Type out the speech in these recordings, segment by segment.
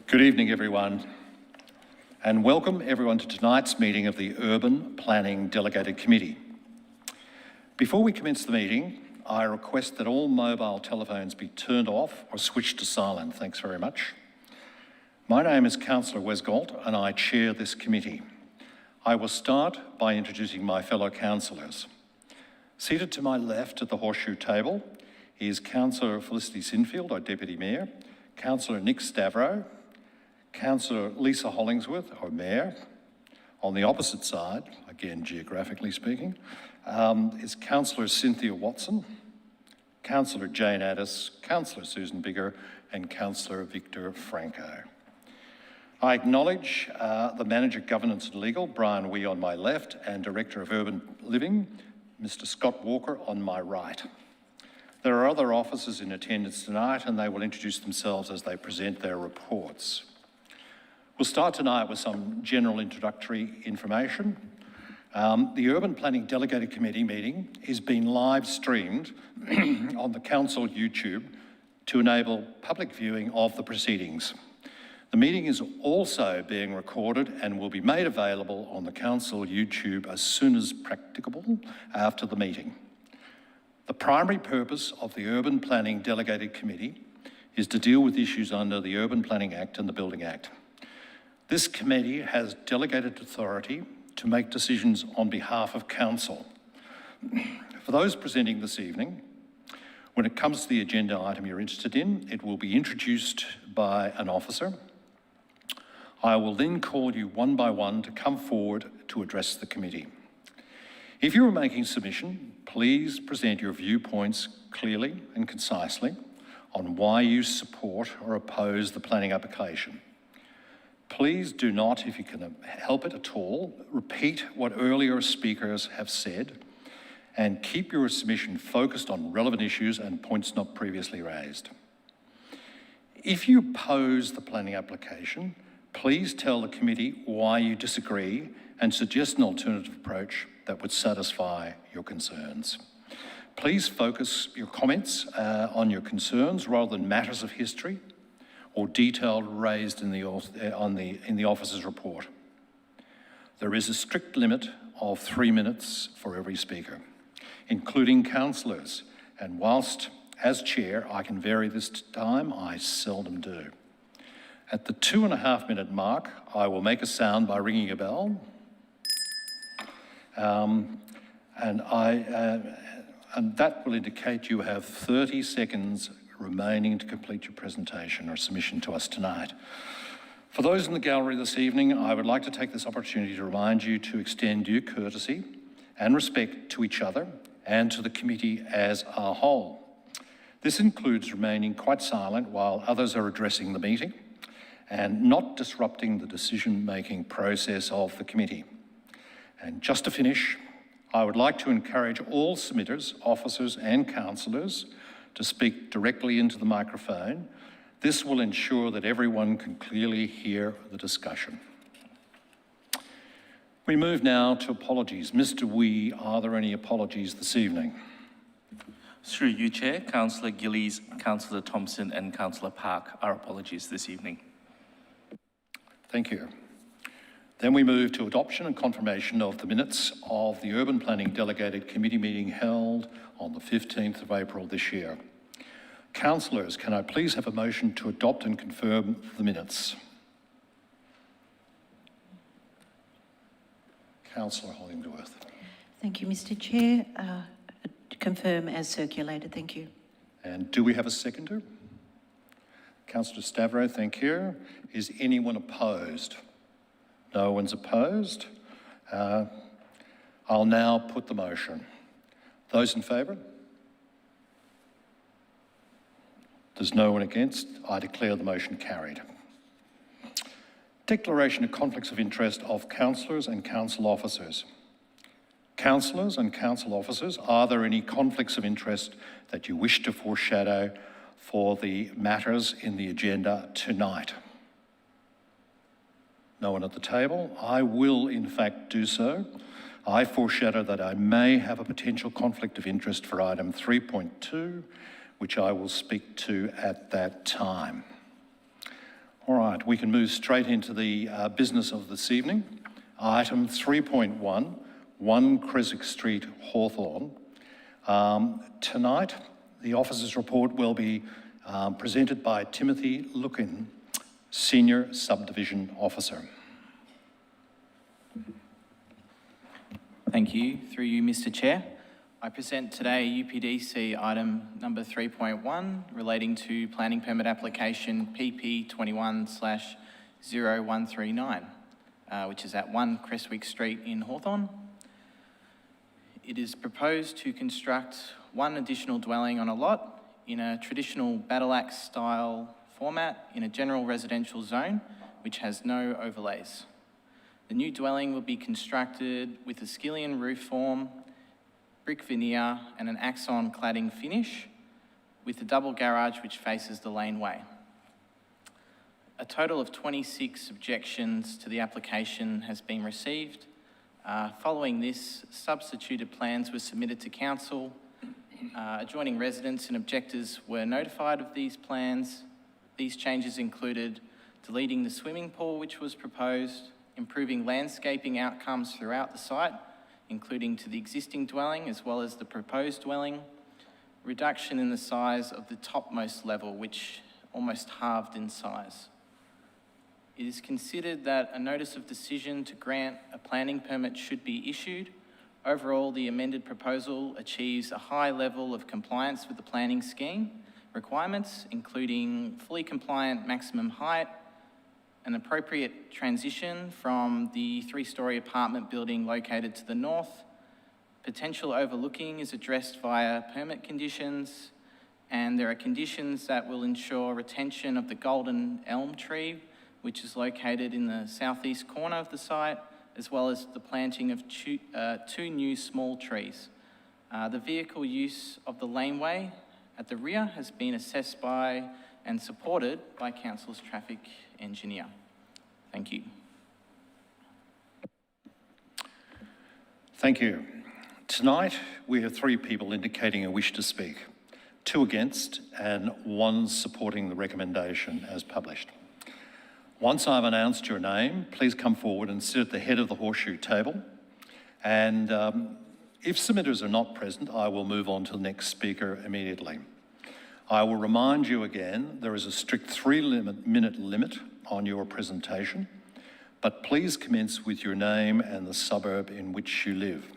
Good evening, everyone, and welcome everyone to tonight's meeting of the Urban Planning Delegated Committee. Before we commence the meeting, I request that all mobile telephones be turned off or switched to silent. Thanks very much. My name is Councillor Westgalt and I chair this committee. I will start by introducing my fellow councillors. Seated to my left at the horseshoe table is Councillor Felicity Sinfield, our Deputy Mayor, Councillor Nick Stavro, Councillor Lisa Hollingsworth, our Mayor. On the opposite side, again geographically speaking, is Councillor Cynthia Watson, Councillor Jane Addis, Councillor Susan Bigger, and Councillor Victor Franco. I acknowledge the Manager Governance and Legal, Brian Wee, on my left, and Director of Urban Living, Mr. Scott Walker, on my right. There are other officers in attendance tonight and they will introduce themselves as they present their reports. We'll start tonight with some general introductory information. The Urban Planning Delegated Committee meeting is being live streamed on the Council YouTube to enable public viewing of the proceedings. The meeting is also being recorded and will be made available on the Council YouTube as soon as practicable after the meeting. The primary purpose of the Urban Planning Delegated Committee is to deal with issues under the Urban Planning Act and the Building Act. This committee has delegated authority to make decisions on behalf of Council. For those presenting this evening, when it comes to the agenda item you're interested in, it will be introduced by an officer. I will then call you one by one to come forward to address the committee. If you are making submission, please present your viewpoints clearly and concisely on why you support or oppose the planning application. Please do not, if you can help it at all, repeat what earlier speakers have said and keep your submission focused on relevant issues and points not previously raised. If you oppose the planning application, please tell the committee why you disagree and suggest an alternative approach that would satisfy your concerns. Please focus your comments on your concerns rather than matters of history or detail raised in the officer's report. There is a strict limit of 3 minutes for every speaker, including councillors, and whilst as chair I can vary this time, I seldom do. At the 2.5 minute mark, I will make a sound by ringing a bell, and that will indicate you have 30 seconds remaining to complete your presentation or submission to us tonight. For those in the gallery this evening, I would like to take this opportunity to remind you to extend due courtesy and respect to each other and to the committee as a whole. This includes remaining quite silent while others are addressing the meeting and not disrupting the decision-making process of the committee. And just to finish, I would like to encourage all submitters, officers and councillors to speak directly into the microphone. This will ensure that everyone can clearly hear the discussion. We move now to apologies. Mr. Wee, are there any apologies this evening? Through you, Chair, Councillor Gillies, Councillor Thompson and Councillor Park are apologies this evening. Thank you. Then we move to adoption and confirmation of the minutes of the Urban Planning Delegated Committee meeting held on the 15th of April this year. Councillors, can I please have a motion to adopt and confirm the minutes? Councillor Hollingsworth. Thank you, Mr. Chair. Confirm as circulated, thank you. And do we have a seconder? Councillor Stavro, thank you. Is anyone opposed? No one's opposed. I'll now put the motion. Those in favour? There's no one against. I declare the motion carried. Declaration of conflicts of interest of councillors and council officers. Councillors and council officers, are there any conflicts of interest that you wish to foreshadow for the matters in the agenda tonight? No one at the table. I will, in fact, do so. I foreshadow that I may have a potential conflict of interest for item 3.2, which I will speak to at that time. All right, we can move straight into the business of this evening. Item 3.1, 1 Creswick Street, Hawthorn. Tonight, the officer's report will be presented by Timothy Lukin, Senior Subdivision Officer. Thank you. Through you, Mr. Chair. I present today UPDC item number 3.1 relating to planning permit application PP 21/0139, which is at 1 Creswick Street in Hawthorn. It is proposed to construct one additional dwelling on a lot in a traditional battle axe style format in a general residential zone, which has no overlays. The new dwelling will be constructed with a skillion roof form, brick veneer and an axon cladding finish with a double garage which faces the laneway. A total of 26 objections to the application has been received. Following this, substituted plans were submitted to council. Adjoining residents and objectors were notified of these plans. These changes included deleting the swimming pool which was proposed, improving landscaping outcomes throughout the site, including to the existing dwelling as well as the proposed dwelling, reduction in the size of the topmost level, which almost halved in size. It is considered that a notice of decision to grant a planning permit should be issued. Overall, the amended proposal achieves a high level of compliance with the planning scheme requirements, including fully compliant maximum height, an appropriate transition from the 3-storey apartment building located to the north. Potential overlooking is addressed via permit conditions, and there are conditions that will ensure retention of the golden elm tree, which is located in the southeast corner of the site, as well as the planting of two new small trees. The vehicle use of the laneway at the rear has been assessed by and supported by Council's traffic engineer. Thank you. Thank you. Tonight, we have 3 people indicating a wish to speak, 2 against and 1 supporting the recommendation as published. Once I've announced your name, please come forward and sit at the head of the horseshoe table. And if submitters are not present, I will move on to the next speaker immediately. I will remind you again, there is a strict 3-minute limit on your presentation, but please commence with your name and the suburb in which you live.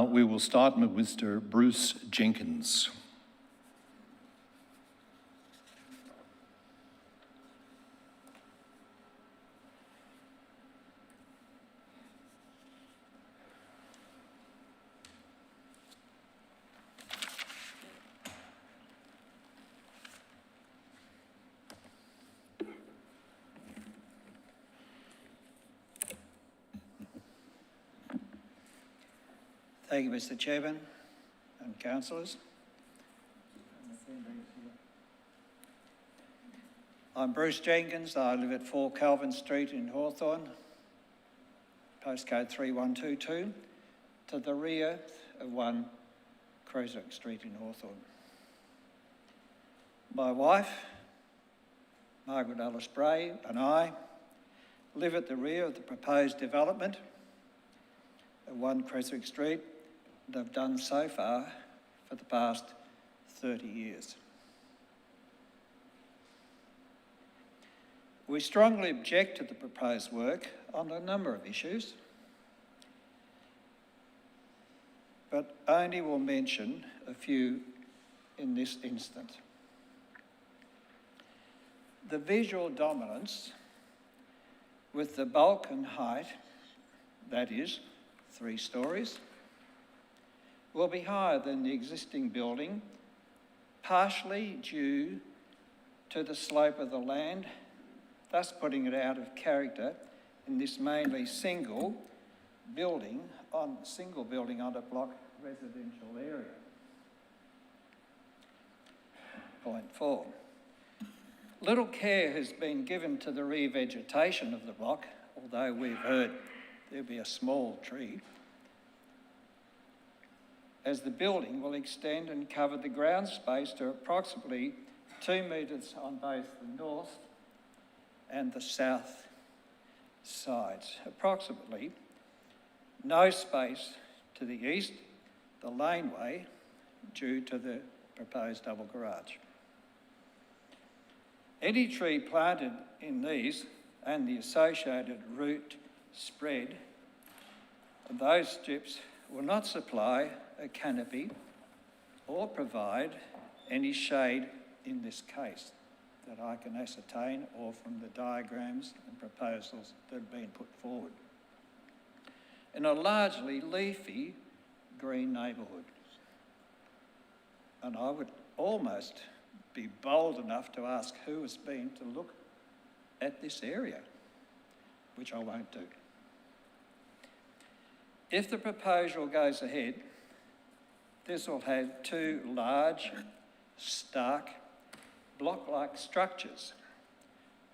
We will start with Mr. Bruce Jenkins. Thank you, Mr. Chairman and councillors. I'm Bruce Jenkins. I live at 4 Calvin Street in Hawthorn, postcode 3122, to the rear of 1 Creswick Street in Hawthorn. My wife, Margaret Alice Bray, and I live at the rear of the proposed development of 1 Creswick Street, and have done so far for the past 30 years. We strongly object to the proposed work on a number of issues, but only will mention a few in this instance. The visual dominance with the bulk and height, that is, 3 storeys, will be higher than the existing building, partially due to the slope of the land, thus putting it out of character in this mainly single building on a block residential area. Point 4. Little care has been given to the revegetation of the block, although we've heard there'll be a small tree, as the building will extend and cover the ground space to approximately 2 metres on both the north and the south sides. Approximately no space to the east, the laneway, due to the proposed double garage. Any tree planted in these and the associated root spread, those strips will not supply a canopy or provide any shade in this case that I can ascertain or from the diagrams and proposals that have been put forward. In a largely leafy green neighbourhood. And I would almost be bold enough to ask who has been to look at this area, which I won't do. If the proposal goes ahead, this will have two large, stark, block-like structures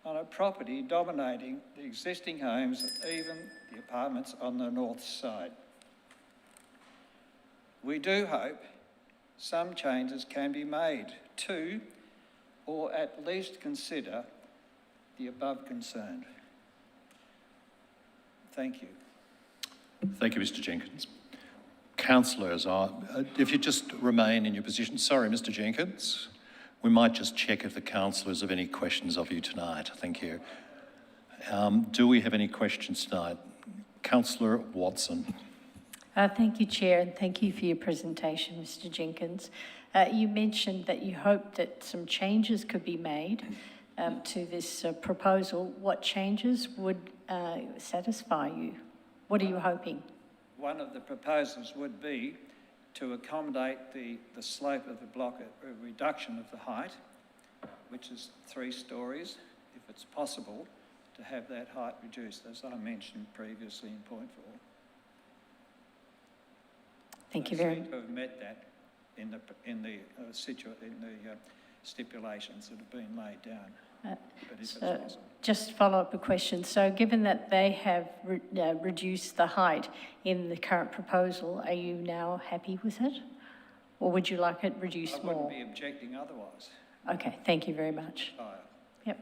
on a property dominating the existing homes and even the apartments on the north side. We do hope some changes can be made to, or at least consider, the above concerned. Thank you. Thank you, Mr Jenkins. Councillors, if you just remain in your position. Sorry, Mr Jenkins. We might just check if the councillors have any questions of you tonight. Thank you. Do we have any questions tonight? Councillor Watson. Thank you, Chair, and thank you for your presentation, Mr Jenkins. You mentioned that you hoped that some changes could be made to this proposal. What changes would satisfy you? What are you hoping? One of the proposals would be to accommodate the slope of the block, a reduction of the height, which is 3 stories, if it's possible, to have that height reduced, as I mentioned previously in point 4. Thank you very much. I seem to have met that in the stipulations that have been laid down. But if it's possible. Just follow up a question. So given that they have reduced the height in the current proposal, are you now happy with it? Or would you like it reduced more? I wouldn't be objecting otherwise. Okay, thank you very much. Yep.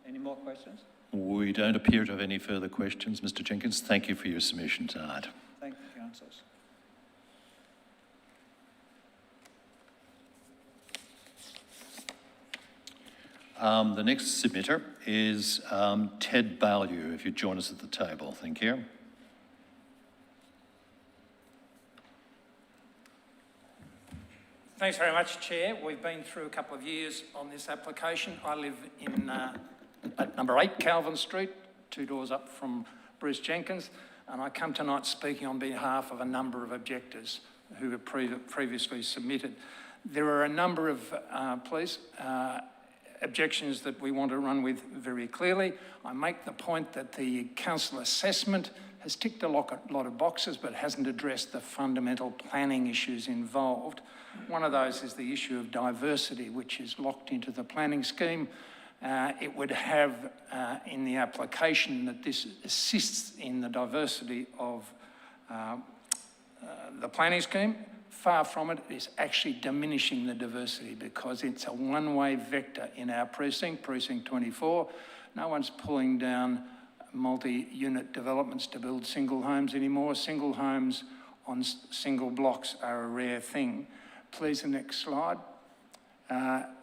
Any more questions? We don't appear to have any further questions, Mr Jenkins. Thank you for your submission tonight. Thank you, councillors. The next submitter is Ted Ballew, if you'd join us at the table. Thank you. Thanks very much, Chair. We've been through a couple of years on this application. I live in at number 8 Calvin Street, 2 doors up from Bruce Jenkins, and I come tonight speaking on behalf of a number of objectors who have previously submitted. There are a number of objections that we want to run with very clearly. I make the point that the council assessment has ticked a lot of boxes but hasn't addressed the fundamental planning issues involved. One of those is the issue of diversity, which is locked into the planning scheme. It would have in the application that this assists in the diversity of the planning scheme. Far from it, is actually diminishing the diversity because it's a one-way vector in our precinct, precinct 24. No one's pulling down multi-unit developments to build single homes anymore. Single homes on single blocks are a rare thing. Please, the next slide. Thank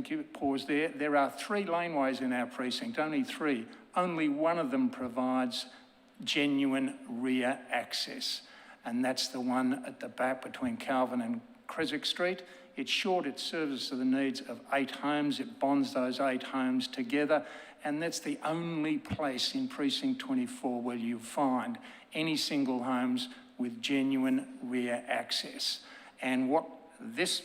you, pause there. There are 3 laneways in our precinct, only 3. Only one of them provides genuine rear access, and that's the one at the back between Calvin and Creswick Street. It's short, it serves to the needs of 8 homes, it bonds those 8 homes together, and that's the only place in precinct 24 where you find any single homes with genuine rear access. And what this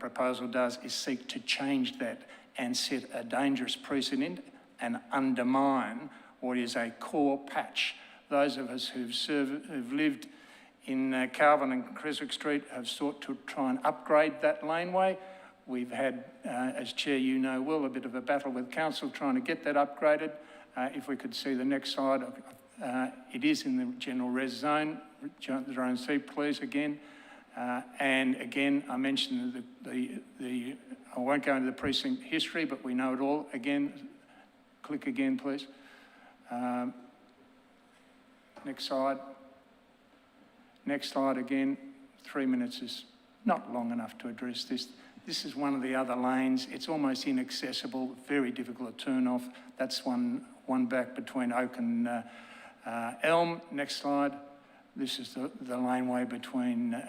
proposal does is seek to change that and set a dangerous precedent and undermine what is a core patch. Those of us who've lived in Calvin and Creswick Street have sought to try and upgrade that laneway. We've had, as Chair you know well, a bit of a battle with Council trying to get that upgraded. If we could see the next slide, it is in the general res zone. Zone C, please, again. And again, I mentioned the I won't go into the precinct history, but we know it all. Again, click again, please. Next slide. Next slide again. 3 minutes is not long enough to address this. This is one of the other lanes. It's almost inaccessible, very difficult to turn off. That's one back between Oak and Elm. Next slide. This is the laneway between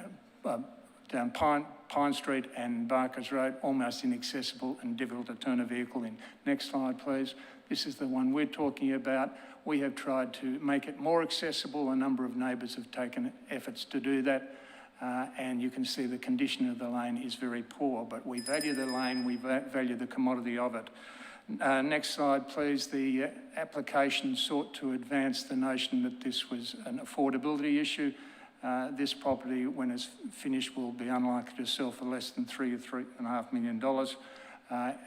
down Pine Street and Barkers Road, almost inaccessible and difficult to turn a vehicle in. Next slide, please. This is the one we're talking about. We have tried to make it more accessible. A number of neighbours have taken efforts to do that. And you can see the condition of the lane is very poor, but we value the lane, we value the commodity of it. Next slide, please. The application sought to advance the notion that this was an affordability issue. This property, when it's finished, will be unlikely to sell for less than $3 or $3.5 million.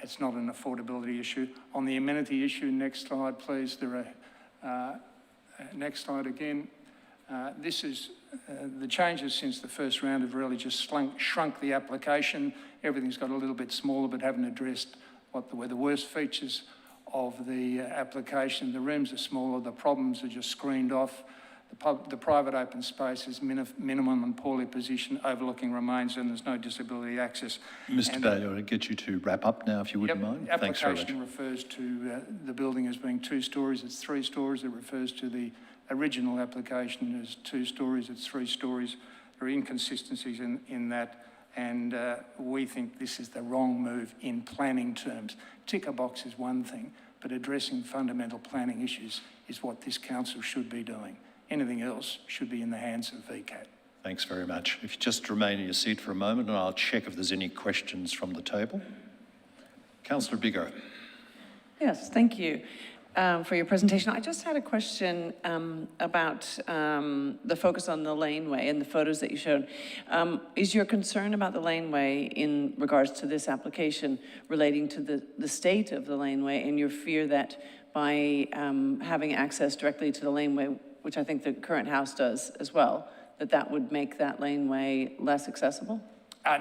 It's not an affordability issue. On the amenity issue, next slide, please. There are, next slide again. This is the changes since the first round have really just shrunk the application. Everything's got a little bit smaller, but haven't addressed what were the worst features of the application. The rooms are smaller, the problems are just screened off. The private open space is minimum and poorly positioned, overlooking remains, and there's no disability access. Mr. Bailey, I'll get you to wrap up now, if you wouldn't mind. Thanks very much. Application refers to the building as being 2 stories, it's 3 stories. It refers to the original application as 2 stories, it's 3 stories. There are inconsistencies in that, and we think this is the wrong move in planning terms. Tick a box is one thing, but addressing fundamental planning issues is what this council should be doing. Anything else should be in the hands of VCAT. Thanks very much. If you just remain in your seat for a moment, and I'll check if there's any questions from the table. Councillor Bigot. Yes, thank you for your presentation. I just had a question about the focus on the laneway and the photos that you showed. Is your concern about the laneway in regards to this application relating to the state of the laneway and your fear that by having access directly to the laneway, which I think the current house does as well, that would make that laneway less accessible?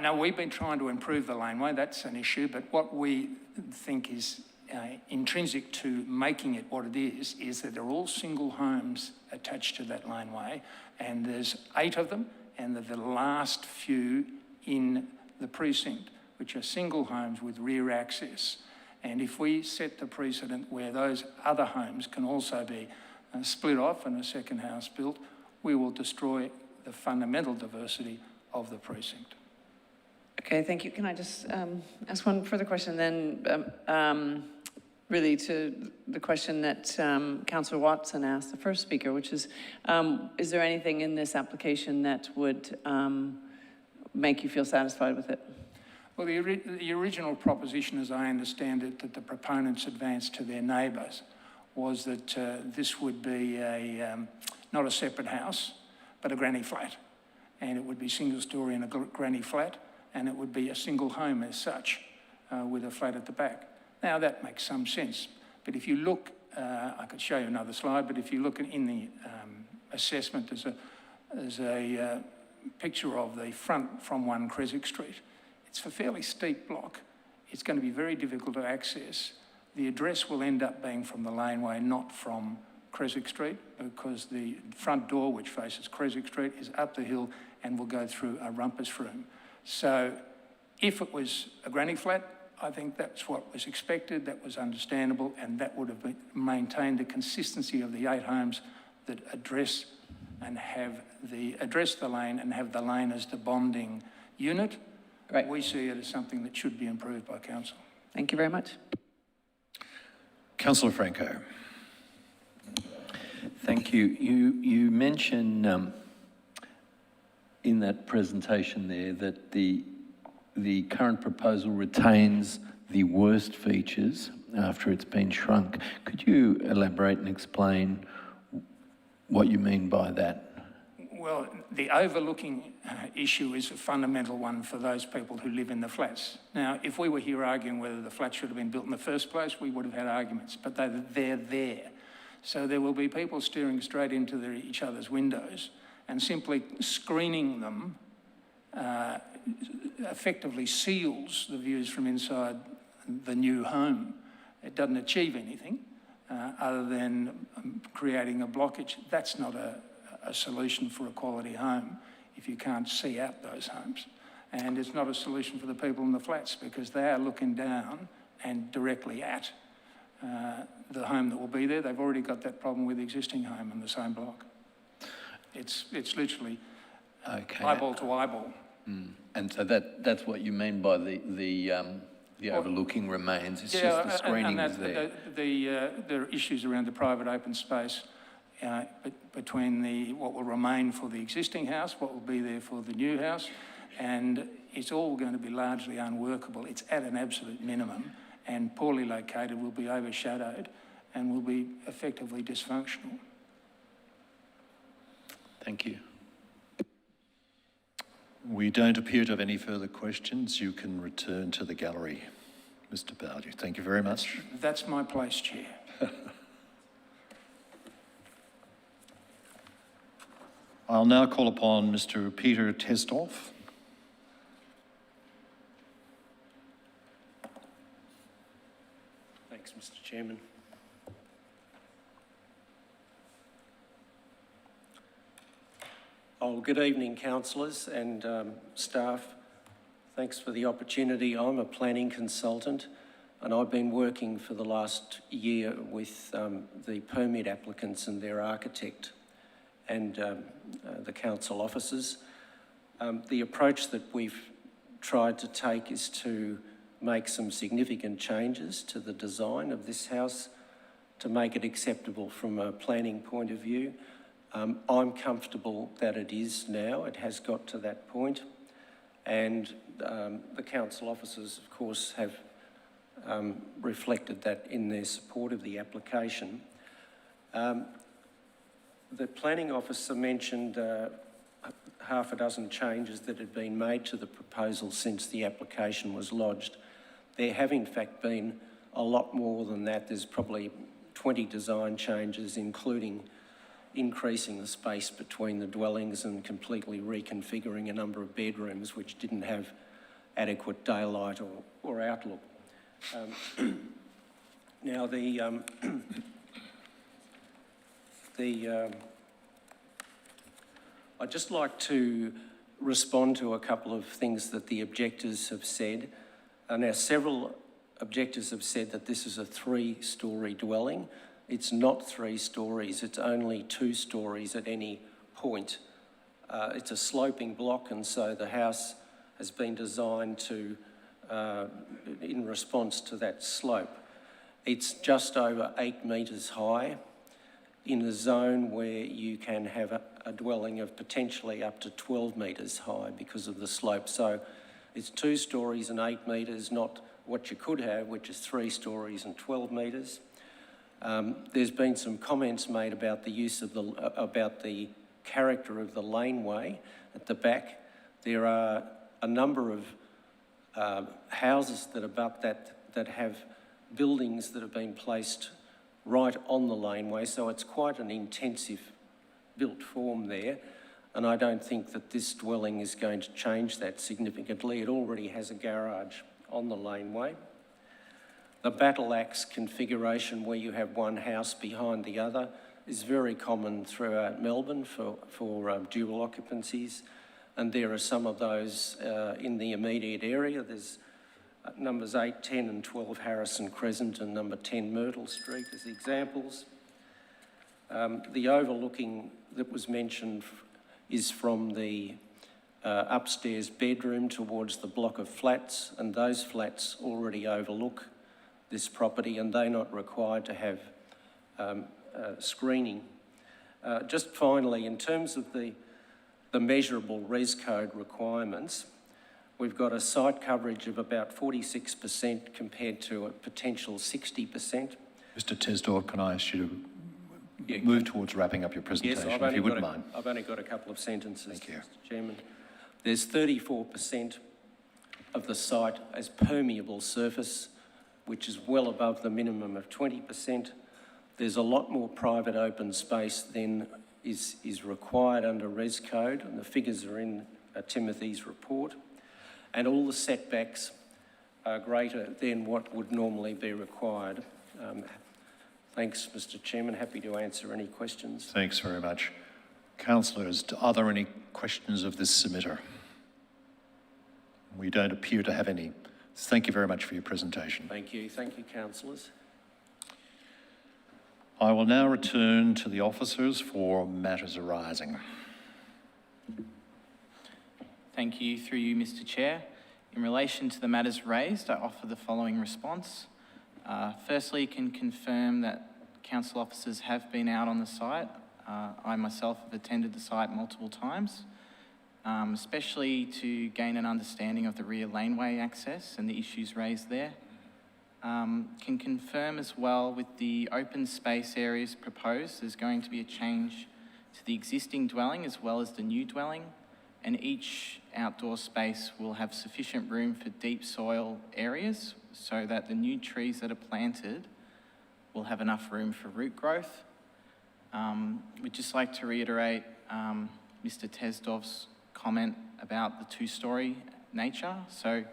No, we've been trying to improve the laneway, that's an issue, but what we think is intrinsic to making it what it is that they're all single homes attached to that laneway, and there's 8 of them, and they're the last few in the precinct, which are single homes with rear access. And if we set the precedent where those other homes can also be split off and a second house built, we will destroy the fundamental diversity of the precinct. Okay, thank you. Can I just ask one further question then, really to the question that Councillor Watson asked the first speaker, which is there anything in this application that would make you feel satisfied with it? Well, the original proposition, as I understand it, that the proponents advanced to their neighbours was that this would be not a separate house, but a granny flat. And it would be single story in a granny flat, and it would be a single home as such, with a flat at the back. Now that makes some sense, but if you look, I could show you another slide, but if you look in the assessment, there's a picture of the front from 1 Creswick Street. It's a fairly steep block. It's going to be very difficult to access. The address will end up being from the laneway, not from Creswick Street, because the front door, which faces Creswick Street, is up the hill and will go through a rumpus room. So if it was a granny flat, I think that's what was expected, that was understandable, and that would have maintained the consistency of the 8 homes that address the lane and have the lane as the bonding unit. Great. We see it as something that should be improved by council. Thank you very much. Councillor Franco. Thank you. You mentioned in that presentation there that the current proposal retains the worst features after it's been shrunk. Could you elaborate and explain what you mean by that? Well, the overlooking issue is a fundamental one for those people who live in the flats. Now, if we were here arguing whether the flat should have been built in the first place, we would have had arguments, but they're there. So there will be people staring straight into each other's windows, and simply screening them effectively seals the views from inside the new home. It doesn't achieve anything other than creating a blockage. That's not a solution for a quality home if you can't see out those homes. And it's not a solution for the people in the flats because they are looking down and directly at the home that will be there. They've already got that problem with the existing home in the same block. It's literally eyeball to eyeball. And so that's what you mean by the overlooking remains. It's just the screening is there. There are issues around the private open space between what will remain for the existing house, what will be there for the new house, and it's all going to be largely unworkable. It's at an absolute minimum, and poorly located will be overshadowed and will be effectively dysfunctional. Thank you. We don't appear to have any further questions. You can return to the gallery, Mr. Bowdy. Thank you very much. That's my place, Chair. I'll now call upon Mr. Peter Tesdorf. Thanks, Mr. Chairman. Oh, good evening, councillors and staff. Thanks for the opportunity. I'm a planning consultant and I've been working for the last year with the permit applicants and their architect and the council officers. The approach that we've tried to take is to make some significant changes to the design of this house to make it acceptable from a planning point of view. I'm comfortable that it is now. It has got to that point. And the council officers, of course, have reflected that in their support of the application. The planning officer mentioned half a dozen changes that had been made to the proposal since the application was lodged. There have in fact been a lot more than that. There's probably 20 design changes, including increasing the space between the dwellings and completely reconfiguring a number of bedrooms which didn't have adequate daylight or outlook. Now I'd just like to respond to a couple of things that the objectors have said. Now, several objectors have said that this is a 3-storey dwelling. It's not 3 stories, it's only 2 stories at any point. It's a sloping block, and so the house has been designed to, in response to that slope. It's just over 8 metres high in a zone where you can have a dwelling of potentially up to 12 metres high because of the slope. So it's 2 stories and 8 metres, not what you could have, which is 3 stories and 12 metres. There's been some comments made about the use of about the character of the laneway at the back. There are a number of houses that abut that have buildings that have been placed right on the laneway, so it's quite an intensive built form there, and I don't think that this dwelling is going to change that significantly. It already has a garage on the laneway. The battle axe configuration, where you have one house behind the other, is very common throughout Melbourne for dual occupancies, and there are some of those in the immediate area. There's numbers 8, 10 and 12 Harrison Crescent and number 10 Myrtle Street as examples. The overlooking that was mentioned is from the upstairs bedroom towards the block of flats, and those flats already overlook this property and they're not required to have screening. Just finally, in terms of the measurable res code requirements, we've got a site coverage of about 46% compared to a potential 60%. Mr. Tesdorf, can I ask you to move towards wrapping up your presentation, if you wouldn't mind? I've only got a couple of sentences, Thank you. Mr. Chairman. There's 34% of the site as permeable surface, which is well above the minimum of 20%. There's a lot more private open space than is required under res code, and the figures are in Timothy's report, and all the setbacks are greater than what would normally be required. Thanks, Mr. Chairman. Happy to answer any questions. Thanks very much. Councillors, are there any questions of this submitter? We don't appear to have any. Thank you very much for your presentation. Thank you, councillors. I will now return to the officers for matters arising. Thank you. Through you, Mr. Chair. In relation to the matters raised, I offer the following response. Firstly, can confirm that council officers have been out on the site. I myself have attended the site multiple times, especially to gain an understanding of the rear laneway access and the issues raised there. Can confirm as well with the open space areas proposed, there's going to be a change to the existing dwelling as well as the new dwelling, and each outdoor space will have sufficient room for deep soil areas so that the new trees that are planted will have enough room for root growth. We'd just like to reiterate Mr. Tesdov's comment about the two-storey nature. So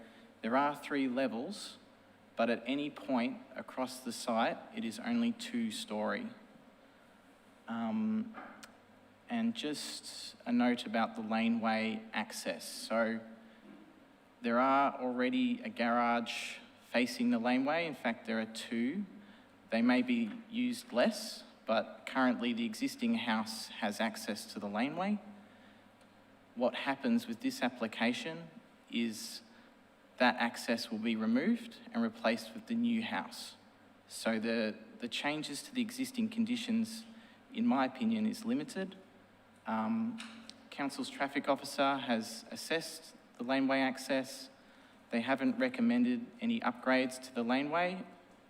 there are 3 levels, but at any point across the site, it is only 2-storey. And just a note about the laneway access. So there are already a garage facing the laneway. In fact, there are 2. They may be used less, but currently the existing house has access to the laneway. What happens with this application is that access will be removed and replaced with the new house. So the changes to the existing conditions, in my opinion, is limited. Council's traffic officer has assessed the laneway access. They haven't recommended any upgrades to the laneway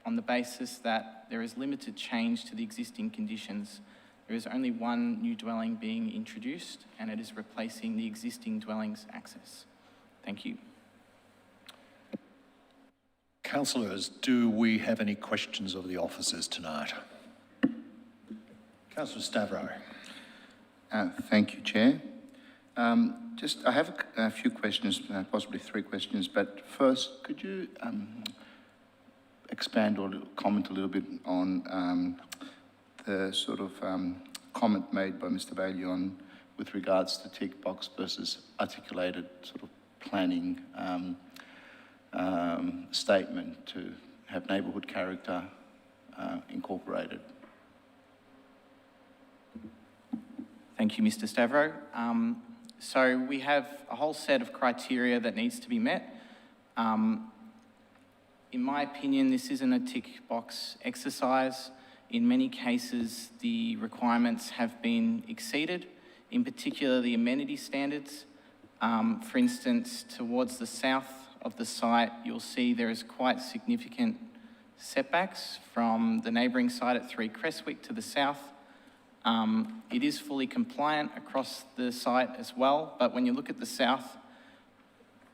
on the basis that there is limited change to the existing conditions. There is only 1 new dwelling being introduced, and it is replacing the existing dwelling's access. Thank you. Councillors, do we have any questions of the officers tonight? Councillor Stavro. Thank you, Chair. I have a few questions, possibly 3 questions, but first, could you expand or comment a little bit on the sort of comment made by Mr. Bailey on with regards to tick box versus articulated sort of planning statement to have neighbourhood character incorporated? Thank you, Mr. Stavro. So we have a whole set of criteria that needs to be met. In my opinion, this isn't a tick box exercise. In many cases, the requirements have been exceeded, in particular the amenity standards. For instance, towards the south of the site, you'll see there is quite significant setbacks from the neighbouring site at 3 Creswick to the south. It is fully compliant across the site as well, but when you look at the south,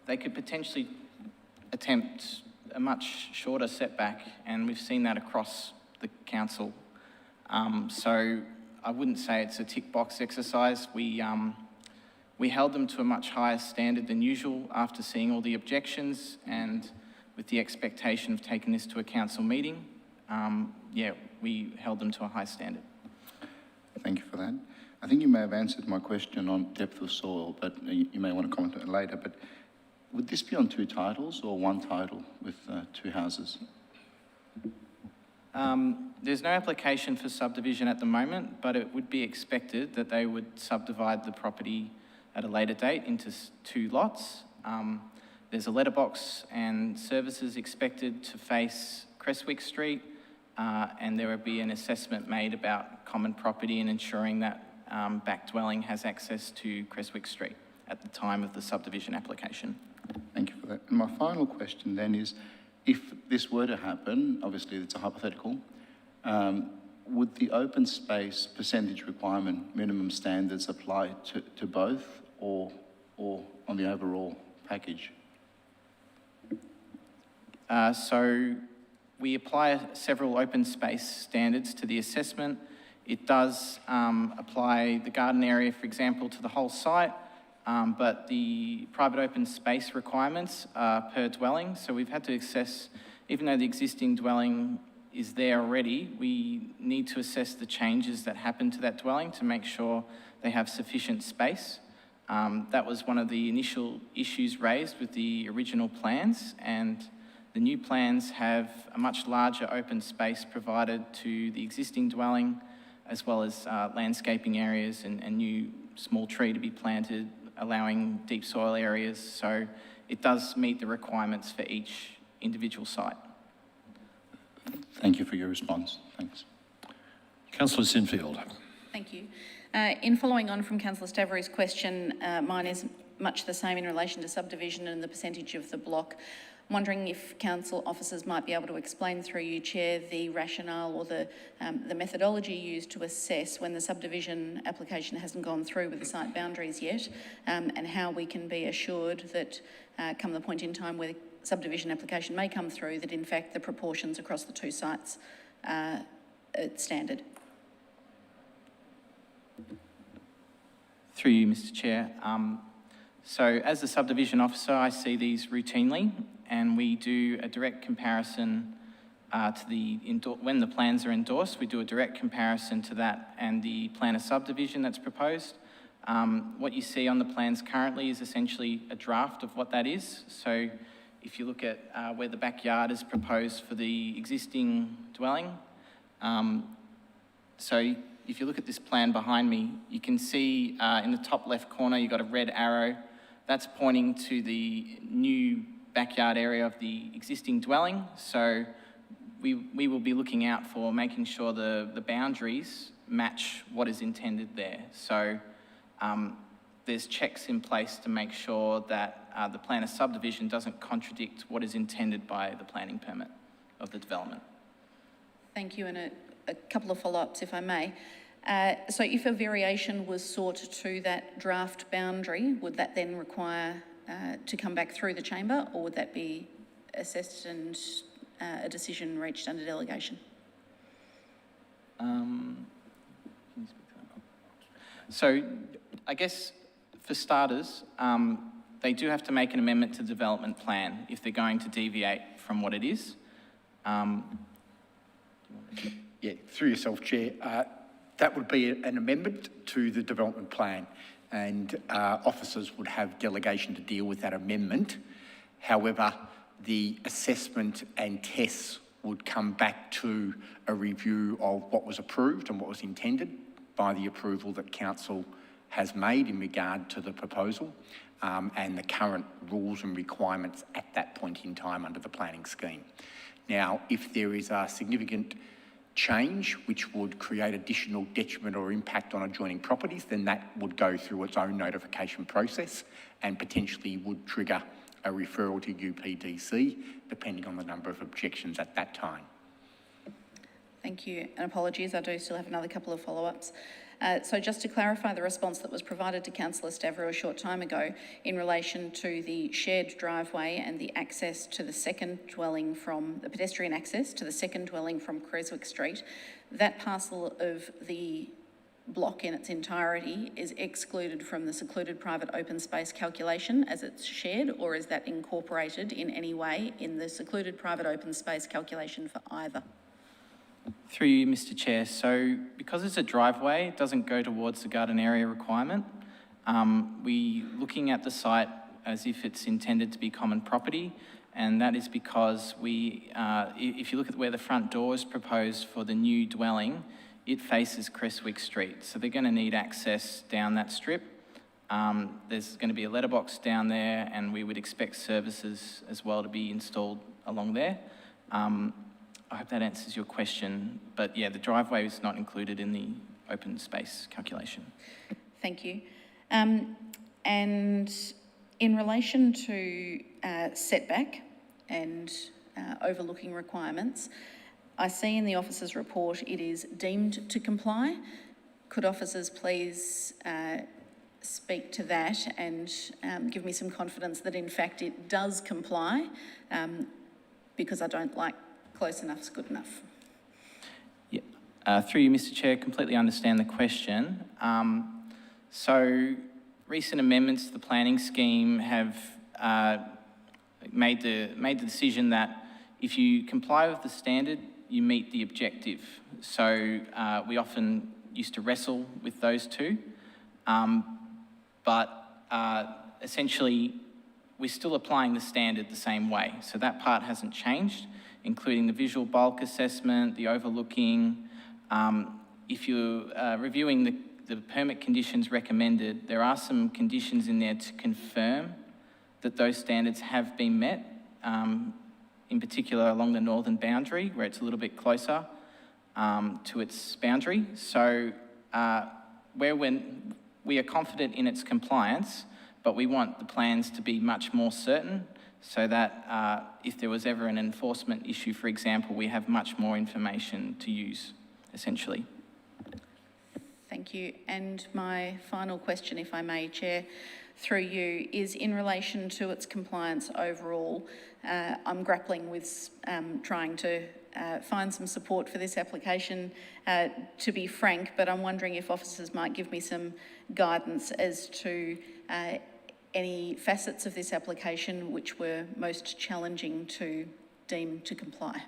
they could potentially attempt a much shorter setback, and we've seen that across the council. So I wouldn't say it's a tick box exercise. We held them to a much higher standard than usual after seeing all the objections and with the expectation of taking this to a council meeting. We held them to a high standard. Thank you for that. I think you may have answered my question on depth of soil, but you may want to comment on it later. But would this be on 2 titles or 1 title with 2 houses? There's no application for subdivision at the moment, but it would be expected that they would subdivide the property at a later date into 2 lots. There's a letterbox and services expected to face Creswick Street, and there would be an assessment made about common property and ensuring that back dwelling has access to Creswick Street at the time of the subdivision application. Thank you for that. And my final question then is, if this were to happen, obviously it's a hypothetical, would the open space percentage requirement minimum standards apply to both or on the overall package? So we apply several open space standards to the assessment. It does apply the garden area, for example, to the whole site. but the private open space requirements are per dwelling, so we've had to assess, even though the existing dwelling is there already, we need to assess the changes that happen to that dwelling to make sure they have sufficient space. That was one of the initial issues raised with the original plans, and the new plans have a much larger open space provided to the existing dwelling, as well as landscaping areas and new small tree to be planted, allowing deep soil areas. So it does meet the requirements for each individual site. Thank you for your response. Thanks. Councillor Sinfield. Thank you. In following on from Councillor Stavrey's question, mine is much the same in relation to subdivision and the percentage of the block. I'm wondering if council officers might be able to explain through you, Chair, the rationale or the methodology used to assess when the subdivision application hasn't gone through with the site boundaries yet, and how we can be assured that come the point in time where the subdivision application may come through, that in fact the proportions across the two sites are standard. Through you, Mr. Chair. So as a subdivision officer, I see these routinely, and we do a direct comparison when the plans are endorsed, we do a direct comparison to that and the plan of subdivision that's proposed. What you see on the plans currently is essentially a draft of what that is. So if you look at where the backyard is proposed for the existing dwelling, so if you look at this plan behind me, you can see in the top left corner, you've got a red arrow. That's pointing to the new backyard area of the existing dwelling. So we will be looking out for making sure the boundaries match what is intended there. So there's checks in place to make sure that the plan of subdivision doesn't contradict what is intended by the planning permit of the development. Thank you, and a couple of follow-ups, if I may. So if a variation was sought to that draft boundary, would that then require to come back through the chamber, or would that be assessed and a decision reached under delegation? So I guess for starters, they do have to make an amendment to the development plan if they're going to deviate from what it is. Yeah, through yourself, Chair. That would be an amendment to the development plan, and officers would have delegation to deal with that amendment. However, the assessment and tests would come back to a review of what was approved and what was intended by the approval that Council has made in regard to the proposal and the current rules and requirements at that point in time under the planning scheme. Now, if there is a significant change which would create additional detriment or impact on adjoining properties, then that would go through its own notification process and potentially would trigger a referral to UPDC, depending on the number of objections at that time. Thank you, and apologies, I do still have another couple of follow-ups. So just to clarify the response that was provided to Councillor Stavrey a short time ago in relation to the shared driveway and the access to the second dwelling from, the pedestrian access to the second dwelling from Creswick Street, that parcel of the block in its entirety is excluded from the secluded private open space calculation as it's shared, or is that incorporated in any way in the secluded private open space calculation for either? Through you, Mr. Chair. So because it's a driveway, it doesn't go towards the garden area requirement. We're looking at the site as if it's intended to be common property, and that is because if you look at where the front door is proposed for the new dwelling, it faces Creswick Street. So they're going to need access down that strip. There's going to be a letterbox down there, and we would expect services as well to be installed along there. I hope that answers your question, but yeah, the driveway is not included in the open space calculation. Thank you. And in relation to setback and overlooking requirements, I see in the officer's report it is deemed to comply. Could officers please speak to that and give me some confidence that in fact it does comply, because I don't like close enough's good enough. Yeah, through you, Mr. Chair, completely understand the question. So recent amendments to the planning scheme have made the decision that if you comply with the standard, you meet the objective. So we often used to wrestle with those two, but essentially we're still applying the standard the same way. So that part hasn't changed, including the visual bulk assessment, the overlooking. If you're reviewing the permit conditions recommended, there are some conditions in there to confirm that those standards have been met, in particular along the northern boundary, where it's a little bit closer to its boundary. So we are confident in its compliance, but we want the plans to be much more certain so that if there was ever an enforcement issue, for example, we have much more information to use, essentially. Thank you. And my final question, if I may, Chair, through you, is in relation to its compliance overall. I'm grappling with trying to find some support for this application, to be frank, but I'm wondering if officers might give me some guidance as to any facets of this application which were most challenging to deem to comply.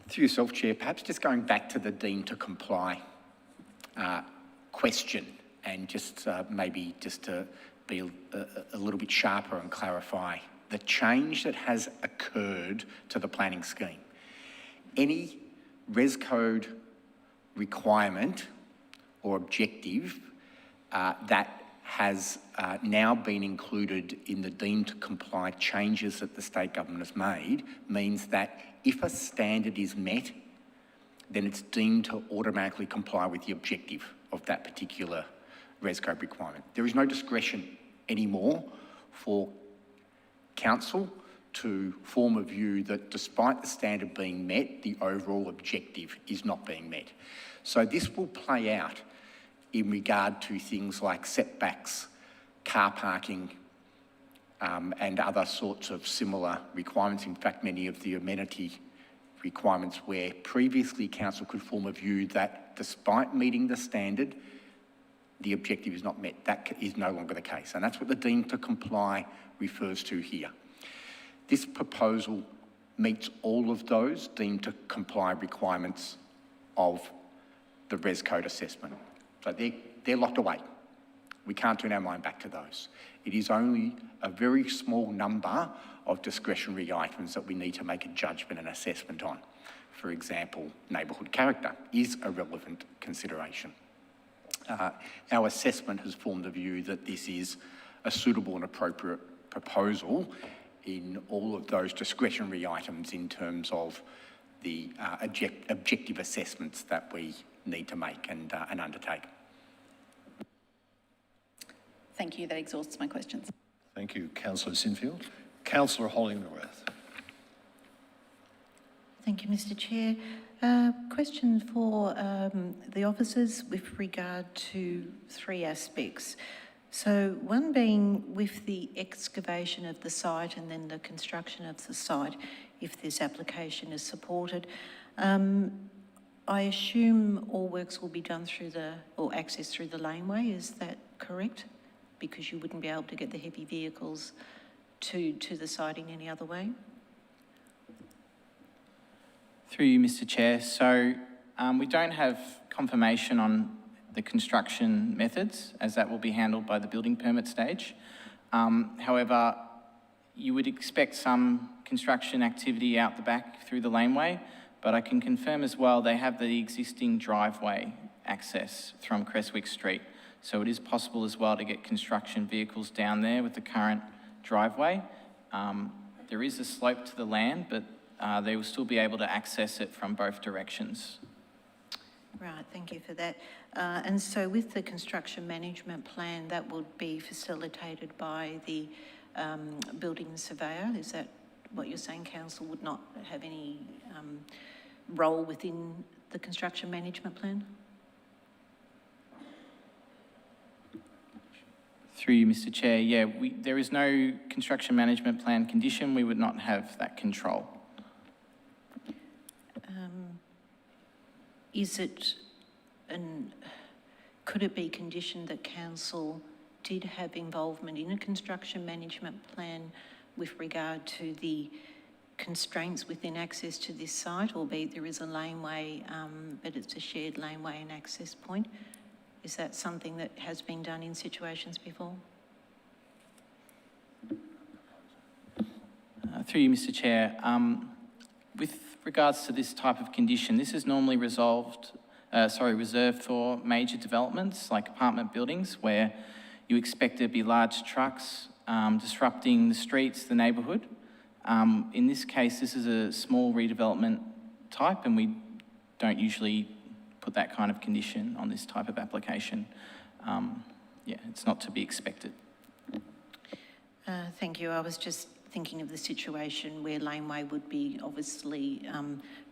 Through yourself, Chair, perhaps just going back to the deem to comply question, and just maybe just to be a little bit sharper and clarify the change that has occurred to the planning scheme. Any res code requirement or objective that has now been included in the deemed to comply changes that the state government has made means that if a standard is met, then it's deemed to automatically comply with the objective of that particular res code requirement. There is no discretion anymore for council to form a view that despite the standard being met, the overall objective is not being met. So this will play out in regard to things like setbacks, car parking, and other sorts of similar requirements. In fact, many of the amenity requirements where previously council could form a view that despite meeting the standard, the objective is not met. That is no longer the case. And that's what the deemed to comply refers to here. This proposal meets all of those deemed to comply requirements of the res code assessment. So they're locked away. We can't turn our mind back to those. It is only a very small number of discretionary items that we need to make a judgment and assessment on. For example, neighbourhood character is a relevant consideration. Our assessment has formed the view that this is a suitable and appropriate proposal in all of those discretionary items in terms of the objective assessments that we need to make and undertake. Thank you. That exhausts my questions. Thank you, Councillor Sinfield. Councillor Hollingworth. Thank you, Mr. Chair. Question for the officers with regard to three aspects. So one being with the excavation of the site and then the construction of the site, if this application is supported. I assume all works will be done through or access through the laneway, is that correct? Because you wouldn't be able to get the heavy vehicles to the site in any other way? Through you, Mr. Chair. So we don't have confirmation on the construction methods, as that will be handled by the building permit stage. However, you would expect some construction activity out the back through the laneway, but I can confirm as well they have the existing driveway access from Creswick Street. So it is possible as well to get construction vehicles down there with the current driveway. There is a slope to the land, but they will still be able to access it from both directions. Right, thank you for that. And so with the construction management plan, that would be facilitated by the building surveyor. Is that what you're saying? Council would not have any role within the construction management plan? Through you, Mr. Chair, yeah, there is no construction management plan condition. We would not have that control. Could it be conditioned that council did have involvement in a construction management plan with regard to the constraints within access to this site, albeit there is a laneway, but it's a shared laneway and access point? Is that something that has been done in situations before? Through you, Mr. Chair, with regards to this type of condition, this is normally reserved for major developments like apartment buildings where you expect there to be large trucks disrupting the streets, the neighbourhood. In this case, this is a small redevelopment type, and we don't usually put that kind of condition on this type of application. Yeah, it's not to be expected. Thank you. I was just thinking of the situation where laneway would be obviously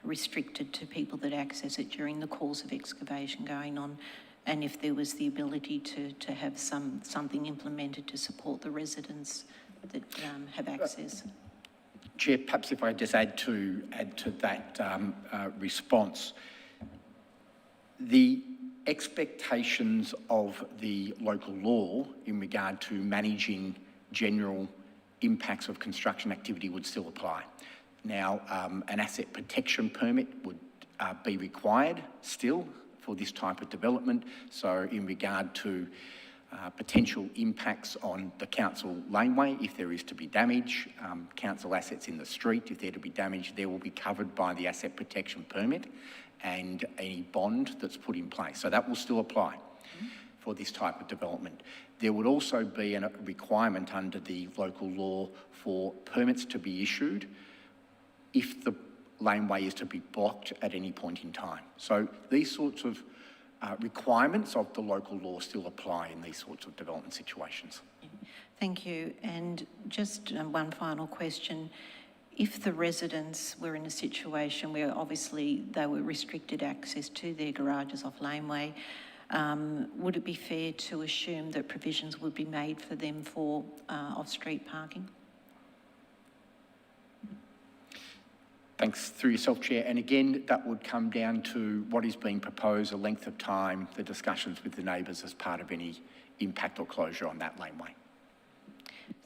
restricted to people that access it during the course of excavation going on, and if there was the ability to have something implemented to support the residents that have access. Chair, perhaps if I just add to that response, the expectations of the local law in regard to managing general impacts of construction activity would still apply. Now, an asset protection permit would be required still for this type of development. So in regard to potential impacts on the council laneway, if there is to be damage, council assets in the street, if they're to be damaged, they will be covered by the asset protection permit and any bond that's put in place. So that will still apply for this type of development. There would also be a requirement under the local law for permits to be issued if the laneway is to be blocked at any point in time. So these sorts of requirements of the local law still apply in these sorts of development situations. Thank you. And just one final question. If the residents were in a situation where obviously they were restricted access to their garages off laneway, would it be fair to assume that provisions would be made for them for off-street parking? Thanks, through yourself, Chair. And again, that would come down to what is being proposed, the length of time, the discussions with the neighbours as part of any impact or closure on that laneway.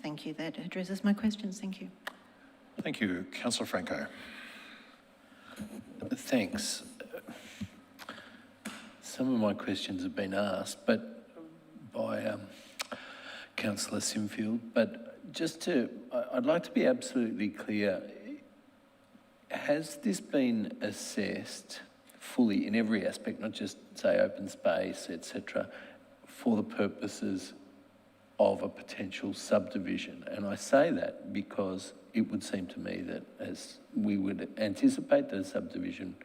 Thank you. That addresses my questions. Thank you. Thank you. Councillor Franco. Thanks. Some of my questions have been asked, but by Councillor Sinfield. But I'd like to be absolutely clear. Has this been assessed fully in every aspect, not just say open space, etc., for the purposes of a potential subdivision? And I say that because it would seem to me that as we would anticipate that a subdivision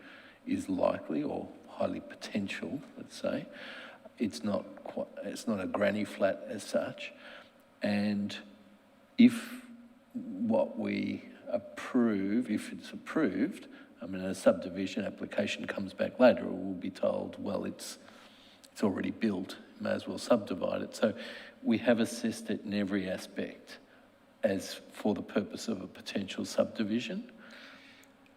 is likely or highly potential, let's say, it's not a granny flat as such. And if what we approve, if it's approved, I mean, a subdivision application comes back later, or we'll be told, well, it's already built, may as well subdivide it. So we have assessed it in every aspect as for the purpose of a potential subdivision.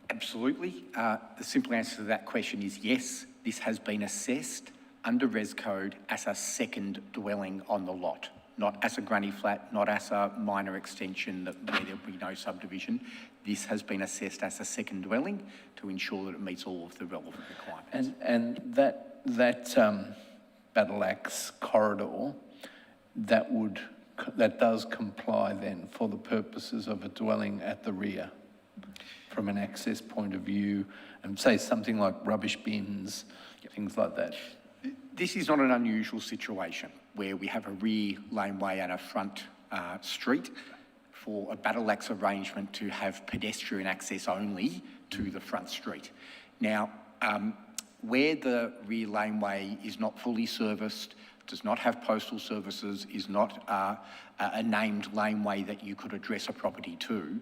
Absolutely. The simple answer to that question is yes, this has been assessed under Res Code as a second dwelling on the lot, not as a granny flat, not as a minor extension where there'll be no subdivision. This has been assessed as a second dwelling to ensure that it meets all of the relevant requirements. And that Battle Axe corridor, that does comply then for the purposes of a dwelling at the rear, from an access point of view, and say something like rubbish bins, things like that. This is not an unusual situation where we have a rear laneway and a front street for a battle axe arrangement to have pedestrian access only to the front street. Now, where the rear laneway is not fully serviced, does not have postal services, is not a named laneway that you could address a property to,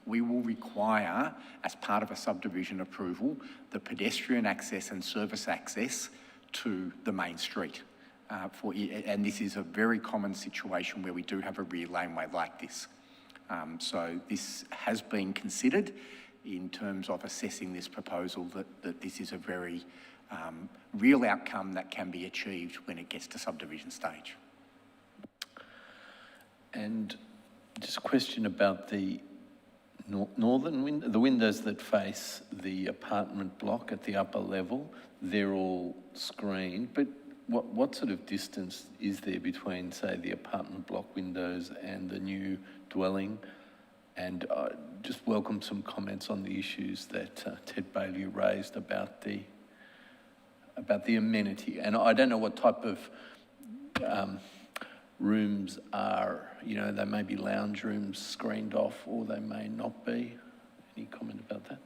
we will require, as part of a subdivision approval, the pedestrian access and service access to the main street. and this is a very common situation where we do have a rear laneway like this. So this has been considered in terms of assessing this proposal, that this is a very real outcome that can be achieved when it gets to subdivision stage. And just a question about the northern window, the windows that face the apartment block at the upper level. They're all screened, but what sort of distance is there between, say, the apartment block windows and the new dwelling? And just welcome some comments on the issues that Ted Bailey raised about the amenity. And I don't know what type of rooms are, you know, they may be lounge rooms screened off or they may not be. Any comment about that?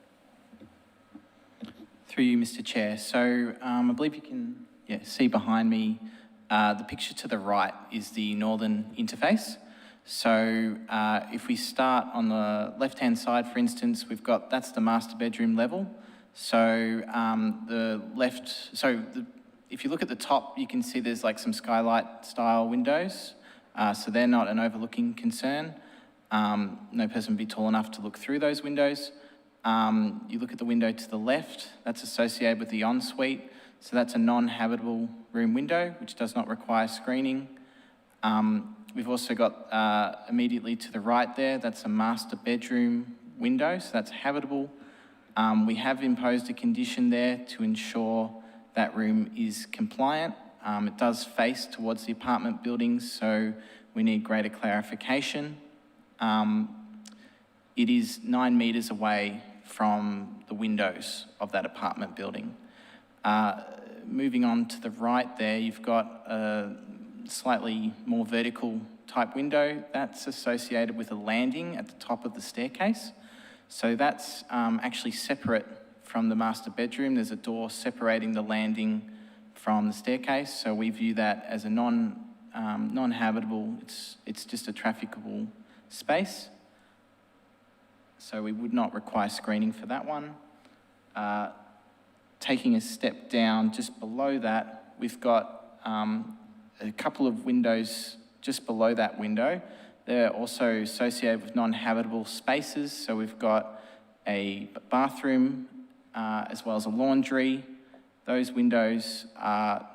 Through you, Mr. Chair. So I believe you can see behind me, the picture to the right is the northern interface. So if we start on the left-hand side, for instance, that's the master bedroom level. So if you look at the top, you can see there's like some skylight style windows. So they're not an overlooking concern. No person would be tall enough to look through those windows. You look at the window to the left, that's associated with the ensuite. So that's a non-habitable room window, which does not require screening. We've also got immediately to the right there, that's a master bedroom window, so that's habitable. We have imposed a condition there to ensure that room is compliant. It does face towards the apartment buildings, so we need greater clarification. It is 9 metres away from the windows of that apartment building. Moving on to the right there, you've got a slightly more vertical type window. That's associated with a landing at the top of the staircase. So that's actually separate from the master bedroom. There's a door separating the landing from the staircase. So we view that as a non-habitable, it's just a trafficable space. So we would not require screening for that one. Taking a step down, just below that, we've got a couple of windows just below that window. They're also associated with non-habitable spaces. So we've got a bathroom as well as a laundry. Those windows are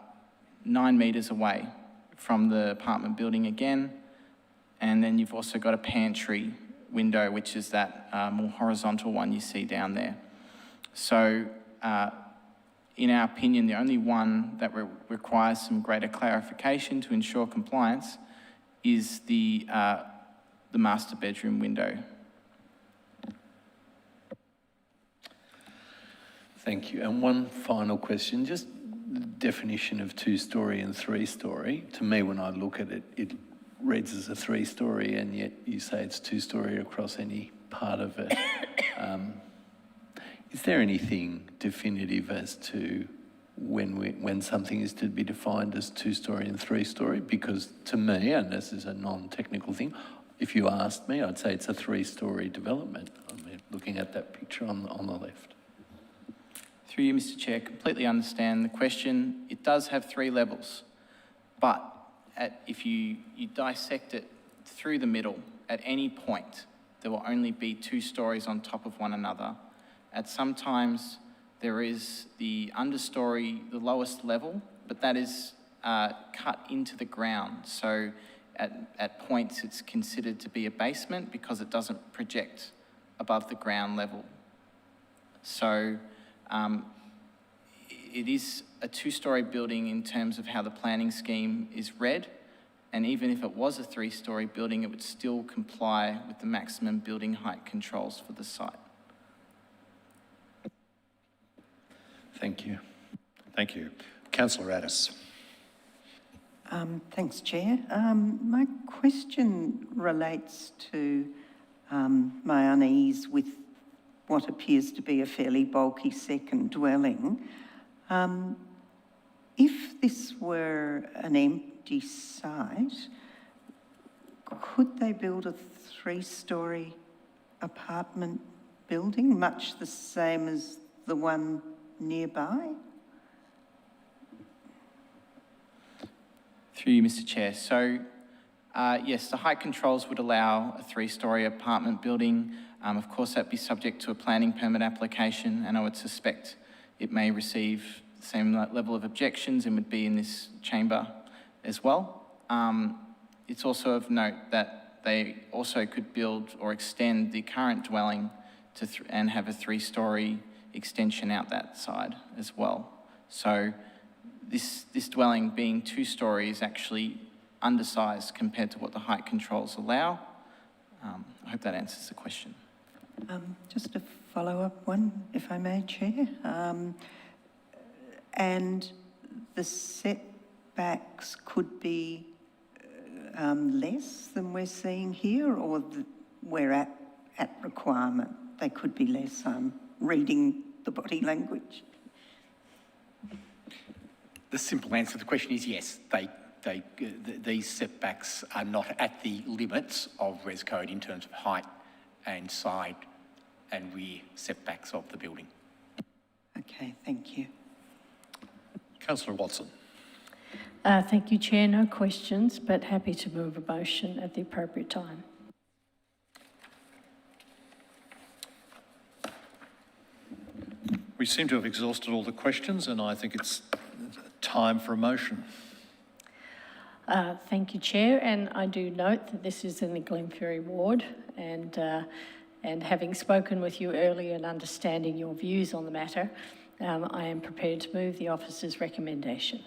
9 metres away from the apartment building again. And then you've also got a pantry window, which is that more horizontal one you see down there. So in our opinion, the only one that requires some greater clarification to ensure compliance is the master bedroom window. Thank you. And one final question, just the definition of 2-storey and 3-storey. To me, when I look at it, it reads as a 3-storey, and yet you say it's 2-storey across any part of it. Is there anything definitive as to when something is to be defined as 2-storey and 3-storey? Because to me, and this is a non-technical thing, if you asked me, I'd say it's a 3-storey development. I mean, looking at that picture on the left. Through you, Mr. Chair, completely understand the question. It does have 3 levels, but if you dissect it through the middle, at any point, there will only be 2 stories on top of one another. At some times, there is the understory, the lowest level, but that is cut into the ground. So at points, it's considered to be a basement because it doesn't project above the ground level. So it is a 2-storey building in terms of how the planning scheme is read. And even if it was a 3-storey building, it would still comply with the maximum building height controls for the site. Thank you. Thank you. Councillor Addis. Thanks, Chair. My question relates to my unease with what appears to be a fairly bulky second dwelling. If this were an empty site, could they build a 3-storey apartment building, much the same as the one nearby? Through you, Mr. Chair. So, yes, the height controls would allow a 3-storey apartment building. Of course, that'd be subject to a planning permit application, and I would suspect it may receive the same level of objections and would be in this chamber as well. It's also of note that they also could build or extend the current dwelling to and have a 3-storey extension out that side as well. So this dwelling being 2 stories is actually undersized compared to what the height controls allow. I hope that answers the question. Just a follow-up one, if I may, Chair. And the setbacks could be less than we're seeing here, or we're at requirement? They could be less. I'm reading the body language. The simple answer to the question is yes. These setbacks are not at the limits of Res Code in terms of height and side and rear setbacks of the building. Okay, thank you. Councillor Watson. Thank you, Chair. No questions, but happy to move a motion at the appropriate time. We seem to have exhausted all the questions, and I think it's time for a motion. Thank you, Chair, and I do note that this is in the Glenferrie ward, and having spoken with you earlier and understanding your views on the matter, I am prepared to move the officer's recommendation.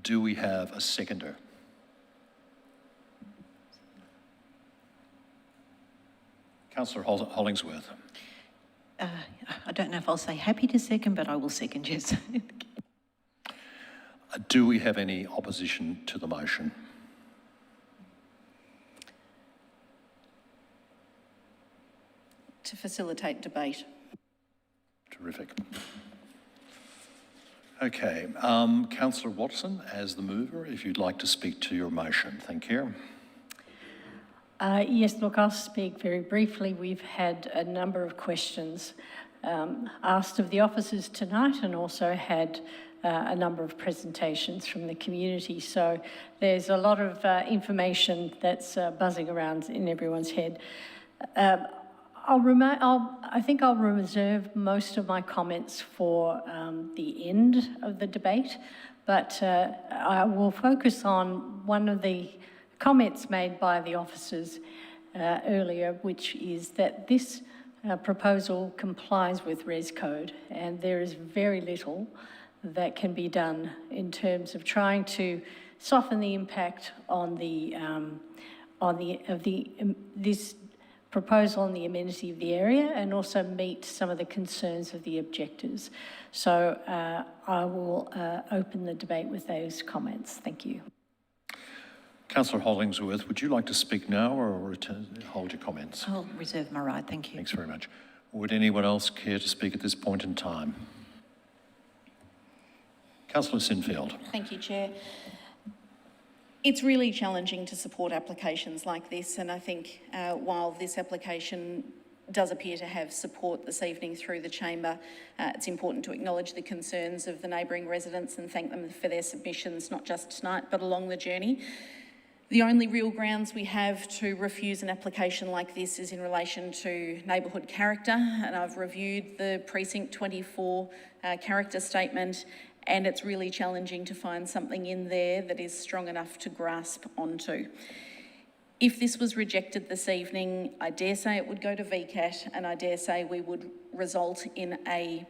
Do we have a seconder? Councillor Hollingsworth. I don't know if I'll say happy to second, but I will second, yes. Do we have any opposition to the motion? To facilitate debate. Terrific. Okay, Councillor Watson, as the mover, if you'd like to speak to your motion. Thank you. Yes, look, I'll speak very briefly. We've had a number of questions asked of the officers tonight, and also had a number of presentations from the community. So there's a lot of information that's buzzing around in everyone's head. I think I'll reserve most of my comments for the end of the debate, but I will focus on one of the comments made by the officers earlier, which is that this proposal complies with Res Code, and there is very little that can be done in terms of trying to soften the impact on this proposal on the amenity of the area, and also meet some of the concerns of the objectors. So I will open the debate with those comments. Thank you. Councillor Hollingsworth, would you like to speak now or hold your comments? I'll reserve my right, thank you. Thanks very much. Would anyone else care to speak at this point in time? Councillor Sinfield. Thank you, Chair. It's really challenging to support applications like this, and I think while this application does appear to have support this evening through the chamber, it's important to acknowledge the concerns of the neighbouring residents and thank them for their submissions, not just tonight, but along the journey. The only real grounds we have to refuse an application like this is in relation to neighbourhood character, and I've reviewed the Precinct 24 character statement, and it's really challenging to find something in there that is strong enough to grasp onto. If this was rejected this evening, I dare say it would go to VCAT, and I dare say we would result in a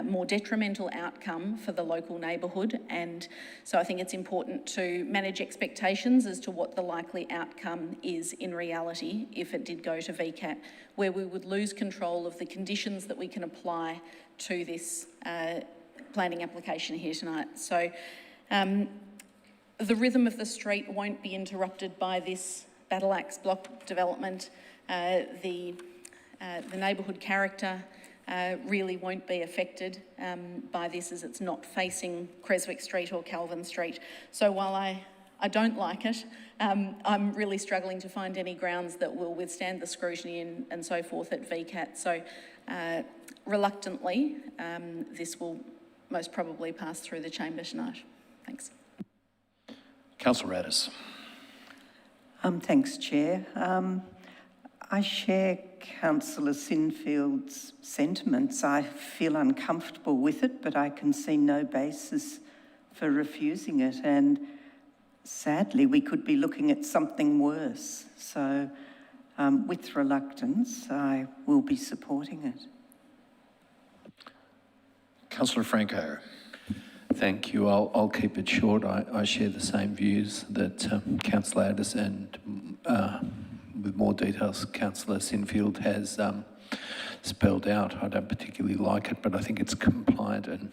more detrimental outcome for the local neighbourhood. And so I think it's important to manage expectations as to what the likely outcome is in reality if it did go to VCAT, where we would lose control of the conditions that we can apply to this planning application here tonight. So the rhythm of the street won't be interrupted by this battle axe block development. The neighbourhood character really won't be affected by this, as it's not facing Creswick Street or Calvin Street. So while I don't like it, I'm really struggling to find any grounds that will withstand the scrutiny and so forth at VCAT. So reluctantly, this will most probably pass through the chamber tonight. Thanks. Councillor Addis. Thanks, Chair. I share Councillor Sinfield's sentiments. I feel uncomfortable with it, but I can see no basis for refusing it. And sadly, we could be looking at something worse. So, with reluctance, I will be supporting it. Councillor Franco. Thank you. I'll keep it short. I share the same views that Councillor Addis and with more details Councillor Sinfield has spelled out. I don't particularly like it, but I think it's compliant, and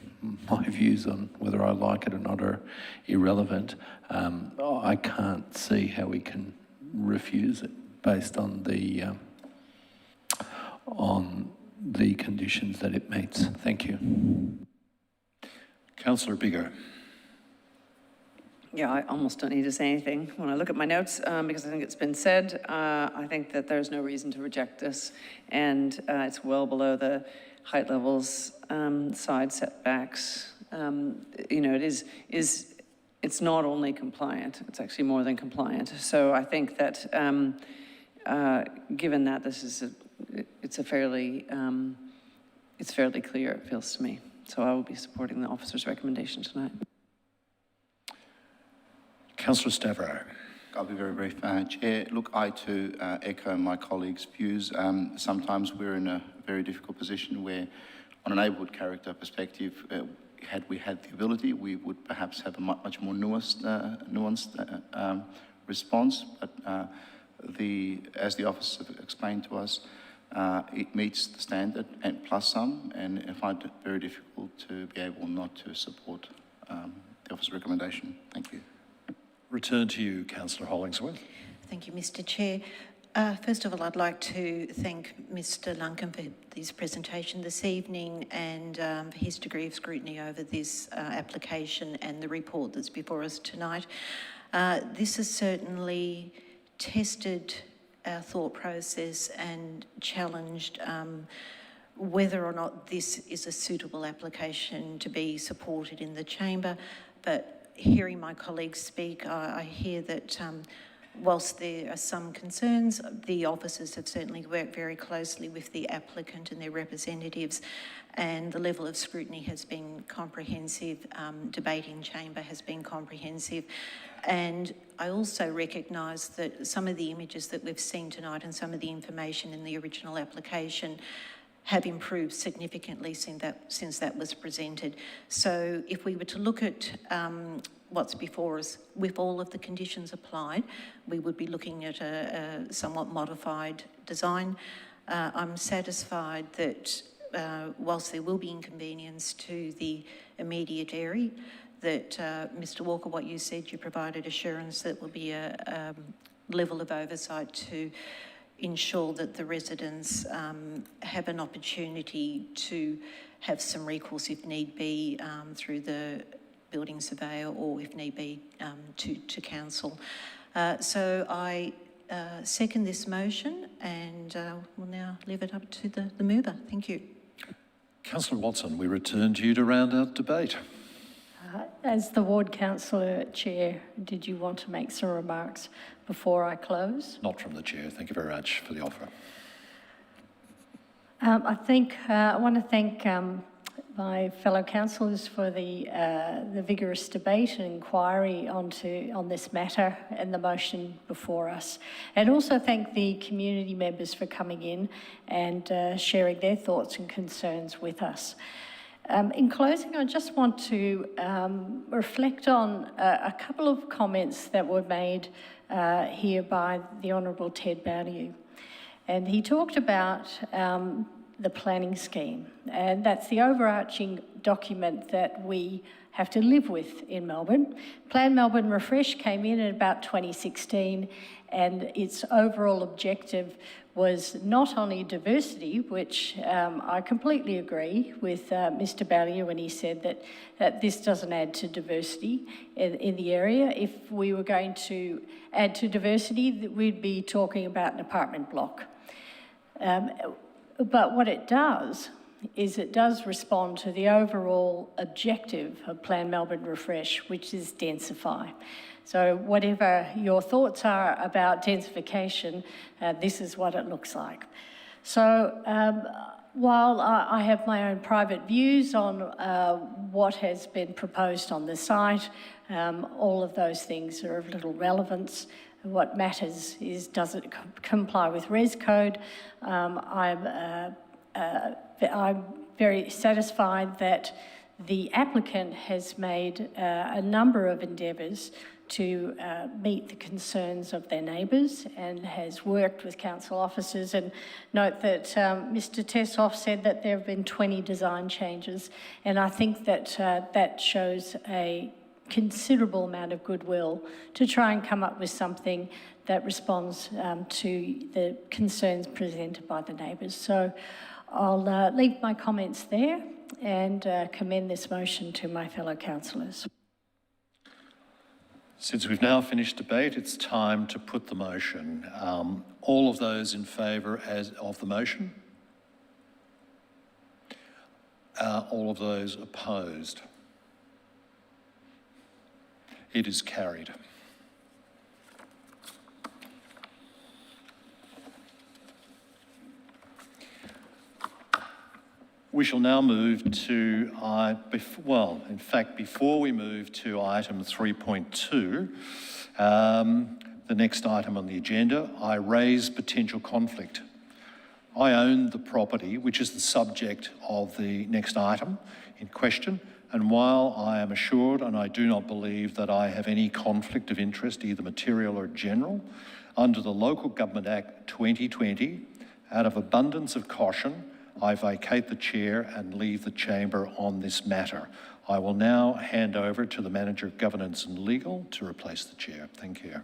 my views on whether I like it or not are irrelevant. I can't see how we can refuse it based on the conditions that it meets. Thank you. Councillor Bigger. Yeah, I almost don't need to say anything when I look at my notes because I think it's been said. I think that there's no reason to reject this, and it's well below the height levels, side setbacks. You know, it's not only compliant; it's actually more than compliant. So I think that given that this is it's fairly clear, it feels to me. So I will be supporting the officer's recommendation tonight. Councillor Stavro. I'll be very brief. Chair, look, I too echo my colleagues' views. Sometimes we're in a very difficult position where, on a neighbourhood character perspective, had we had the ability, we would perhaps have a much more nuanced response. But as the officers have explained to us, it meets the standard and plus some, and I find it very difficult to be able not to support the officer's recommendation. Thank you. Return to you, Councillor Hollingsworth. Thank you, Mr. Chair. First of all, I'd like to thank Mr. Lunken for his presentation this evening and for his degree of scrutiny over this application and the report that's before us tonight. This has certainly tested our thought process and challenged whether or not this is a suitable application to be supported in the chamber. But hearing my colleagues speak, I hear that whilst there are some concerns, the officers have certainly worked very closely with the applicant and their representatives, and the level of scrutiny has been comprehensive. Debate in chamber has been comprehensive. And I also recognise that some of the images that we've seen tonight and some of the information in the original application have improved significantly since that was presented. So if we were to look at what's before us with all of the conditions applied, we would be looking at a somewhat modified design. I'm satisfied that whilst there will be inconvenience to the immediate area, that Mr. Walker, what you said, you provided assurance that will be a level of oversight to ensure that the residents have an opportunity to have some recourse if need be through the building surveyor or if need be to council. So I second this motion and we'll now leave it up to the mover. Thank you. Councillor Watson, we return to you to round out debate. As the ward councillor chair, did you want to make some remarks before I close? Not from the chair. Thank you very much for the offer. I want to thank my fellow councillors for the vigorous debate and inquiry on this matter and the motion before us, and also thank the community members for coming in and sharing their thoughts and concerns with us. In closing, I just want to reflect on a couple of comments that were made here by the Honourable Ted Bowdew. And he talked about the planning scheme, and that's the overarching document that we have to live with in Melbourne. Plan Melbourne Refresh came in about 2016, and its overall objective was not only diversity, which I completely agree with Mr. Bowdew when he said that this doesn't add to diversity in the area. If we were going to add to diversity, we'd be talking about an apartment block. But what it does is it does respond to the overall objective of Plan Melbourne Refresh, which is densify. So whatever your thoughts are about densification, this is what it looks like. So while I have my own private views on what has been proposed on the site, all of those things are of little relevance. What matters is, does it comply with Res Code? I'm very satisfied that the applicant has made a number of endeavours to meet the concerns of their neighbours and has worked with council officers. And note that Mr Tessoff said that there have been 20 design changes, and I think that that shows a considerable amount of goodwill to try and come up with something that responds to the concerns presented by the neighbours. So I'll leave my comments there and commend this motion to my fellow councillors. Since we've now finished debate, it's time to put the motion. All of those in favour of the motion? All of those opposed? It is carried. We shall now move to, before we move to item 3.2, the next item on the agenda, I raise potential conflict. I own the property, which is the subject of the next item in question, and while I am assured, and I do not believe that I have any conflict of interest, either material or general, under the Local Government Act 2020, out of abundance of caution, I vacate the chair and leave the chamber on this matter. I will now hand over to the Manager of Governance and Legal to replace the chair. Thank you.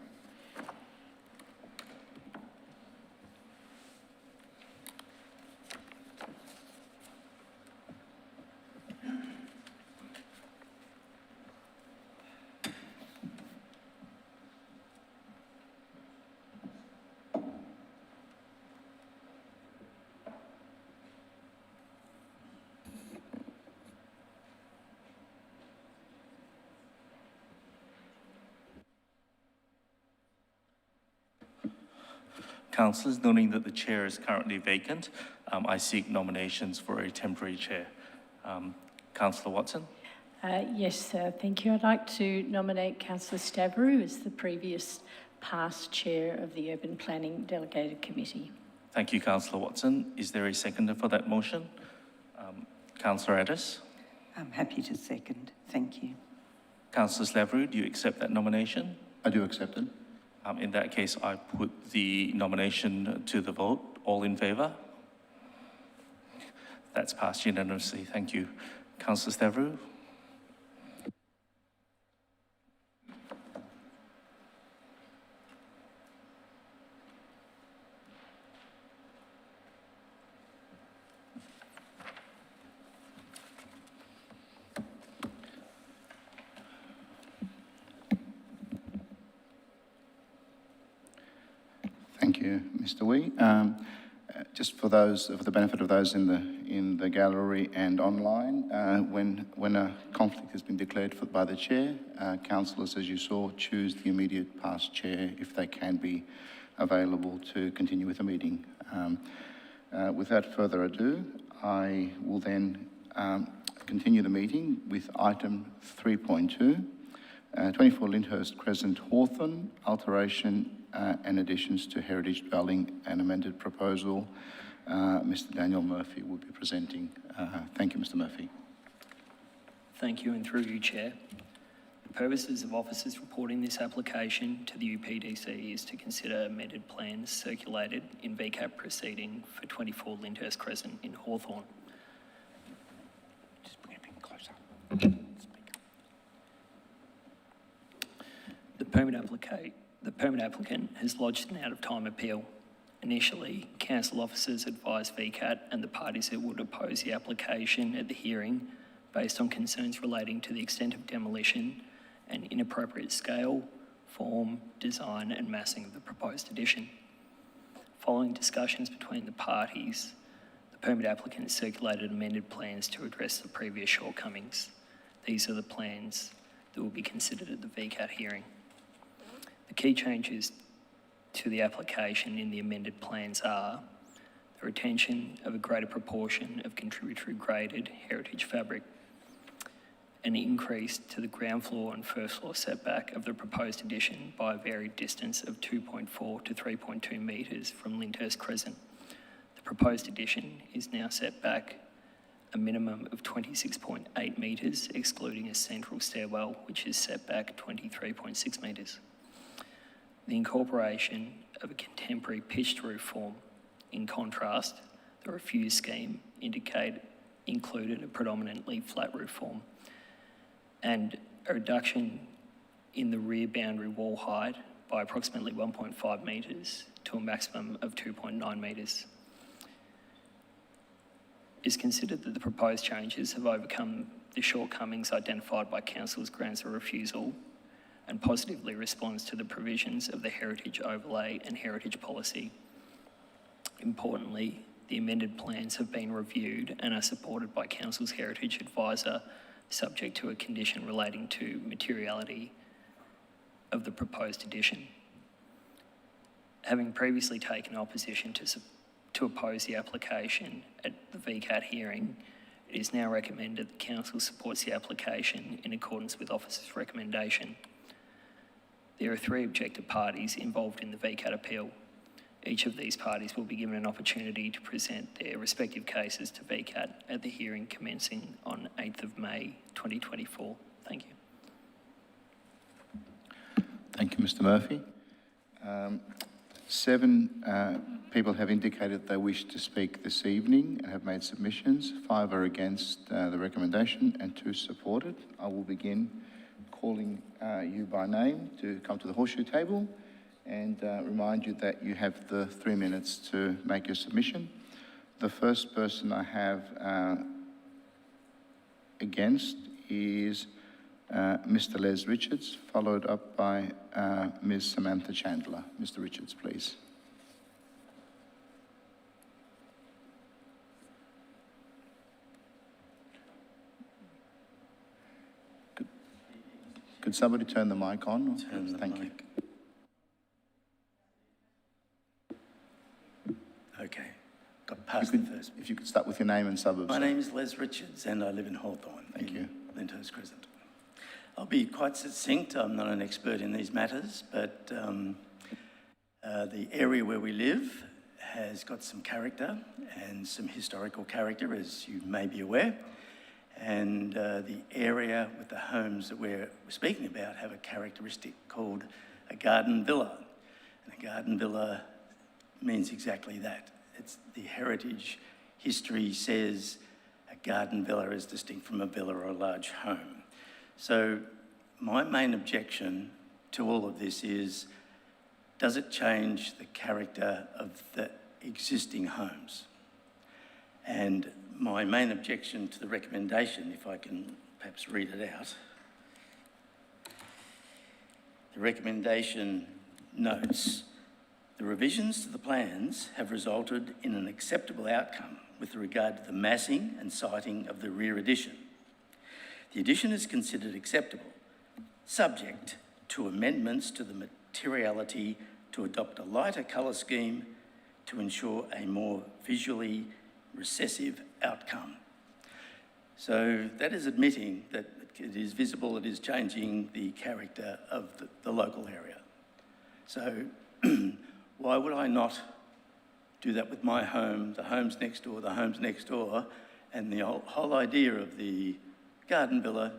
Councillors, noting that the chair is currently vacant, I seek nominations for a temporary chair. Councillor Watson? Yes, thank you. I'd like to nominate Councillor Stavrou as the previous past chair of the Urban Planning Delegated Committee. Thank you, Councillor Watson. Is there a seconder for that motion? Councillor Addis? I'm happy to second. Thank you. Councillor Stavrou, do you accept that nomination? I do accept it. In that case, I put the nomination to the vote. All in favour? That's passed unanimously. Thank you. Councillor Stavrou? Thank you, Mr. Wee. Just for the benefit of those in the gallery and online, when a conflict has been declared by the chair, councillors, as you saw, choose the immediate past chair if they can be available to continue with the meeting. Without further ado, I will then continue the meeting with item 3.2, 24 Lyndhurst Crescent, Hawthorn, alteration and additions to heritage dwelling and amended proposal. Mr. Daniel Murphy will be presenting. Thank you, Mr. Murphy. Thank you, and through you, Chair. The purposes of officers reporting this application to the UPDC is to consider amended plans circulated in VCAT proceeding for 24 Lyndhurst Crescent in Hawthorn. Just bring it a bit closer. The permit applicant has lodged an out-of-time appeal. Initially, council officers advised VCAT and the parties that would oppose the application at the hearing based on concerns relating to the extent of demolition and inappropriate scale, form, design and massing of the proposed addition. Following discussions between the parties, the permit applicant has circulated amended plans to address the previous shortcomings. These are the plans that will be considered at the VCAT hearing. key changes to the application in the amended plans are the retention of a greater proportion of contributory graded heritage fabric, an increase to the ground floor and first floor setback of the proposed addition by a varied distance of 2.4 to 3.2 metres from Lyndhurst Crescent. The proposed addition is now set back a minimum of 26.8 metres, excluding a central stairwell, which is set back 23.6 metres. The incorporation of a contemporary pitched roof form. In contrast, the refuse scheme included a predominantly flat roof form, and a reduction in the rear boundary wall height by approximately 1.5 metres to a maximum of 2.9 metres. It's considered that the proposed changes have overcome the shortcomings identified by Council's grounds of refusal and positively responds to the provisions of the Heritage Overlay and Heritage Policy. Importantly, the amended plans have been reviewed and are supported by Council's Heritage Advisor, subject to a condition relating to materiality of the proposed addition. Having previously taken opposition to oppose the application at the VCAT hearing, it is now recommended that Council supports the application in accordance with Officer's recommendation. There are 3 objective parties involved in the VCAT appeal. Each of these parties will be given an opportunity to present their respective cases to VCAT at the hearing commencing on 8th of May 2024. Thank you. Thank you, Mr. Murphy. 7 people have indicated they wish to speak this evening and have made submissions. 5 are against the recommendation and 2 support it. I will begin calling you by name to come to the horseshoe table and remind you that you have the 3 minutes to make your submission. The first person I have against is Mr. Les Richards, followed up by Ms. Samantha Chandler. Mr. Richards, please. Could somebody turn the mic on? Thank you. Okay, got past the first. If you could start with your name and suburbs. My name is Les Richards and I live in Hawthorne. Thank you. Lyndhurst Crescent. I'll be quite succinct. I'm not an expert in these matters, but the area where we live has got some character and some historical character, as you may be aware. And the area with the homes that we're speaking about have a characteristic called a garden villa. And a garden villa means exactly that. It's the heritage history says a garden villa is distinct from a villa or a large home. So my main objection to all of this is, does it change the character of the existing homes? And my main objection to the recommendation, if I can perhaps read it out, the recommendation notes, the revisions to the plans have resulted in an acceptable outcome with regard to the massing and siting of the rear addition. The addition is considered acceptable, subject to amendments to the materiality to adopt a lighter colour scheme to ensure a more visually recessive outcome. So that is admitting that it is visible, it is changing the character of the local area. So why would I not do that with my home, the homes next door, the homes next door, and the whole idea of the garden villa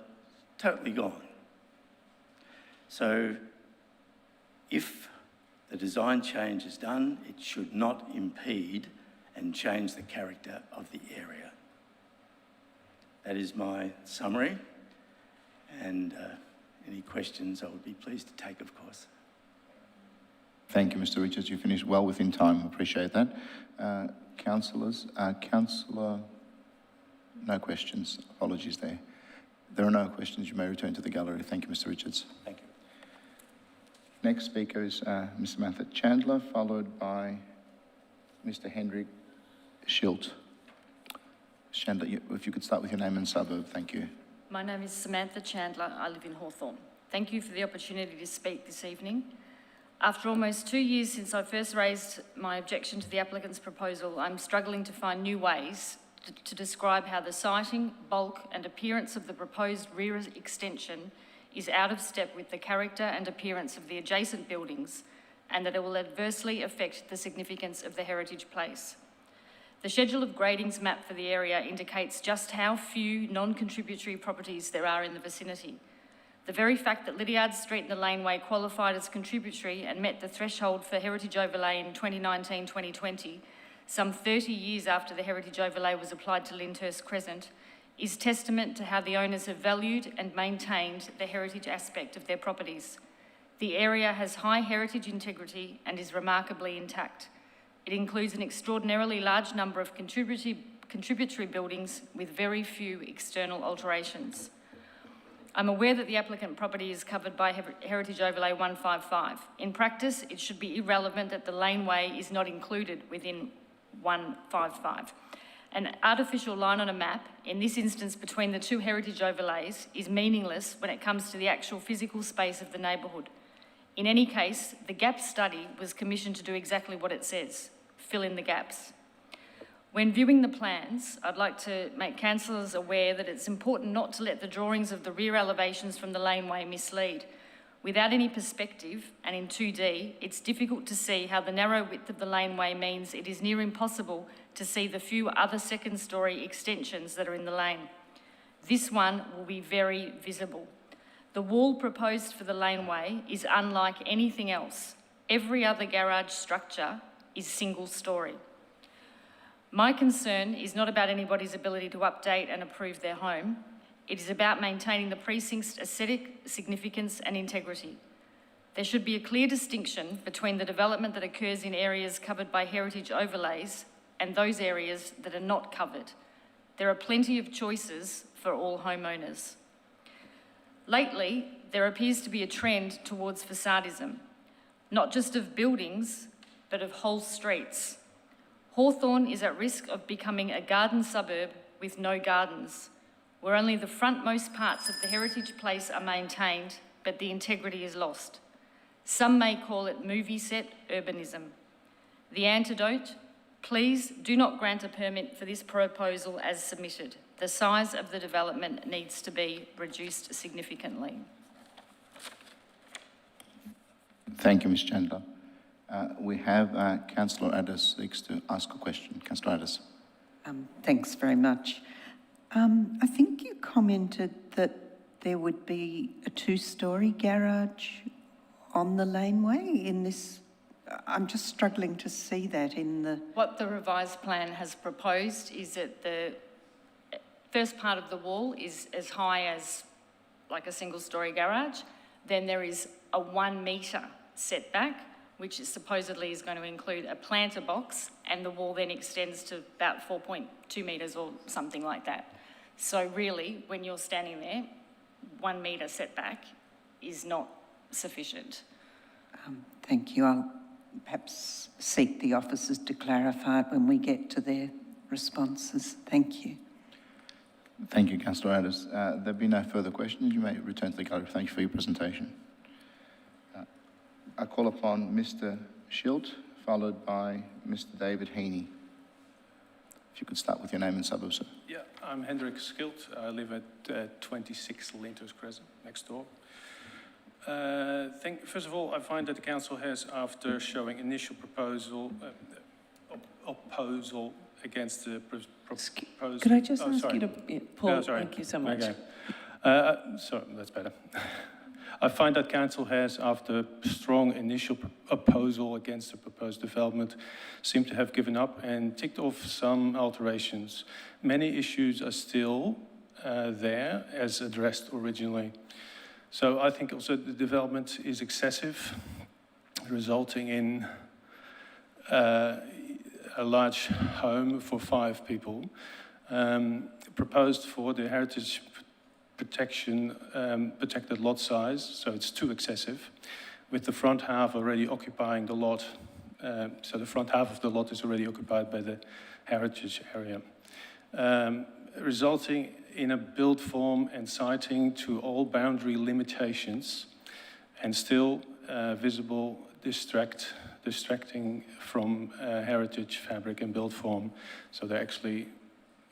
totally gone? So if the design change is done, it should not impede and change the character of the area. That is my summary, and any questions I would be pleased to take, of course. Thank you, Mr. Richards. You finished well within time. Appreciate that. Councillors, Councillor, no questions. Apologies there. There are no questions. You may return to the gallery. Thank you, Mr. Richards. Thank you. Next speaker is Ms. Samantha Chandler, followed by Mr. Hendrik Schilt. Chandler, if you could start with your name and suburb, thank you. My name is Samantha Chandler. I live in Hawthorne. Thank you for the opportunity to speak this evening. After almost 2 years since I first raised my objection to the applicant's proposal, I'm struggling to find new ways to describe how the siting, bulk and appearance of the proposed rear extension is out of step with the character and appearance of the adjacent buildings, and that it will adversely affect the significance of the heritage place. The schedule of gradings map for the area indicates just how few non-contributory properties there are in the vicinity. The very fact that Lydiard Street and the laneway qualified as contributory and met the threshold for heritage overlay in 2019-2020, some 30 years after the heritage overlay was applied to Lyndhurst Crescent, is testament to how the owners have valued and maintained the heritage aspect of their properties. The area has high heritage integrity and is remarkably intact. It includes an extraordinarily large number of contributory buildings with very few external alterations. I'm aware that the applicant property is covered by Heritage Overlay 155. In practice, it should be irrelevant that the laneway is not included within 155. An artificial line on a map, in this instance between the two heritage overlays, is meaningless when it comes to the actual physical space of the neighbourhood. In any case, the gap study was commissioned to do exactly what it says, fill in the gaps. When viewing the plans, I'd like to make councillors aware that it's important not to let the drawings of the rear elevations from the laneway mislead. Without any perspective, and in 2D, it's difficult to see how the narrow width of the laneway means it is near impossible to see the few other second-storey extensions that are in the lane. This one will be very visible. The wall proposed for the laneway is unlike anything else. Every other garage structure is single-storey. My concern is not about anybody's ability to update and improve their home. It is about maintaining the precinct's aesthetic significance and integrity. There should be a clear distinction between the development that occurs in areas covered by heritage overlays and those areas that are not covered. There are plenty of choices for all homeowners. Lately, there appears to be a trend towards facadism, not just of buildings, but of whole streets. Hawthorn is at risk of becoming a garden suburb with no gardens, where only the frontmost parts of the heritage place are maintained, but the integrity is lost. Some may call it movie set urbanism. The antidote: please do not grant a permit for this proposal as submitted. The size of the development needs to be reduced significantly. Thank you, Ms Chandler. We have Councillor Addis seeks to ask a question. Councillor Addis. Thanks very much. I think you commented that there would be a two-storey garage on the laneway in this. I'm just struggling to see that in the... What the revised plan has proposed is that the first part of the wall is as high as like a single-storey garage. Then there is a 1 metre setback, which is supposedly is going to include a planter box, and the wall then extends to about 4.2 metres or something like that. So really, when you're standing there, 1 metre setback is not sufficient. Thank you. I'll perhaps seek the officers to clarify it when we get to their responses. Thank you. Thank you, Councillor Addis. There be no further questions. You may return to the gallery. Thank you for your presentation. I call upon Mr Schilt, followed by Mr David Heaney. If you could start with your name and suburb, sir. Yeah, I'm Hendrik Schilt. I live at 26 Lyndhurst Crescent, next door. First of all, I find that the council has, after showing initial proposal against the proposed... Could I just ask you to pull? No, sorry. Thank you so much. Okay. Sorry, that's better. I find that council has, after strong initial opposal against the proposed development, seemed to have given up and ticked off some alterations. Many issues are still there as addressed originally. So I think also the development is excessive, resulting in a large home for 5 people, proposed for the heritage protection, protected lot size, so it's too excessive, with the front half already occupying the lot. So the front half of the lot is already occupied by the heritage area, resulting in a build form and siting to all boundary limitations, and still visible distracting from heritage fabric and build form. So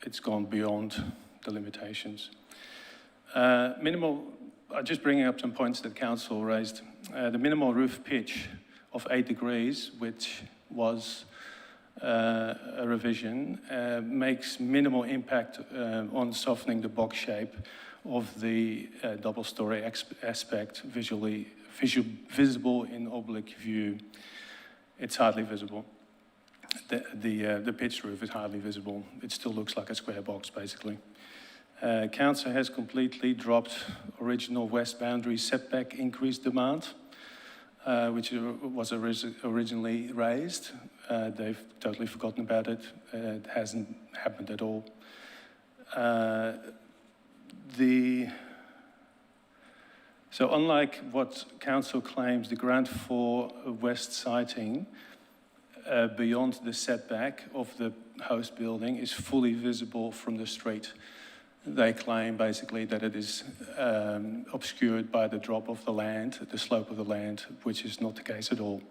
it's gone beyond the limitations. Just bringing up some points that council raised. The minimal roof pitch of 8 degrees, which was a revision, makes minimal impact on softening the box shape of the double-story aspect visible in oblique view. It's hardly visible. The pitched roof is hardly visible. It still looks like a square box, basically. Council has completely dropped original west boundary setback increase demand, which was originally raised. They've totally forgotten about it. It hasn't happened at all. So unlike what council claims, the grant for west siting beyond the setback of the host building is fully visible from the street. They claim basically that it is obscured by the drop of the land, the slope of the land, which is not the case at all.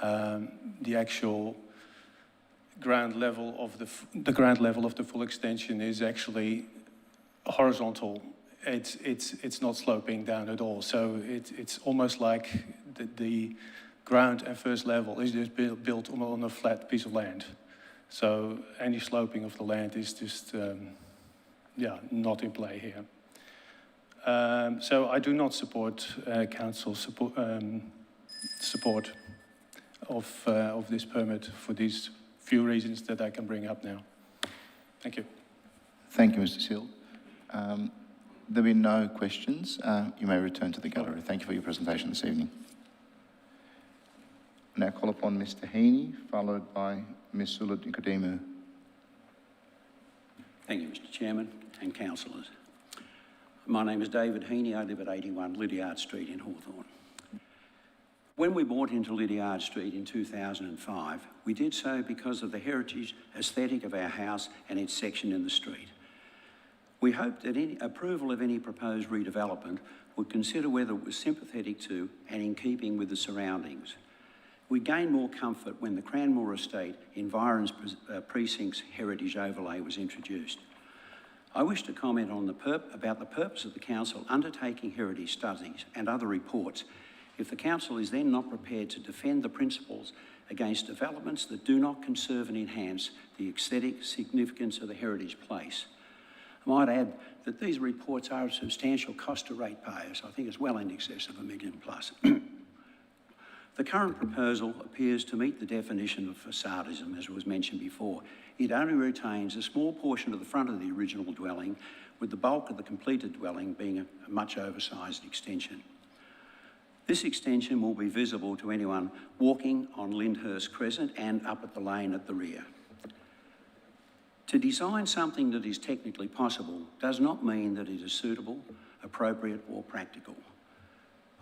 The actual ground level of the full extension is actually horizontal. It's not sloping down at all. So it's almost like the ground and first level is just built on a flat piece of land. So any sloping of the land is just not in play here. So I do not support council support of this permit for these few reasons that I can bring up now. Thank you. Thank you, Mr. Seal. There being no questions, you may return to the gallery. Thank you for your presentation this evening. I now call upon Mr. Heaney, followed by Ms. Sulut Nicodemus. Thank you, Mr. Chairman and councillors. My name is David Heaney. I live at 81 Lydiard Street in Hawthorn. When we bought into Lydiard Street in 2005, we did so because of the heritage aesthetic of our house and its section in the street. We hoped that any approval of any proposed redevelopment would consider whether it was sympathetic to and in keeping with the surroundings. We gained more comfort when the Cranmore Estate Environs Precinct's heritage overlay was introduced. I wish to comment on about the purpose of the council undertaking heritage studies and other reports if the council is then not prepared to defend the principles against developments that do not conserve and enhance the aesthetic significance of the heritage place. I might add that these reports are a substantial cost to ratepayers. I think it's well in excess of $1 million plus. The current proposal appears to meet the definition of facadism, as was mentioned before. It only retains a small portion of the front of the original dwelling, with the bulk of the completed dwelling being a much oversized extension. This extension will be visible to anyone walking on Lyndhurst Crescent and up at the lane at the rear. To design something that is technically possible does not mean that it is suitable, appropriate or practical.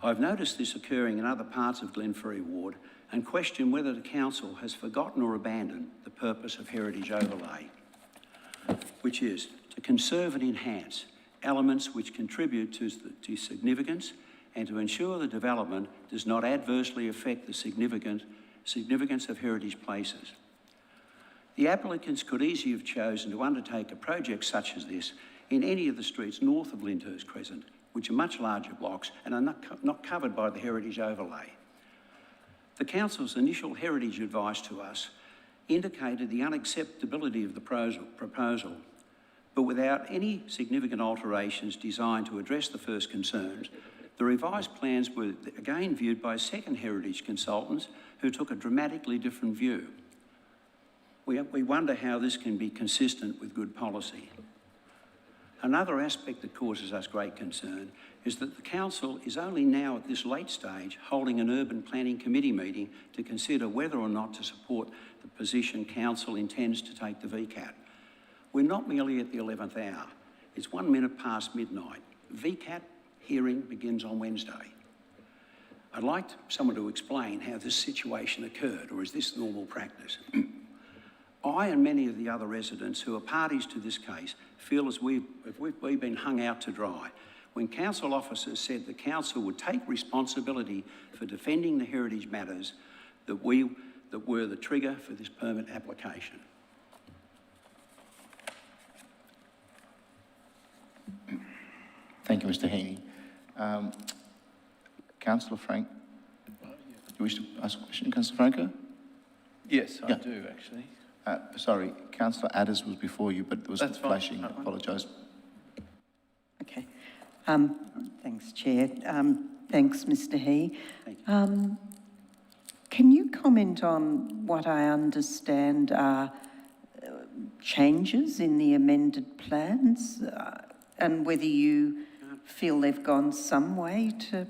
I've noticed this occurring in other parts of Glenferrie Ward and question whether the council has forgotten or abandoned the purpose of heritage overlay, which is to conserve and enhance elements which contribute to significance and to ensure the development does not adversely affect the significance of heritage places. The applicants could easily have chosen to undertake a project such as this in any of the streets north of Lyndhurst Crescent, which are much larger blocks and are not covered by the heritage overlay. The council's initial heritage advice to us indicated the unacceptability of the proposal, but without any significant alterations designed to address the first concerns, the revised plans were again viewed by second heritage consultants who took a dramatically different view. We wonder how this can be consistent with good policy. Another aspect that causes us great concern is that the council is only now at this late stage holding an urban planning committee meeting to consider whether or not to support the position council intends to take the VCAT. We're not merely at the 11th hour. It's 1 minute past midnight. VCAT hearing begins on Wednesday. I'd like someone to explain how this situation occurred, or is this normal practice? I and many of the other residents who are parties to this case feel as we've been hung out to dry. when council officers said the council would take responsibility for defending the heritage matters that were the trigger for this permit application. Thank you, Mr. Heaney. Councillor Frank, do you wish to ask a question, Councillor Franco? Yes, I do, actually. Sorry, Councillor Adders was before you, but there was That's fine. flashing. I apologise. Okay. Thanks, Chair. Thanks, Mr. He. Can you comment on what I understand are changes in the amended plans and whether you feel they've gone some way to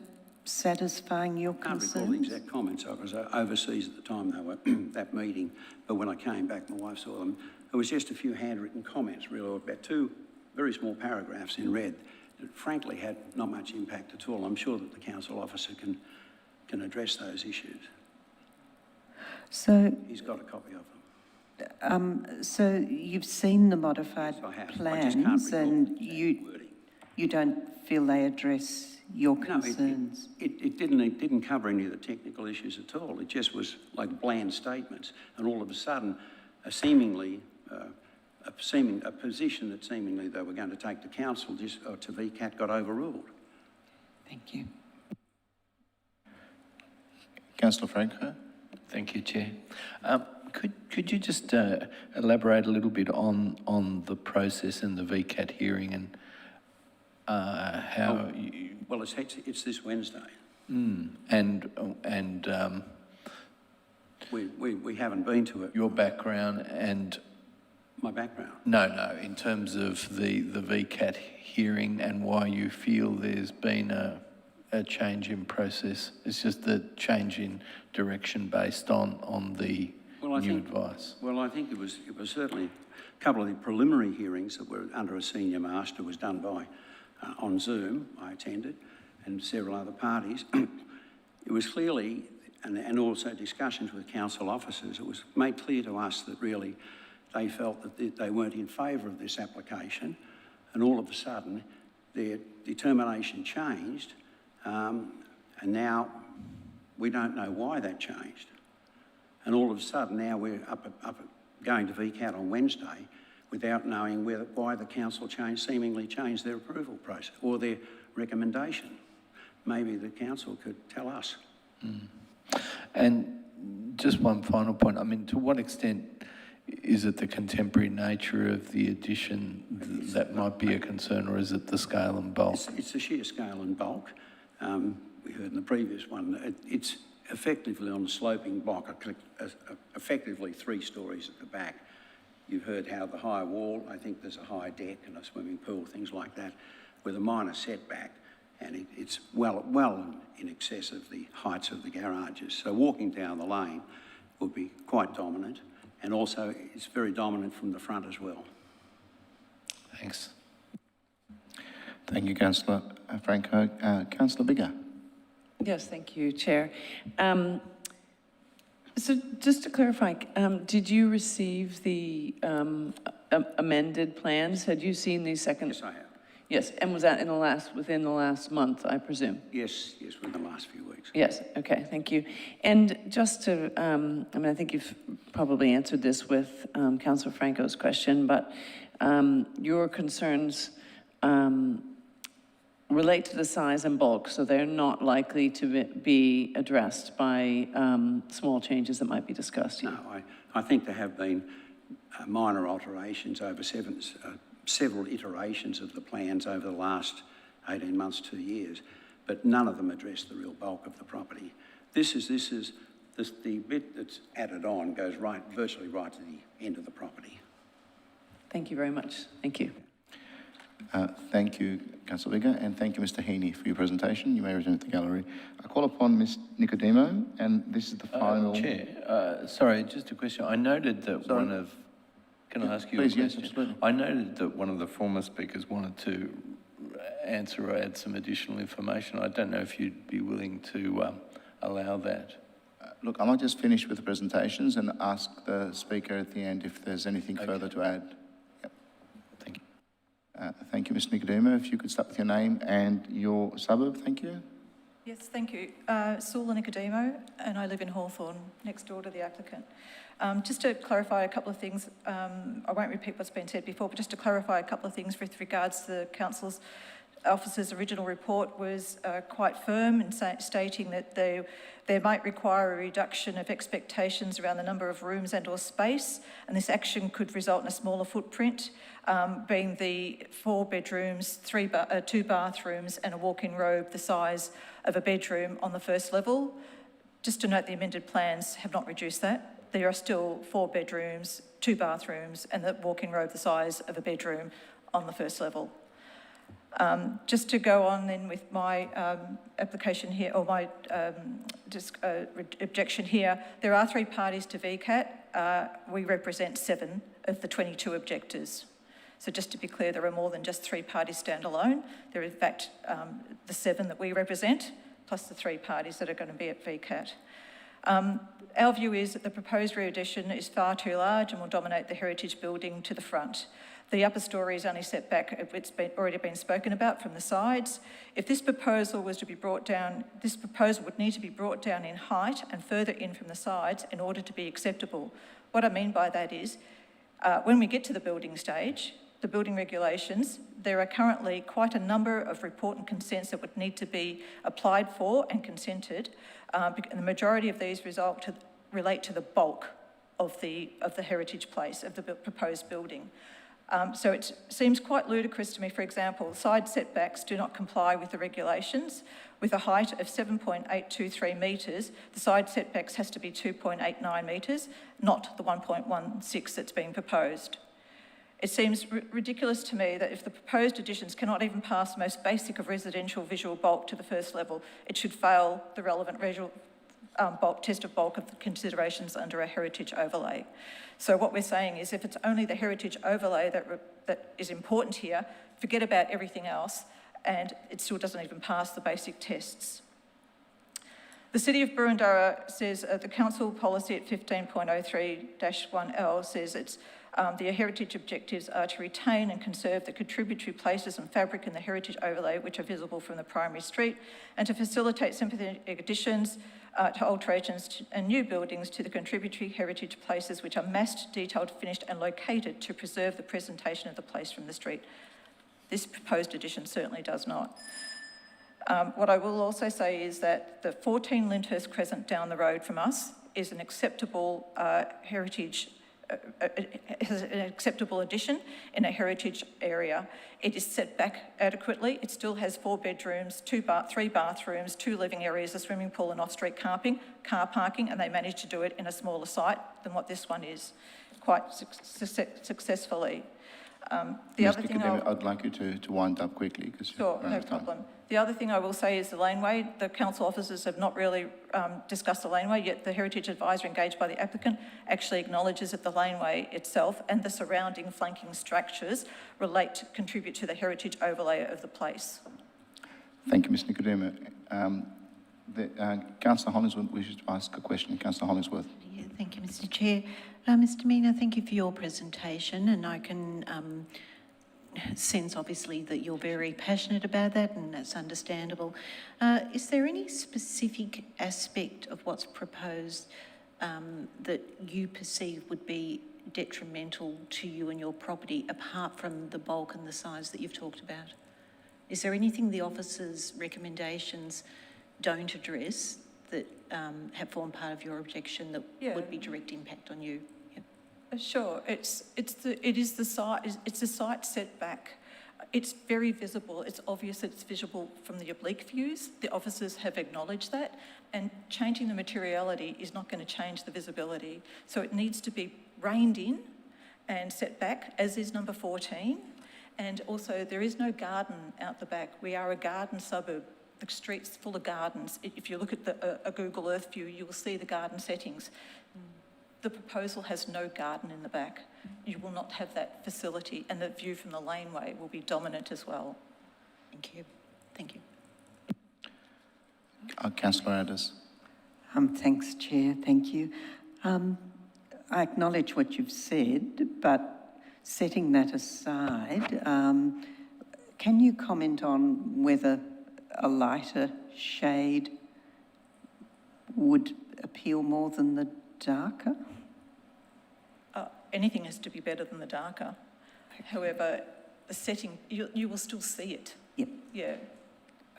satisfying your I can't concerns? recall the exact comments. I was overseas at the time they were that meeting, but when I came back, my wife saw them. It was just a few handwritten comments, really, about 2 very small paragraphs in red that frankly had not much impact at all. I'm sure that the council officer can address those issues. So, he's got a copy of them. so you've seen the modified Yes, I have. I just plans can't recall and you don't feel they address your concerns? No, it didn't cover any of the technical issues at all. It just was like bland statements, and all of a sudden, a position that seemingly they were going to take to council to VCAT got overruled. Thank you. Councillor Franco. Thank you, Chair. Could you just elaborate a little bit on the process in the VCAT hearing and how you... Well, it's this Wednesday. We haven't been to it. Your background and... My background? No, in terms of the VCAT hearing and why you feel there's been a change in process. It's just the change in direction based on the new advice. Well, I think it was certainly a couple of the preliminary hearings that were under a senior master was done by on Zoom. I attended, and several other parties. It was clearly, and also discussions with council officers, it was made clear to us that really they felt that they weren't in favour of this application, and all of a sudden their determination changed, and now we don't know why that changed. And all of a sudden now we're going to VCAT on Wednesday without knowing why the council seemingly changed their approval process or their recommendation. Maybe the council could tell us. And just one final point. I mean, to what extent is it the contemporary nature of the addition that might be a concern, or is it the scale and bulk? It's the sheer scale and bulk. We heard in the previous one, it's effectively on a sloping block, effectively 3 stories at the back. You've heard how the high wall, I think there's a high deck and a swimming pool, things like that, with a minor setback, and it's well in excess of the heights of the garages. So walking down the lane would be quite dominant, and also it's very dominant from the front as well. Thanks. Thank you, Councillor Franco. Councillor Biggar. Yes, thank you, Chair. So just to clarify, did you receive the amended plans? Had you seen these second? Yes, I have. Yes, and was that within the last month, I presume? Yes, within the last few weeks. Yes, okay, thank you. And just to, I think you've probably answered this with Councillor Franco's question, but your concerns relate to the size and bulk, so they're not likely to be addressed by small changes that might be discussed here. No, I think there have been minor alterations over several iterations of the plans over the last 18 months, 2 years, but none of them address the real bulk of the property. The bit that's added on goes virtually right to the end of the property. Thank you very much. Thank you. Thank you, Councillor Biggar, and thank you, Mr. Heaney, for your presentation. You may return to the gallery. I call upon Ms. Nicodemo, and this is the final... Chair, sorry, just a question. I noted that Can I ask you a question? Yes, absolutely. I noted that one of the former speakers wanted to answer or add some additional information. I don't know if you'd be willing to allow that. Look, I might just finish with the presentations and ask the speaker at the end if there's anything further to add. Yep. Thank you. Thank you, Ms. Nicodemo. If you could start with your name and your suburb, thank you. Yes, thank you. Sula Nicodemo, and I live in Hawthorn, next door to the applicant. Just to clarify a couple of things, I won't repeat what's been said before, but just to clarify a couple of things with regards to the council's officer's original report was quite firm in stating that they might require a reduction of expectations around the number of rooms and or space, and this action could result in a smaller footprint, being the 4 bedrooms, 2 bathrooms and a walk-in robe the size of a bedroom on the first level. Just to note, the amended plans have not reduced that. There are still 4 bedrooms, 2 bathrooms and the walk-in robe the size of a bedroom on the first level. Just to go on then with my application here, or my objection here, there are 3 parties to VCAT. We represent 7 of the 22 objectors. So just to be clear, there are more than just 3 parties standalone. There are in fact the 7 that we represent, plus the 3 parties that are going to be at VCAT. Our view is that the proposed re-addition is far too large and will dominate the heritage building to the front. The upper story is only set back, it's already been spoken about, from the sides. If this proposal was to be brought down, this proposal would need to be brought down in height and further in from the sides in order to be acceptable. What I mean by that is, when we get to the building stage, the building regulations, there are currently quite a number of report and consents that would need to be applied for and consented, and the majority of these relate to the bulk of the heritage place, of the proposed building. So it seems quite ludicrous to me, for example, side setbacks do not comply with the regulations. With a height of 7.823 metres, the side setbacks has to be 2.89 metres, not the 1.16 that's being proposed. It seems ridiculous to me that if the proposed additions cannot even pass the most basic of residential visual bulk to the first level, it should fail the relevant visual test of bulk of the considerations under a heritage overlay. So what we're saying is, if it's only the heritage overlay that is important here, forget about everything else, and it still doesn't even pass the basic tests. The City of Boroondara says the council policy at 15.03-1L says it's the heritage objectives are to retain and conserve the contributory places and fabric in the heritage overlay which are visible from the primary street, and to facilitate sympathetic additions to alterations and new buildings to the contributory heritage places which are massed, detailed, finished and located to preserve the presentation of the place from the street. This proposed addition certainly does not. What I will also say is that the 14 Lyndhurst Crescent down the road from us is an acceptable an acceptable addition in a heritage area. It is set back adequately. It still has 4 bedrooms, 3 bathrooms, 2 living areas, a swimming pool and off-street car parking, and they managed to do it in a smaller site than what this one is, quite successfully. The other thing I'd like you to wind up quickly. Sure, no problem. The other thing I will say is the laneway. The council officers have not really discussed the laneway, yet the heritage advisor engaged by the applicant actually acknowledges that the laneway itself and the surrounding flanking structures contribute to the heritage overlay of the place. Thank you, Ms. Nicodemo. Councillor Hollingsworth wishes to ask a question. Councillor Hollingsworth. Yeah, thank you, Mr. Chair. Mr. Mina, thank you for your presentation, and I can sense obviously that you're very passionate about that, and that's understandable. Is there any specific aspect of what's proposed that you perceive would be detrimental to you and your property, apart from the bulk and the size that you've talked about? Is there anything the officers' recommendations don't address that have formed part of your objection that would be direct impact on you? Sure, it's the site setback. It's very visible. It's obvious that it's visible from the oblique views. The officers have acknowledged that, and changing the materiality is not going to change the visibility. So it needs to be reined in and set back, as is number 14. And also, there is no garden out the back. We are a garden suburb. The street's full of gardens. If you look at a Google Earth view, you will see the garden settings. The proposal has no garden in the back. You will not have that facility, and the view from the laneway will be dominant as well. Thank you. Thank you. Councillor Addis. Thanks, Chair. Thank you. I acknowledge what you've said, but setting that aside, can you comment on whether a lighter shade would appeal more than the darker? Anything has to be better than the darker. Okay. However, the setting, you will still see it. Yep. Yeah.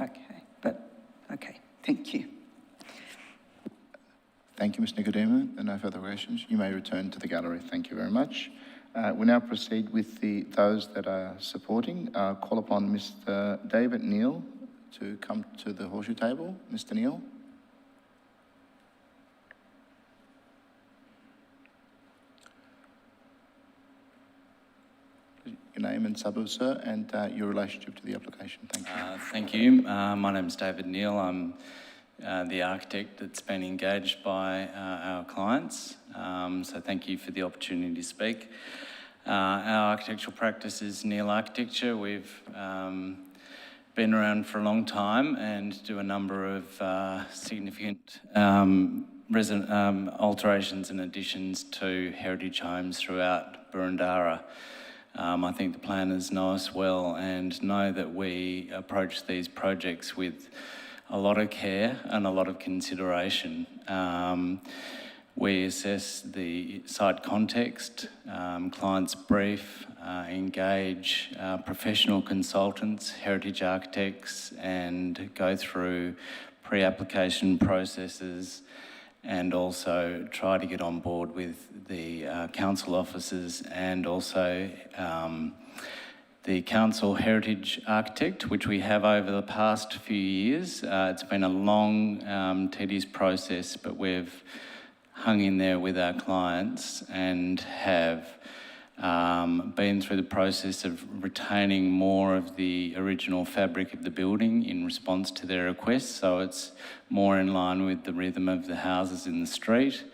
Okay, thank you. Thank you, Ms. Nicodemo. There are no further questions. You may return to the gallery. Thank you very much. We now proceed with those that are supporting. Call upon Mr. David Neal to come to the horseshoe table. Mr. Neal. Your name and suburb, sir, and your relationship to the application. Thank you. Thank you. My name is David Neal. I'm the architect that's been engaged by our clients. So thank you for the opportunity to speak. Our architectural practice is Neal Architecture. We've been around for a long time and do a number of significant alterations and additions to heritage homes throughout Boroondara. I think the planners know us well and know that we approach these projects with a lot of care and a lot of consideration. We assess the site context, client's brief, engage professional consultants, heritage architects, and go through pre-application processes, and also try to get on board with the council officers and also the council heritage architect, which we have over the past few years. It's been a long, tedious process, but we've hung in there with our clients and have been through the process of retaining more of the original fabric of the building in response to their requests, so it's more in line with the rhythm of the houses in the street.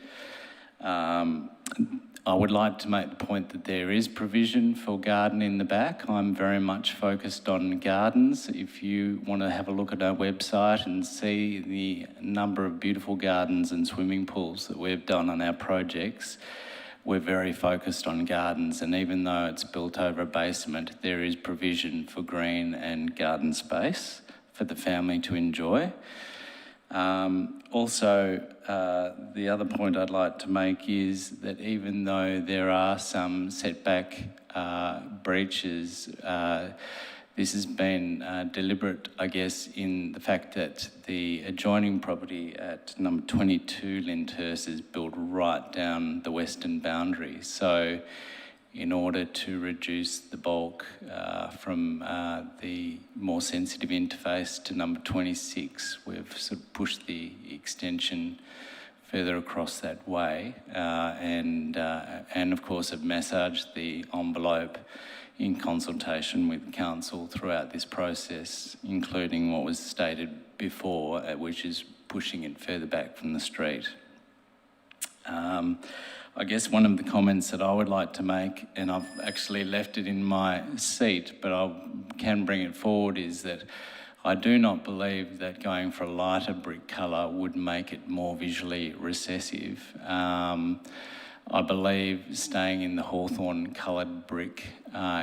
I would like to make the point that there is provision for garden in the back. I'm very much focused on gardens. If you want to have a look at our website and see the number of beautiful gardens and swimming pools that we've done on our projects, we're very focused on gardens, and even though it's built over a basement, there is provision for green and garden space for the family to enjoy. Also, the other point I'd like to make is that even though there are some setback breaches, this has been deliberate, I guess, in the fact that the adjoining property at number 22 Lyndhurst is built right down the western boundary. So in order to reduce the bulk from the more sensitive interface to number 26, we've sort of pushed the extension further across that way and of course have massaged the envelope in consultation with council throughout this process, including what was stated before, which is pushing it further back from the street. I guess one of the comments that I would like to make, and I've actually left it in my seat, but I can bring it forward, is that I do not believe that going for a lighter brick colour would make it more visually recessive. I believe staying in the hawthorn coloured brick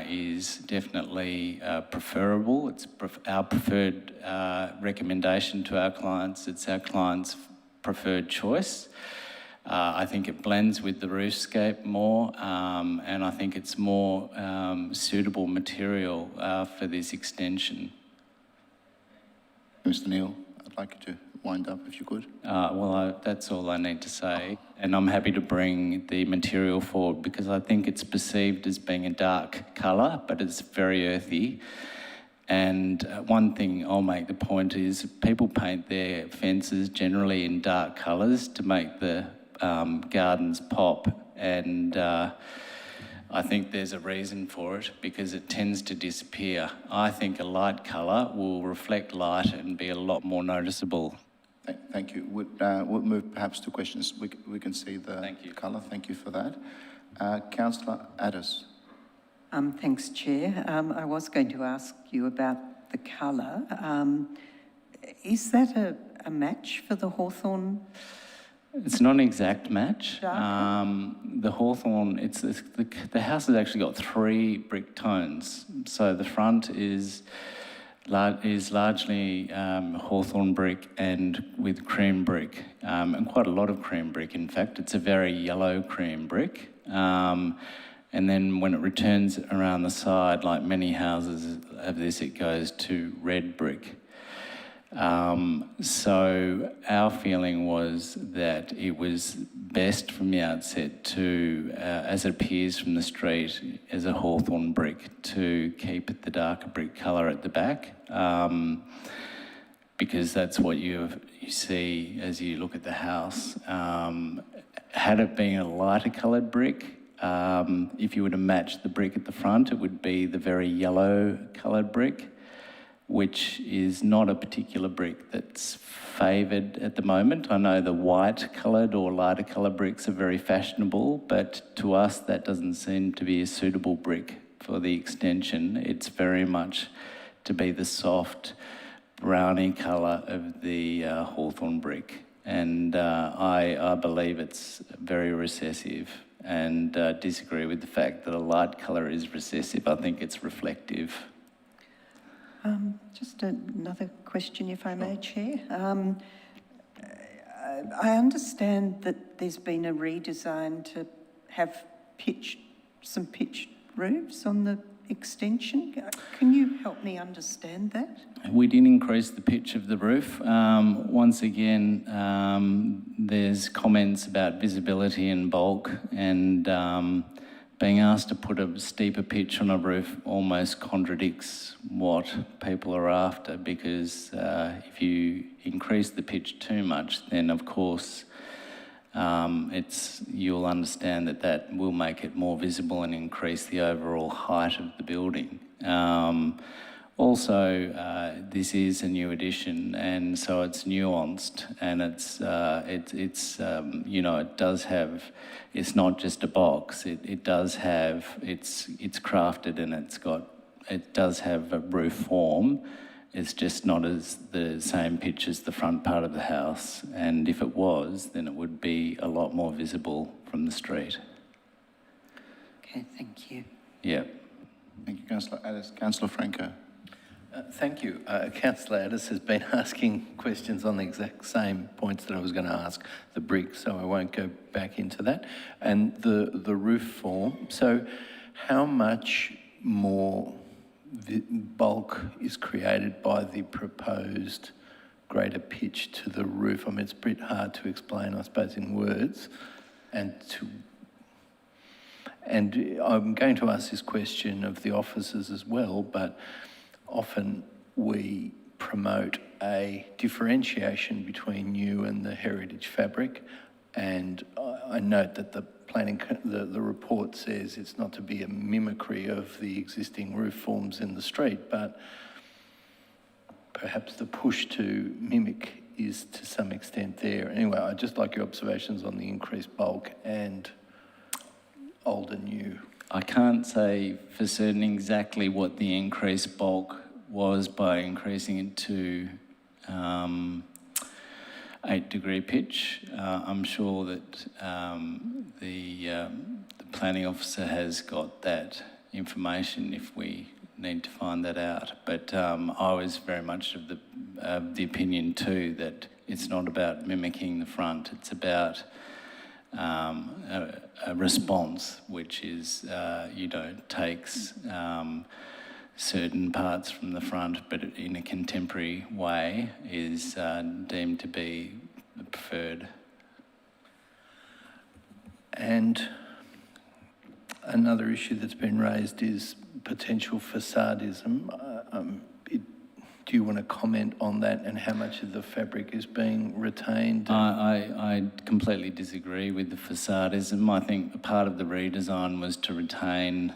is definitely preferable. It's our preferred recommendation to our clients. It's our clients' preferred choice. I think it blends with the roofscape more, and I think it's more suitable material for this extension. Mr. Neal, I'd like you to wind up if you could. That's all I need to say, and I'm happy to bring the material forward because I think it's perceived as being a dark colour, but it's very earthy. And one thing I'll make the point is people paint their fences generally in dark colours to make the gardens pop, and I think there's a reason for it because it tends to disappear. I think a light colour will reflect light and be a lot more noticeable. Thank you. We'll move perhaps to questions. We can see the colour. Thank you for that. Councillor Addis. Thanks, Chair. I was going to ask you about the colour. Is that a match for the hawthorn It's not an exact match. Darker? The hawthorn, the house has actually got 3 brick tones. So the front is largely hawthorn brick and with cream brick, and quite a lot of cream brick. In fact, it's a very yellow cream brick. And then when it returns around the side, like many houses of this, it goes to red brick. So our feeling was that it was best from the outset to, as it appears from the street, as a hawthorn brick, to keep it the darker brick colour at the back, because that's what you see as you look at the house. Had it been a lighter coloured brick, if you were to match the brick at the front, it would be the very yellow coloured brick, which is not a particular brick that's favoured at the moment. I know the white coloured or lighter coloured bricks are very fashionable, but to us that doesn't seem to be a suitable brick for the extension. It's very much to be the soft browny colour of the hawthorn brick. And I believe it's very recessive, and disagree with the fact that a light colour is recessive. I think it's reflective. Just another question, if I may, Chair. I understand that there's been a redesign to have some pitched roofs on the extension. Can you help me understand that? We did increase the pitch of the roof. Once again, there's comments about visibility and bulk, and being asked to put a steeper pitch on a roof almost contradicts what people are after, because if you increase the pitch too much, then of course you'll understand that will make it more visible and increase the overall height of the building. Also, this is a new addition, and so it's nuanced, and it does have. It's not just a box. It does have. It's crafted, and it does have a roof form. It's just not as the same pitch as the front part of the house. And if it was, then it would be a lot more visible from the street. Okay, thank you. Yeah. Thank you, Councillor Addis. Councillor Franco. Thank you. Councillor Addis has been asking questions on the exact same points that I was going to ask the brick, so I won't go back into that. And the roof form, so how much more bulk is created by the proposed greater pitch to the roof? I mean, it's a bit hard to explain, I suppose, in words. And I'm going to ask this question of the officers as well, but often we promote a differentiation between you and the heritage fabric, and I note that the report says it's not to be a mimicry of the existing roof forms in the street, but perhaps the push to mimic is to some extent there. Anyway, I'd just like your observations on the increased bulk and old and new. I can't say for certain exactly what the increased bulk was by increasing it to 8-degree pitch. I'm sure that the planning officer has got that information if we need to find that out. But I was very much of the opinion too that it's not about mimicking the front, it's about a response, which is, takes certain parts from the front, but in a contemporary way is deemed to be preferred. And another issue that's been raised is potential facadism. Do you want to comment on that and how much of the fabric is being retained? I completely disagree with the facadism. I think a part of the redesign was to retain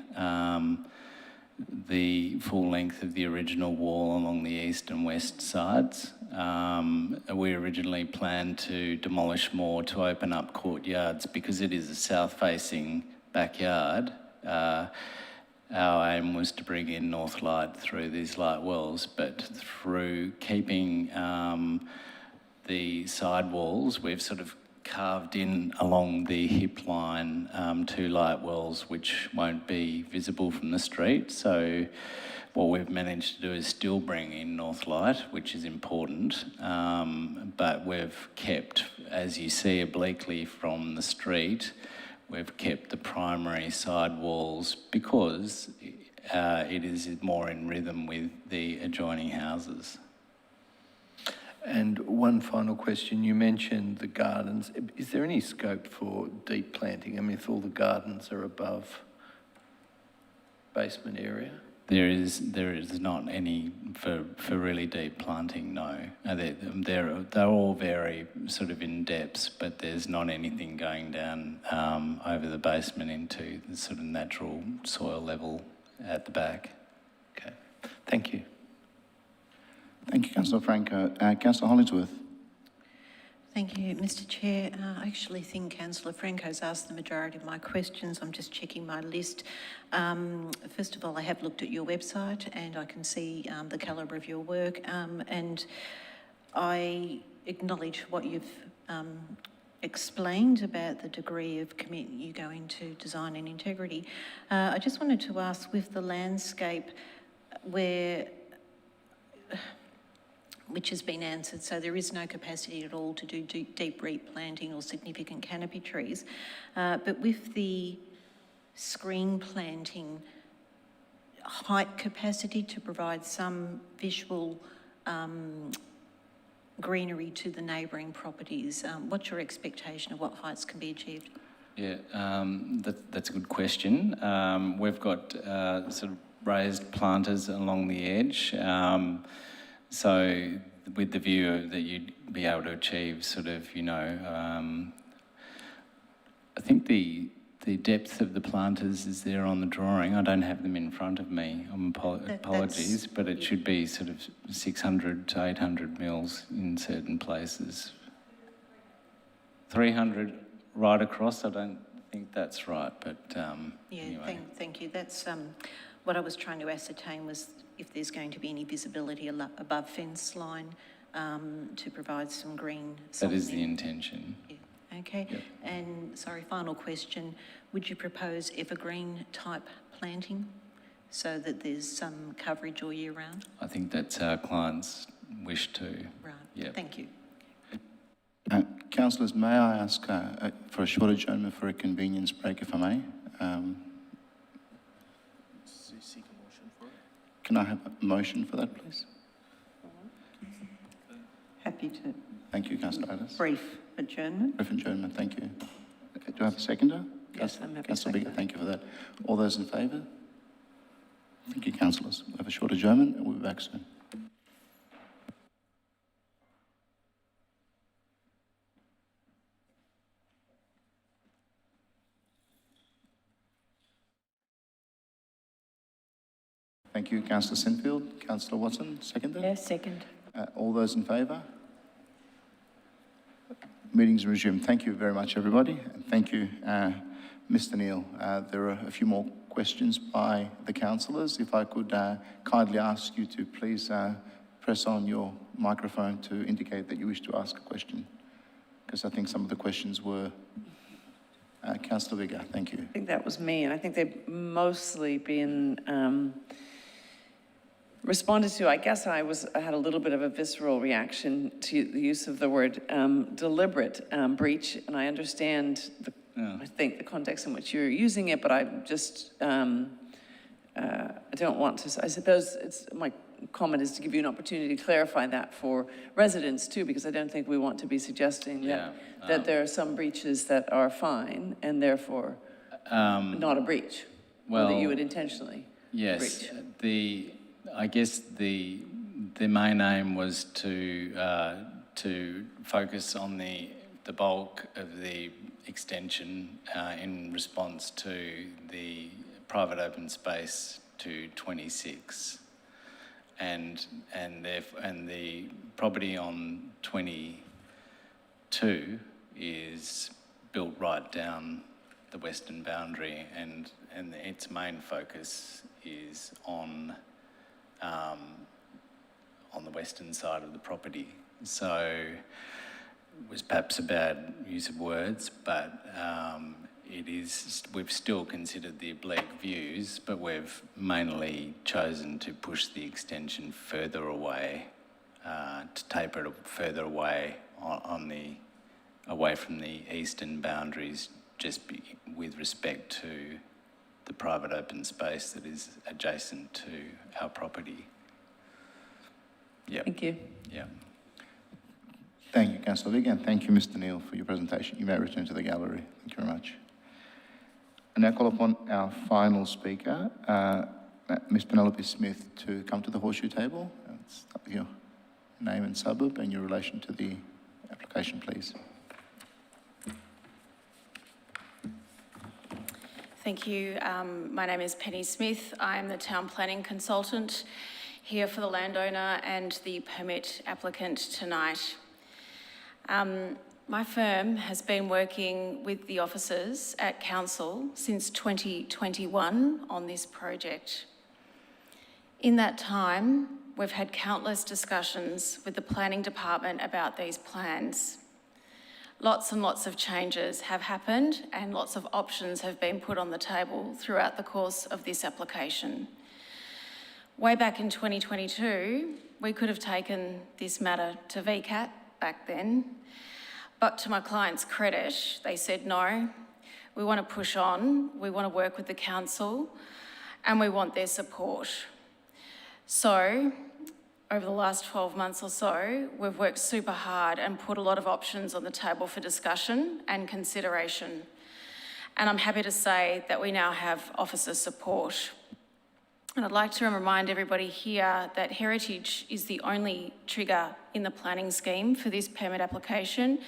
the full length of the original wall along the east and west sides. We originally planned to demolish more to open up courtyards because it is a south-facing backyard. Our aim was to bring in north light through these light wells, but through keeping the side walls, we've sort of carved in along the hip line, 2 light wells which won't be visible from the street. So what we've managed to do is still bring in North Light, which is important, but we've kept, as you see obliquely from the street, we've kept the primary side walls because it is more in rhythm with the adjoining houses. And one final question, you mentioned the gardens. Is there any scope for deep planting? I mean, if all the gardens are above basement area? There is not any for really deep planting, no. They're all very sort of in depths, but there's not anything going down over the basement into the sort of natural soil level at the back. Okay, thank you. Thank you, Councillor Franco. Councillor Hollingsworth. Thank you, Mr Chair. I actually think Councillor Franco's asked the majority of my questions. I'm just checking my list. First of all, I have looked at your website and I can see the calibre of your work, and I acknowledge what you've explained about the degree of commitment you go into design and integrity. I just wanted to ask, with the landscape which has been answered, so there is no capacity at all to do deep replanting or significant canopy trees. But with the screen planting, height capacity to provide some visual greenery to the neighbouring properties, what's your expectation of what heights can be achieved? Yeah, that's a good question. We've got sort of raised planters along the edge. So with the view that you'd be able to achieve sort of, I think the depth of the planters is there on the drawing. I don't have them in front of me. Apologies, but it should be sort of 600 to 800 mils in certain places. 300 right across, I don't think that's right, but yeah, anyway. Thank you. That's what I was trying to ascertain, was if there's going to be any visibility above fence line to provide some green. That is the intention. Yeah. Okay. Yep. And sorry, final question. Would you propose evergreen type planting so that there's some coverage all year round? I think that's our client's wish too. Right. Yep. Thank you. Councillors, may I ask for a short adjournment for a convenience break, if I may? Seek a motion for it? Can I have a motion for that, please? Happy to. Thank you, Councillor Ellis. Brief adjournment. Brief adjournment, thank you. Okay, do I have a seconder? Yes, I'm happy to Councillor second Bigger, thank you for that. All those in favour? Thank you, councillors. We'll have a short adjournment and we'll be back soon. Thank you, Councillor Sinfield. Councillor Watson, seconder? Yes, second. All those in favour? Meeting's resumed. Thank you very much, everybody. And thank you, Mr. Neal. There are a few more questions by the councillors. If I could kindly ask you to please press on your microphone to indicate that you wish to ask a question, because I think some of the questions were Councillor Vigor. Thank you. I think that was me, and I think they've mostly been responded to. I guess I had a little bit of a visceral reaction to the use of the word deliberate breach, and I understand I think the context in which you're using it, but I just I don't want to. I suppose my comment is to give you an opportunity to clarify that for residents too, because I don't think we want to be suggesting that there are some breaches that are fine and therefore not a breach, or that you would intentionally breach. I guess the main aim was to focus on the bulk of the extension in response to the private open space to 26, and the property on 22 is built right down the western boundary, and its main focus is on the western side of the property. So was perhaps a bad use of words, but we've still considered the oblique views, but we've mainly chosen to push the extension further away, to taper it further away away from the eastern boundaries, with respect to the private open space that is adjacent to our property. Yep. Thank you. Yeah. Thank you, Councillor Vig, and thank you, Mr. Neal, for your presentation. You may return to the gallery. Thank you very much. I now call upon our final speaker, Ms. Penelope Smith, to come to the horseshoe table. Start with your name and suburb and your relation to the application, please. Thank you. My name is Penny Smith. I'm the town planning consultant here for the landowner and the permit applicant tonight. My firm has been working with the officers at council since 2021 on this project. In that time, we've had countless discussions with the planning department about these plans. Lots and lots of changes have happened and lots of options have been put on the table throughout the course of this application. Way back in 2022, we could have taken this matter to VCAT back then, but to my client's credit, they said no, we want to push on, we want to work with the council and we want their support. So, over the last 12 months or so, we've worked super hard and put a lot of options on the table for discussion and consideration. And I'm happy to say that we now have officer support. And I'd like to remind everybody here that heritage is the only trigger in the planning scheme for this permit application.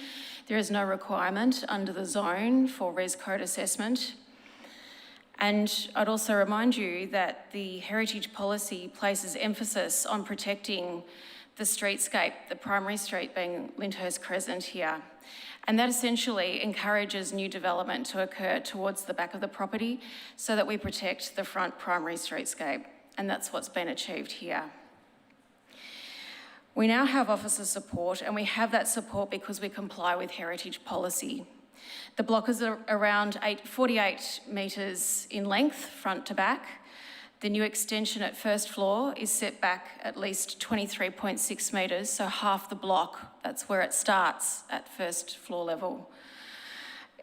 There is no requirement under the zone for res code assessment. And I'd also remind you that the heritage policy places emphasis on protecting the streetscape, the primary street being Lyndhurst Crescent here. And that essentially encourages new development to occur towards the back of the property so that we protect the front primary streetscape. And that's what's been achieved here. We now have officer support, and we have that support because we comply with heritage policy. The block is around 48 metres in length, front to back. The new extension at first floor is set back at least 23.6 metres, so half the block. That's where it starts at first floor level.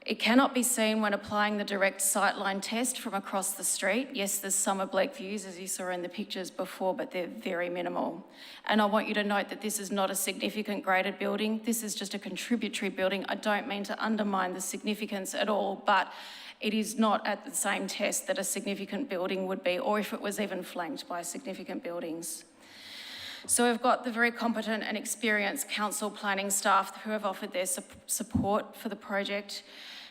It cannot be seen when applying the direct sightline test from across the street. Yes, there's some oblique views, as you saw in the pictures before, but they're very minimal. And I want you to note that this is not a significant graded building. This is just a contributory building. I don't mean to undermine the significance at all, but it is not at the same test that a significant building would be, or if it was even flanked by significant buildings. So we've got the very competent and experienced council planning staff who have offered their support for the project.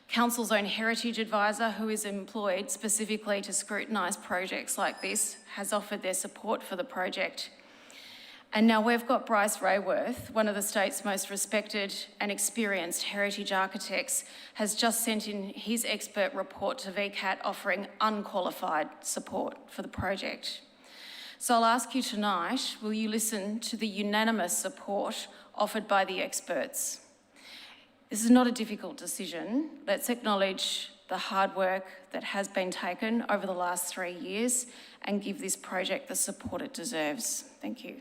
Council's own heritage advisor, who is employed specifically to scrutinise projects like this, has offered their support for the project. And now we've got Bryce Rayworth, one of the state's most respected and experienced heritage architects, has just sent in his expert report to VCAT offering unqualified support for the project. So I'll ask you tonight, will you listen to the unanimous support offered by the experts? This is not a difficult decision. Let's acknowledge the hard work that has been taken over the last 3 years and give this project the support it deserves. Thank you.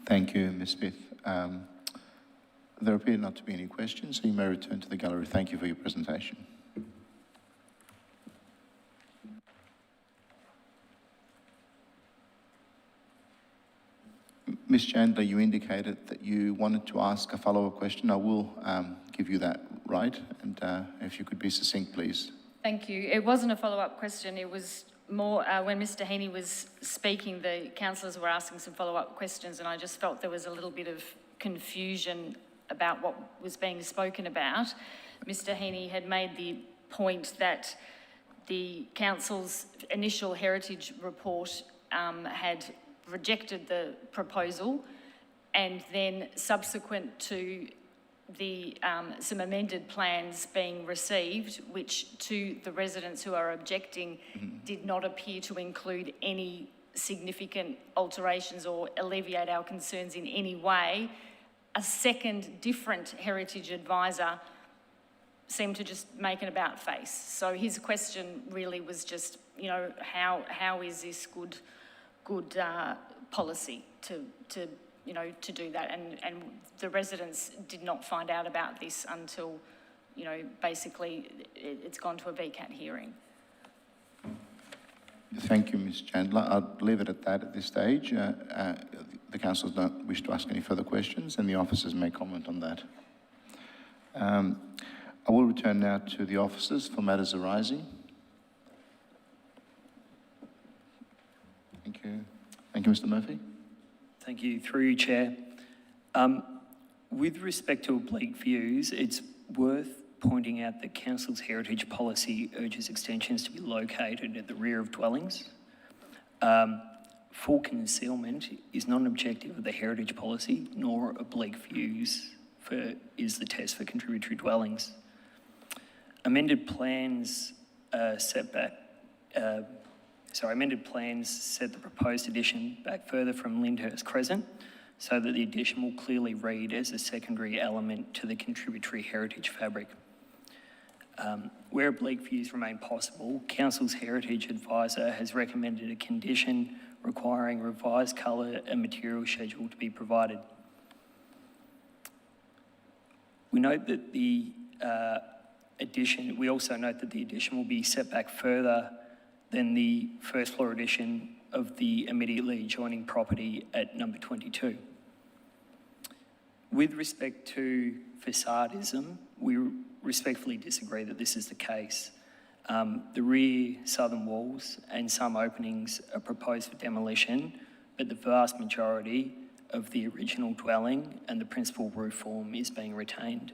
Thank you, Ms. Smith. There appear not to be any questions, so you may return to the gallery. Thank you for your presentation. Ms. Chandler, you indicated that you wanted to ask a follow-up question. I will give you that right, and if you could be succinct, please. Thank you. It wasn't a follow-up question. It was more when Mr Heaney was speaking, the councillors were asking some follow-up questions, and I just felt there was a little bit of confusion about what was being spoken about. Mr Heaney had made the point that the council's initial heritage report had rejected the proposal, and then subsequent to the some amended plans being received, which to the residents who are objecting did not appear to include any significant alterations or alleviate our concerns in any way, a second different heritage advisor seemed to just make an about face. So his question really was just, you know, how is this good policy to you know, to do that? And the residents did not find out about this until, you know, basically it's gone to a VCAT hearing. Thank you, Ms Chandler. I'll leave it at that at this stage. The councillors don't wish to ask any further questions, and the officers may comment on that. I will return now to the officers for matters arising. Thank you. Thank you, Mr Murphy. Thank you. Through you, Chair. With respect to oblique views, it's worth pointing out that Council's heritage policy urges extensions to be located at the rear of dwellings. Full concealment is not an objective of the heritage policy, nor oblique views is the test for contributory dwellings. Amended plans set the proposed addition back further from Lyndhurst Crescent so that the addition will clearly read as a secondary element to the contributory heritage fabric. Where oblique views remain possible, Council's Heritage Advisor has recommended a condition requiring revised colour and material schedule to be provided. We note that the also note that the addition will be set back further than the first floor addition of the immediately adjoining property at number 22. With respect to facadism, we respectfully disagree that this is the case. The rear southern walls and some openings are proposed for demolition, but the vast majority of the original dwelling and the principal roof form is being retained.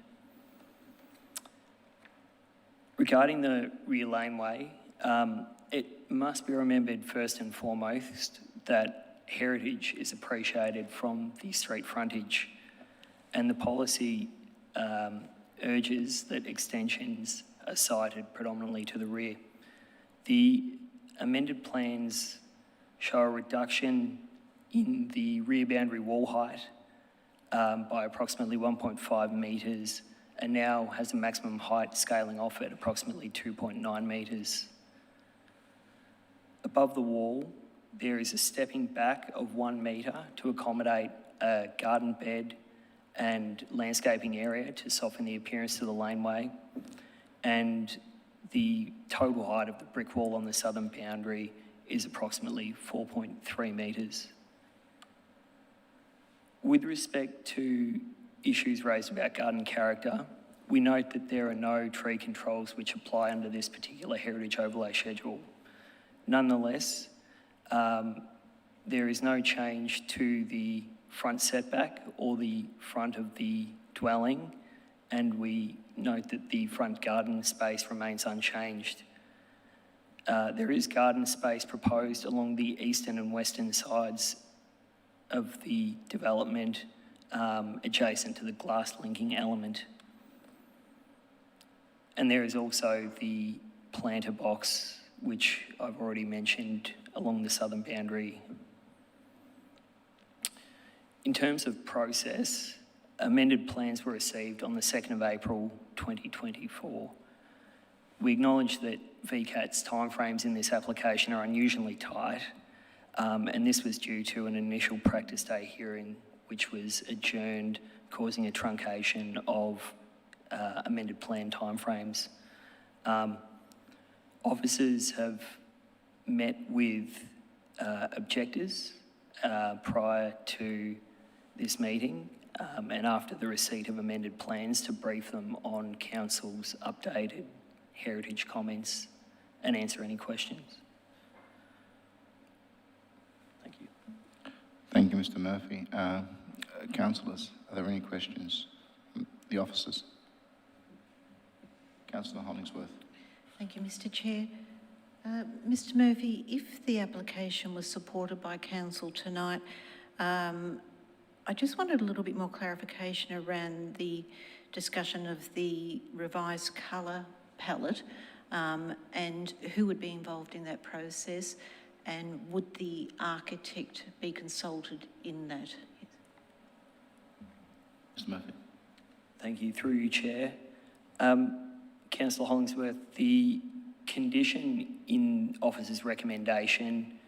Regarding the rear laneway, it must be remembered first and foremost that heritage is appreciated from the street frontage, and the policy urges that extensions are sited predominantly to the rear. The amended plans show a reduction in the rear boundary wall height by approximately 1.5 metres, and now has a maximum height scaling off at approximately 2.9 metres. Above the wall, there is a stepping back of 1 metre to accommodate a garden bed and landscaping area to soften the appearance of the laneway, and the total height of the brick wall on the southern boundary is approximately 4.3 metres. With respect to issues raised about garden character, we note that there are no tree controls which apply under this particular heritage overlay schedule. Nonetheless, there is no change to the front setback or the front of the dwelling, and we note that the front garden space remains unchanged. There is garden space proposed along the eastern and western sides of the development, adjacent to the glass linking element. And there is also the planter box, which I've already mentioned, along the southern boundary. In terms of process, amended plans were received on the 2nd of April 2024. We acknowledge that VCAT's timeframes in this application are unusually tight, and this was due to an initial practice day hearing which was adjourned, causing a truncation of amended plan timeframes. Officers have met with objectors prior to this meeting and after the receipt of amended plans to brief them on Council's updated heritage comments and answer any questions. Thank you. Thank you, Mr Murphy. Councillors, are there any questions? The officers. Councillor Hollingsworth. Thank you, Mr Chair. Mr Murphy, if the application was supported by Council tonight, I just wanted a little bit more clarification around the discussion of the revised colour palette and who would be involved in that process, and would the architect be consulted in that? Mr Murphy. Thank you. Through you, Chair. Councillor Hollingsworth, the condition in officer's recommendation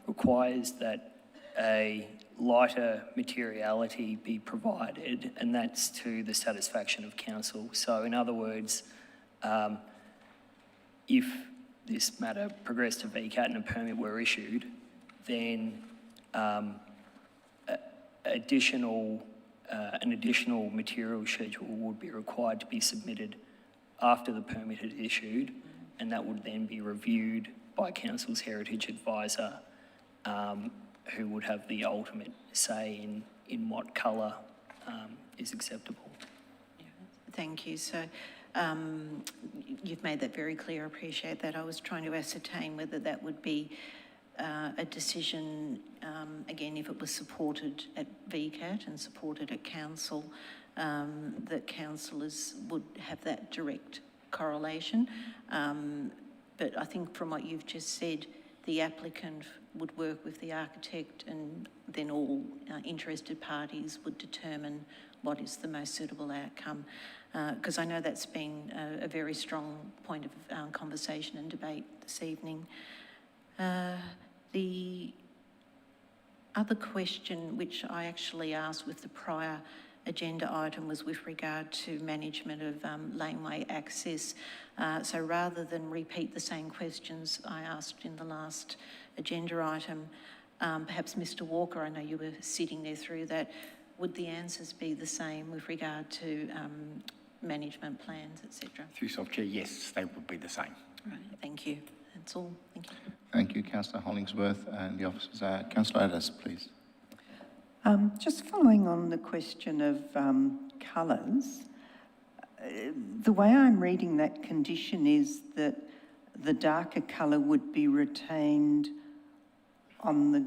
requires that a lighter materiality be provided, and that's to the satisfaction of council. So in other words, if this matter progressed to VCAT and a permit were issued, then an additional material schedule would be required to be submitted after the permit is issued, and that would then be reviewed by council's heritage advisor, who would have the ultimate say in what colour is acceptable. Thank you. So you've made that very clear. I appreciate that. I was trying to ascertain whether that would be a decision, again, if it was supported at VCAT and supported at council, that councillors would have that direct correlation. But I think from what you've just said, the applicant would work with the architect, and then all interested parties would determine what is the most suitable outcome. Because I know that's been a very strong point of conversation and debate this evening. The other question, which I actually asked with the prior agenda item, was with regard to management of laneway access. So rather than repeat the same questions I asked in the last agenda item, perhaps Mr Walker, I know you were sitting there through that, would the answers be the same with regard to management plans, etc.? Through yourself, Chair, yes, they would be the same. Right, thank you. That's all. Thank you. Thank you, Councillor Hollingsworth, and the officers. Councillor Addis, please. Just following on the question of colours, the way I'm reading that condition is that the darker colour would be retained on the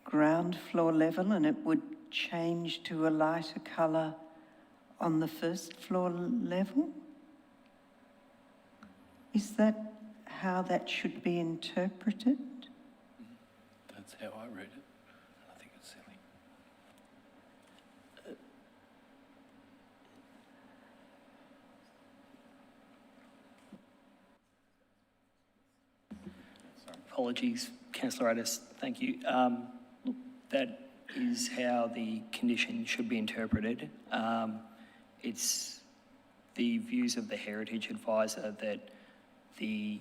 ground floor level and it would change to a lighter colour on the first floor level? Is that how that should be interpreted? That's how I read it. I think it's silly. Apologies, Councillor Addis. Thank you. Look, that is how the condition should be interpreted. It's the views of the heritage advisor that the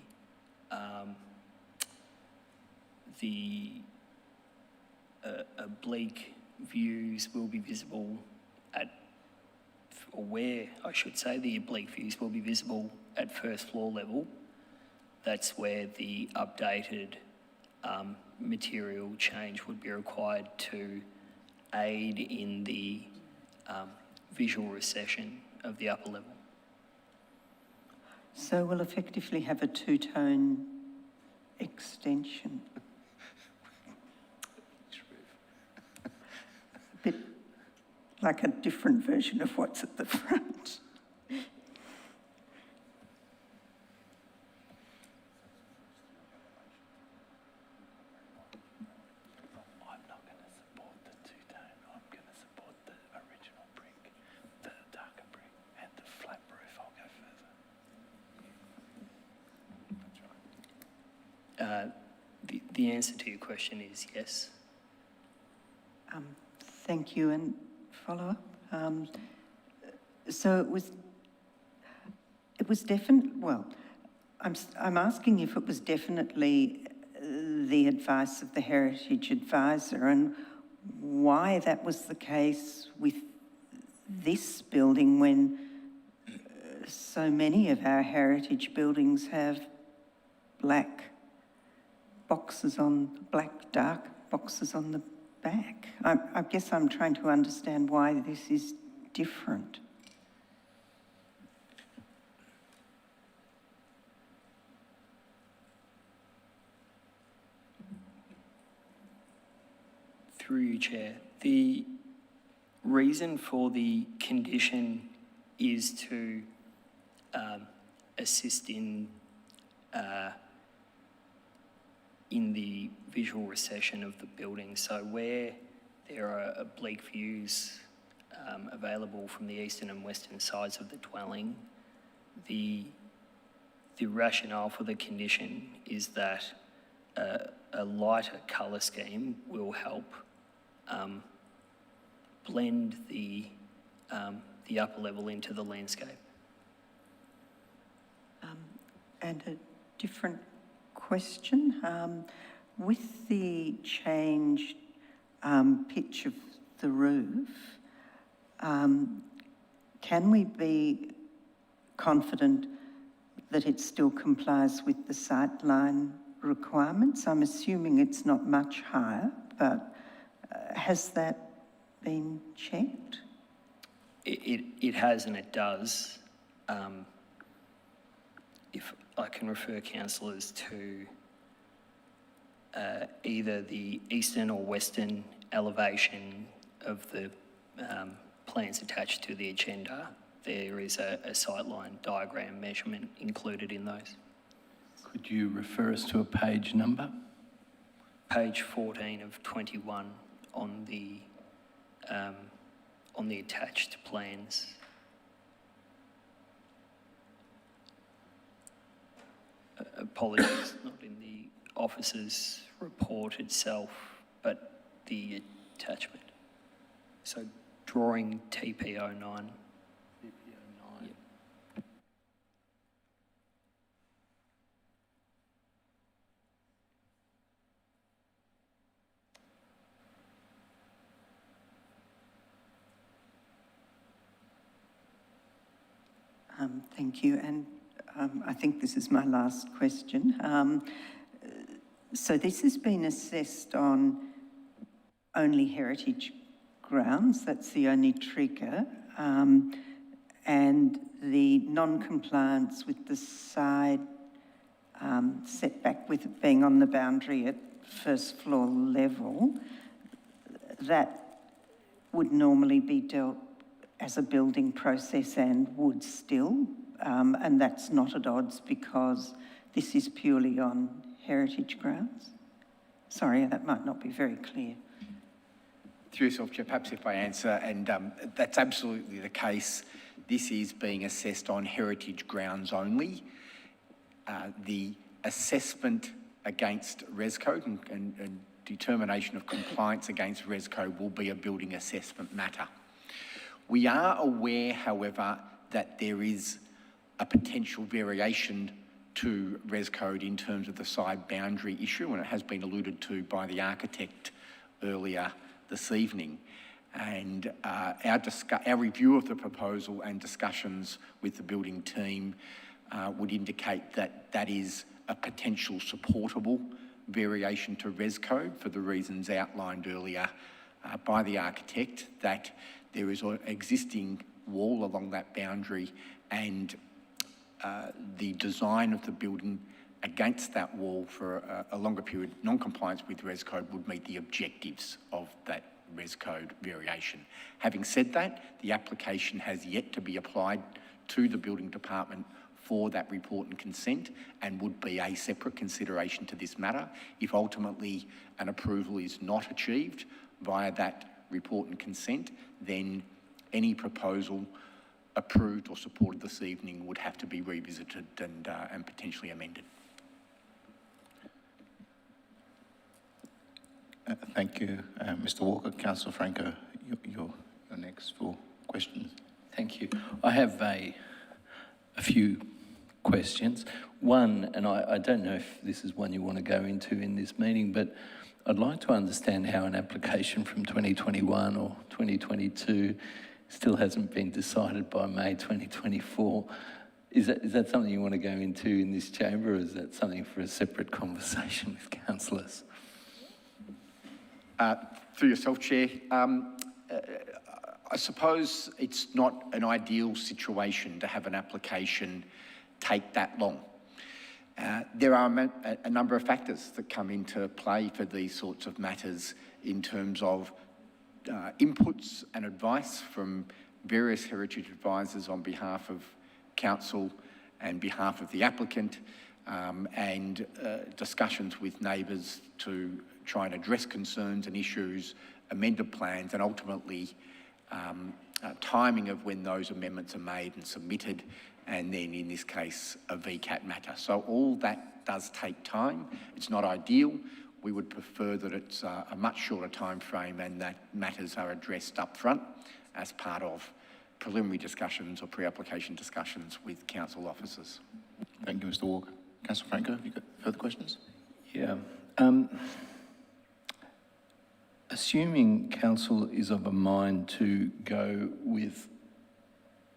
oblique views will be visible at, or where I should say, the oblique views will be visible at first floor level. That's where the updated material change would be required to aid in the visual recession of the upper level. So we'll effectively have a two-tone extension. A bit like a different version of what's at the front. The answer to your question is yes. Thank you. And follow-up? So it was definitely, well, I'm asking if it was definitely the advice of the heritage advisor and why that was the case with this building when so many of our heritage buildings have black dark boxes on the back. I guess I'm trying to understand why this is different. Through you, Chair. The reason for the condition is to assist in the visual recession of the building. So where there are oblique views available from the eastern and western sides of the dwelling. The rationale for the condition is that a lighter colour scheme will help blend the upper level into the landscape. And a different question. With the changed pitch of the roof, can we be confident that it still complies with the sightline requirements? I'm assuming it's not much higher, but has that been checked? It has and it does. If I can refer councillors to either the eastern or western elevation of the plans attached to the agenda, there is a sightline diagram measurement included in those. Could you refer us to a page number? Page 14 of 21 on the attached plans. Apologies, not in the officer's report itself, but the attachment. So drawing TP09. Thank you. And I think this is my last question. So this has been assessed on only heritage grounds. That's the only trigger. And the non-compliance with the side setback, with it being on the boundary at first floor level, that would normally be dealt as a building process and would still, and that's not at odds because this is purely on heritage grounds? Sorry, that might not be very clear. Through yourself, Chair, perhaps if I answer, and that's absolutely the case. This is being assessed on heritage grounds only. The assessment against Res Code and determination of compliance against Res Code will be a building assessment matter. We are aware, however, that there is a potential variation to Res Code in terms of the side boundary issue, and it has been alluded to by the architect earlier this evening. And our review of the proposal and discussions with the building team would indicate that that is a potential supportable variation to Res Code for the reasons outlined earlier by the architect, that there is an existing wall along that boundary, and the design of the building against that wall for a longer period, non-compliance with Res Code, would meet the objectives of that Res Code variation. Having said that, the application has yet to be applied to the building department for that report and consent, and would be a separate consideration to this matter. If ultimately an approval is not achieved via that report and consent, then any proposal approved or supported this evening would have to be revisited and potentially amended. Thank you, Mr. Walker. Councillor Franco, you're next for questions. Thank you. I have a few questions. One, and I don't know if this is one you want to go into in this meeting, but I'd like to understand how an application from 2021 or 2022 still hasn't been decided by May 2024. Is that something you want to go into in this chamber, or is that something for a separate conversation with councillors? Through yourself, Chair, I suppose it's not an ideal situation to have an application take that long. There are a number of factors that come into play for these sorts of matters in terms of inputs and advice from various heritage advisors on behalf of council and behalf of the applicant, and discussions with neighbours to try and address concerns and issues, amended plans, and ultimately timing of when those amendments are made and submitted, and then in this case, a VCAT matter. So all that does take time. It's not ideal. We would prefer that it's a much shorter time frame and that matters are addressed up front as part of preliminary discussions or pre-application discussions with council officers. Thank you, Mr. Walker. Councillor Franco, have you got further questions? Yeah. Assuming council is of a mind to go with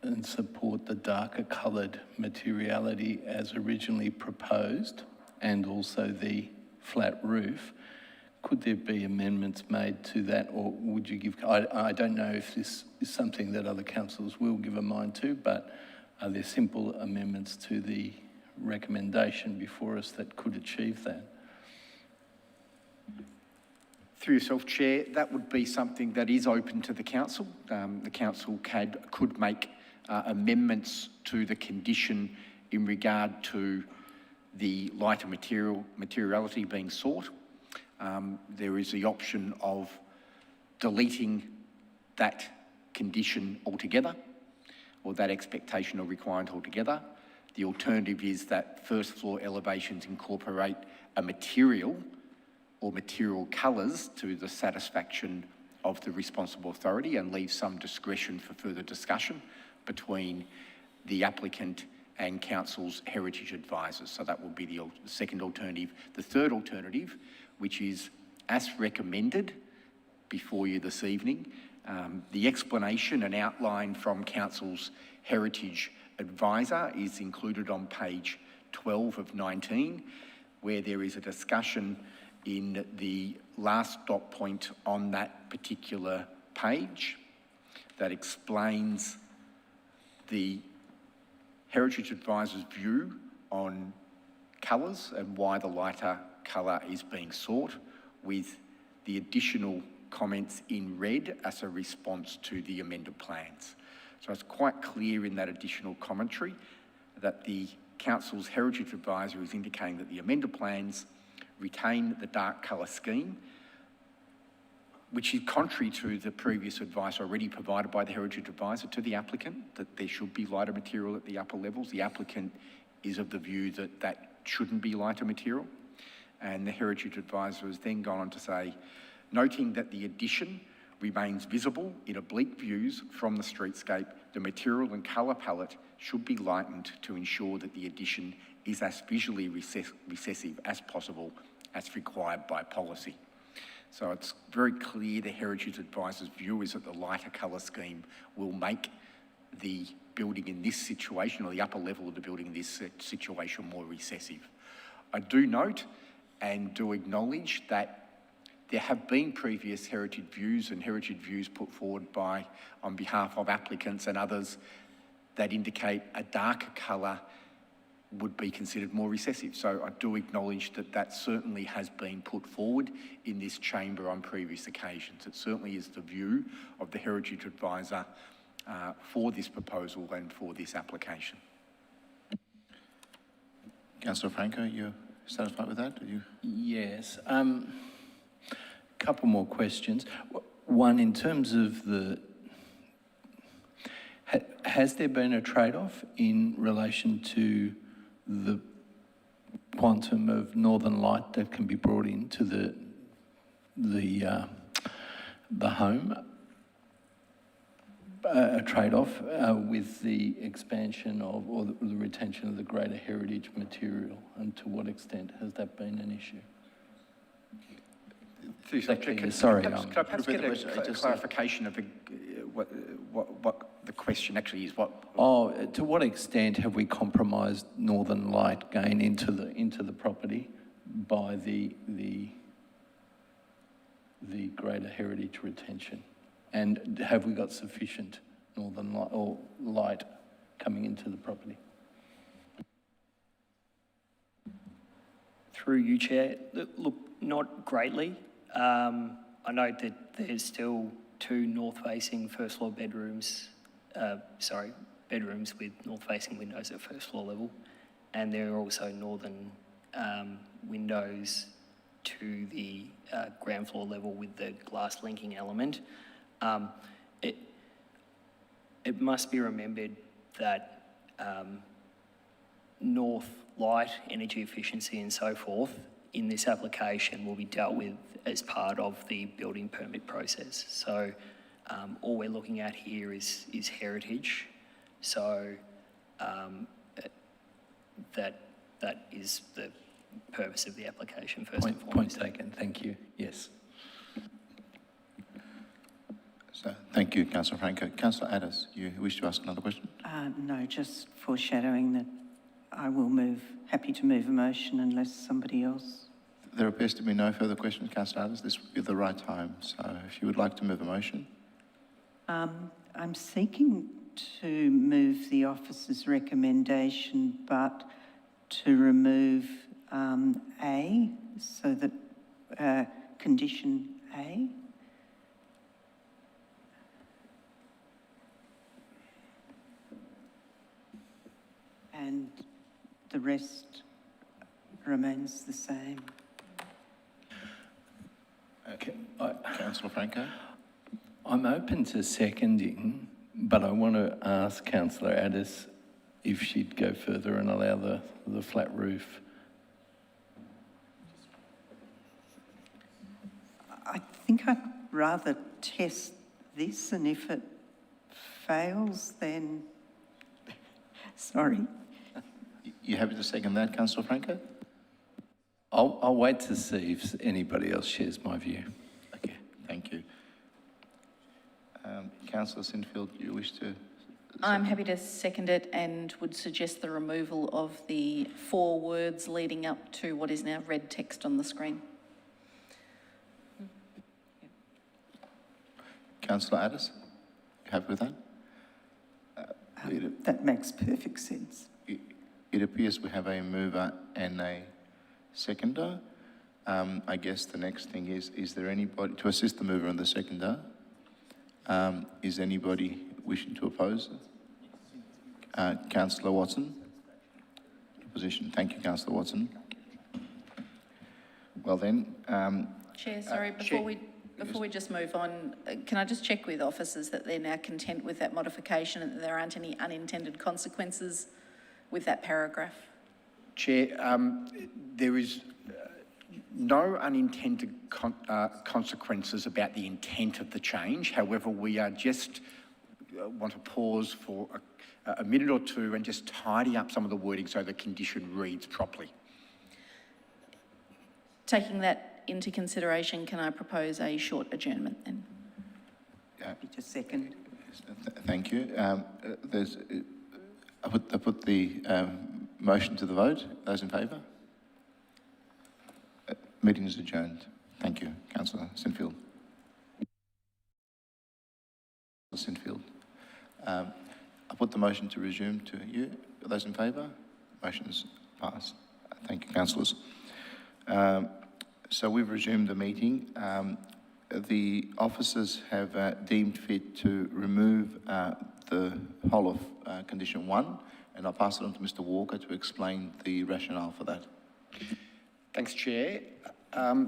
and support the darker coloured materiality as originally proposed, and also the flat roof, could there be amendments made to that, or would you give, I don't know if this is something that other councils will give a mind to, but are there simple amendments to the recommendation before us that could achieve that? Through yourself, Chair, that would be something that is open to the council. The council could make amendments to the condition in regard to the lighter materiality being sought. There is the option of deleting that condition altogether, or that expectation or requirement altogether. The alternative is that first floor elevations incorporate a material or material colours to the satisfaction of the responsible authority and leave some discretion for further discussion between the applicant and council's heritage advisors. So that will be the second alternative. The third alternative, which is as recommended before you this evening, the explanation and outline from council's heritage advisor is included on page 12 of 19, where there is a discussion in the last dot point on that particular page that explains the heritage advisor's view on colours and why the lighter colour is being sought, with the additional comments in red as a response to the amended plans. So it's quite clear in that additional commentary that the council's heritage advisor is indicating that the amended plans retain the dark colour scheme, which is contrary to the previous advice already provided by the heritage advisor to the applicant, that there should be lighter material at the upper levels. The applicant is of the view that that shouldn't be lighter material. And the heritage advisor has then gone on to say, noting that the addition remains visible in oblique views from the streetscape, the material and colour palette should be lightened to ensure that the addition is as visually recessive as possible as required by policy. So it's very clear the heritage advisor's view is that the lighter colour scheme will make the building in this situation, or the upper level of the building in this situation, more recessive. I do note and do acknowledge that there have been previous heritage views put forward on behalf of applicants and others that indicate a darker colour would be considered more recessive. So I do acknowledge that that certainly has been put forward in this chamber on previous occasions. It certainly is the view of the heritage advisor for this proposal and for this application. Councillor Franco, you're satisfied with that? Yes. Couple more questions. One, in terms of has there been a trade-off in relation to the quantum of northern light that can be brought into the home? A trade-off with the expansion of, or the retention of the greater heritage material, and to what extent has that been an issue? Sorry, Can I perhaps get a clarification of what the question actually is? To what extent have we compromised northern light gain into the property by the greater heritage retention? And have we got sufficient northern light or light coming into the property? Through you, Chair. Look, not greatly. I note that there's still 2 north-facing first-floor bedrooms, bedrooms with north-facing windows at first-floor level, and there are also northern windows to the ground floor level with the glass linking element. it must be remembered that north light, energy efficiency and so forth in this application will be dealt with as part of the building permit process. So all we're looking at here is heritage. So that is the purpose of the application first and foremost. Point taken, thank you. Yes. So, thank you, Councillor Franco. Councillor Addis, you wish to ask another question? No, just foreshadowing that I will happy to move a motion unless somebody else. There appears to be no further questions, Councillor Addis. This would be the right time. So if you would like to move a motion. I'm seeking to move the officer's recommendation, but to remove A, so that condition A. And the rest remains the same. Okay. Councillor Franco? I'm open to seconding, but I want to ask Councillor Addis if she'd go further and allow the flat roof. I think I'd rather test this, and if it fails, then sorry. You happy to second that, Councillor Franco? I'll wait to see if anybody else shares my view. Okay, thank you. Councillor Sinfield, you wish to? I'm happy to second it and would suggest the removal of the 4 words leading up to what is now red text on the screen. Councillor Addis, you happy with that? That makes perfect sense. It appears we have a mover and a seconder. I guess the next thing is there anybody, to assist the mover and the seconder, is anybody wishing to oppose? Councillor Watson? Opposition. Thank you, Councillor Watson. Well then... Chair, sorry, before we just move on, can I just check with officers that they're now content with that modification and that there aren't any unintended consequences with that paragraph? Chair, there is no unintended consequences about the intent of the change. However, we are just want to pause for a minute or two and just tidy up some of the wording so the condition reads properly. Taking that into consideration, can I propose a short adjournment then? Just second. Thank you. I put the motion to the vote. Those in favour? Meeting is adjourned. Thank you, Councillor Sinfield. Sinfield. I put the motion to resume to you. Those in favour? Motion is passed. Thank you, councillors. So we've resumed the meeting. The officers have deemed fit to remove the whole of condition 1, and I'll pass it on to Mr. Walker to explain the rationale for that. Thanks, Chair. I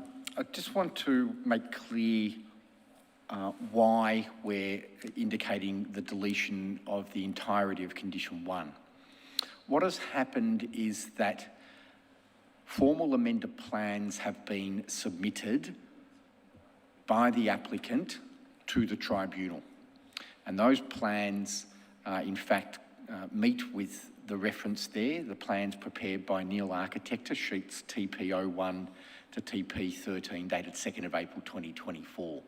just want to make clear why we're indicating the deletion of the entirety of condition 1. What has happened is that formal amended plans have been submitted by the applicant to the tribunal. And those plans, in fact, meet with the reference there, the plans prepared by Neil Architecture, sheets TP01 to TP13, dated 2nd of April 2024.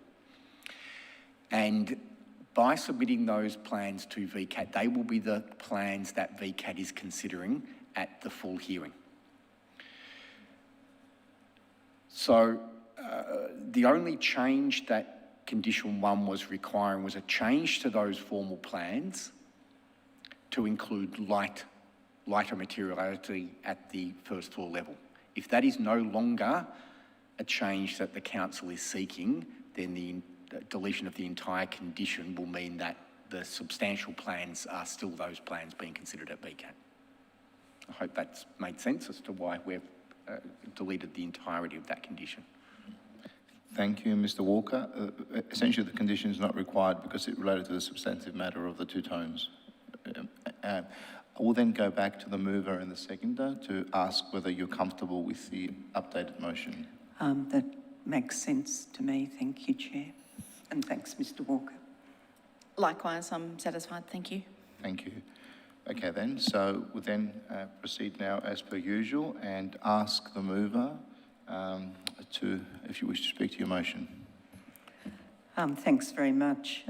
And by submitting those plans to VCAT, they will be the plans that VCAT is considering at the full hearing. So the only change that condition 1 was requiring was a change to those formal plans to include lighter materiality at the first floor level. If that is no longer a change that the council is seeking, then the deletion of the entire condition will mean that the substantial plans are still those plans being considered at VCAT. I hope that's made sense as to why we've deleted the entirety of that condition. Thank you, Mr. Walker. Essentially, the condition is not required because it related to the substantive matter of the two tones. I will then go back to the mover and the seconder to ask whether you're comfortable with the updated motion. That makes sense to me. Thank you, Chair. And thanks, Mr. Walker. Likewise, I'm satisfied. Thank you. Thank you. Okay then, so we'll then proceed now as per usual and ask the mover if you wish to speak to your motion. Thanks very much.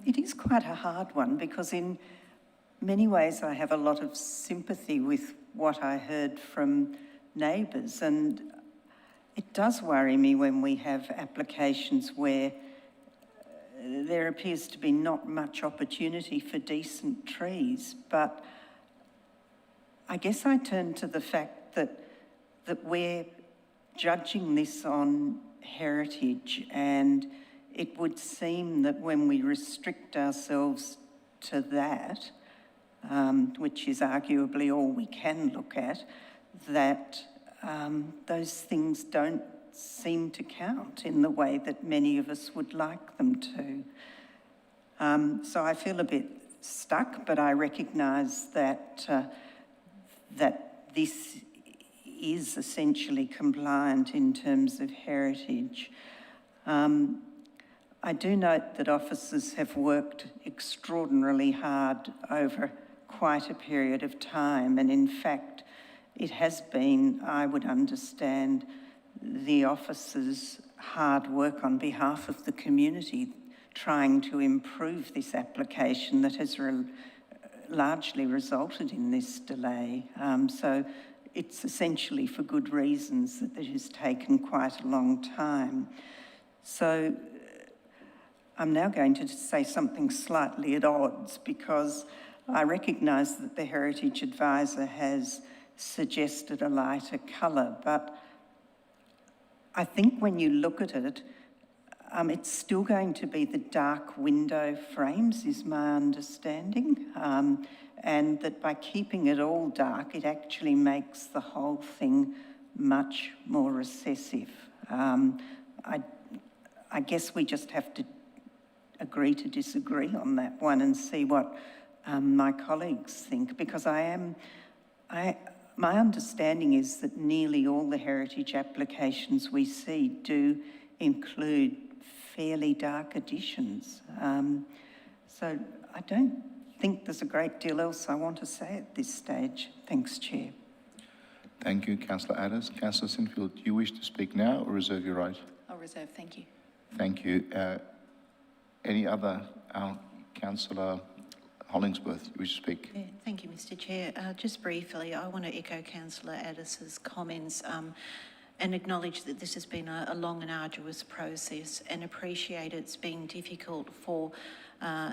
It is quite a hard one because in many ways I have a lot of sympathy with what I heard from neighbours, and it does worry me when we have applications where there appears to be not much opportunity for decent trees, but I guess I turn to the fact that we're judging this on heritage, and it would seem that when we restrict ourselves to that, which is arguably all we can look at, that those things don't seem to count in the way that many of us would like them to. So I feel a bit stuck, but I recognise that this is essentially compliant in terms of heritage. I do note that officers have worked extraordinarily hard over quite a period of time, and in fact, it has been, I would understand, the officers' hard work on behalf of the community trying to improve this application that has largely resulted in this delay. So it's essentially for good reasons that it has taken quite a long time. So I'm now going to say something slightly at odds because I recognise that the Heritage Advisor has suggested a lighter colour, but I think when you look at it, it's still going to be the dark window frames, is my understanding, and that by keeping it all dark, it actually makes the whole thing much more recessive. I guess we just have to agree to disagree on that one and see what my colleagues think, because my understanding is that nearly all the heritage applications we see do include fairly dark additions. So I don't think there's a great deal else I want to say at this stage. Thanks, Chair. Thank you, Councillor Addis. Councillor Sinfield, do you wish to speak now or reserve your right? I'll reserve. Thank you. Thank you. Any other, Councillor Hollingsworth, you wish to speak? Yeah, thank you, Mr. Chair. Just briefly, I want to echo Councillor Addis's comments and acknowledge that this has been a long and arduous process, and appreciate it's been difficult for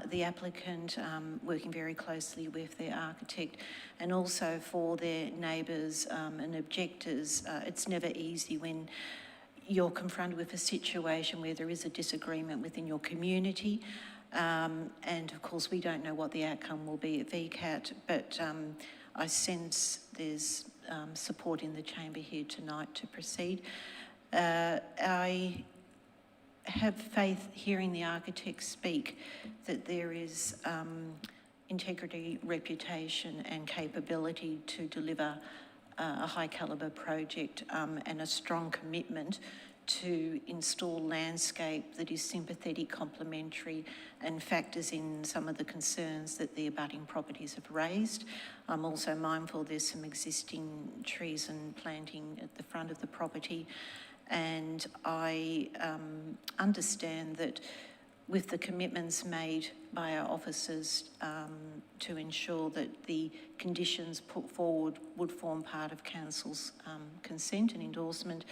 the applicant, working very closely with their architect, and also for their neighbours and objectors. It's never easy when you're confronted with a situation where there is a disagreement within your community. And of course, we don't know what the outcome will be at VCAT, but I sense there's support in the chamber here tonight to proceed. I have faith, hearing the architect speak, that there is integrity, reputation and capability to deliver a high calibre project and a strong commitment to install landscape that is sympathetic, complementary and factors in some of the concerns that the abutting properties have raised. I'm also mindful there's some existing trees and planting at the front of the property, and I understand that with the commitments made by our officers to ensure that the conditions put forward would form part of Council's consent and endorsement,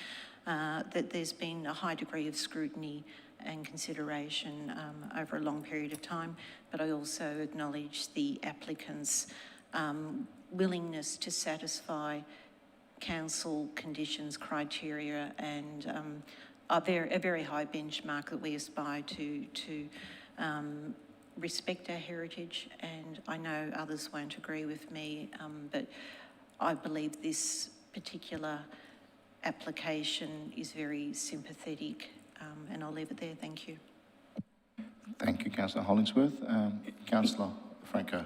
that there's been a high degree of scrutiny and consideration over a long period of time, but I also acknowledge the applicant's willingness to satisfy council conditions, criteria and a very high benchmark that we aspire to respect our heritage, and I know others won't agree with me, but I believe this particular application is very sympathetic And I'll leave it there. Thank you. Thank you, Councillor Hollingsworth. Councillor Franco.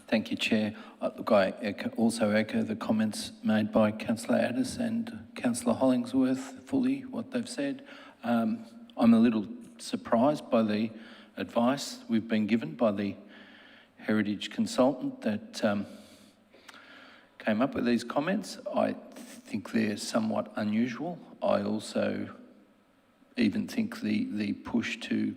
Thank you, Chair. Look, I also echo the comments made by Councillor Addis and Councillor Hollingsworth, fully what they've said. I'm a little surprised by the advice we've been given by the heritage consultant that came up with these comments. I think they're somewhat unusual. I also even think the push to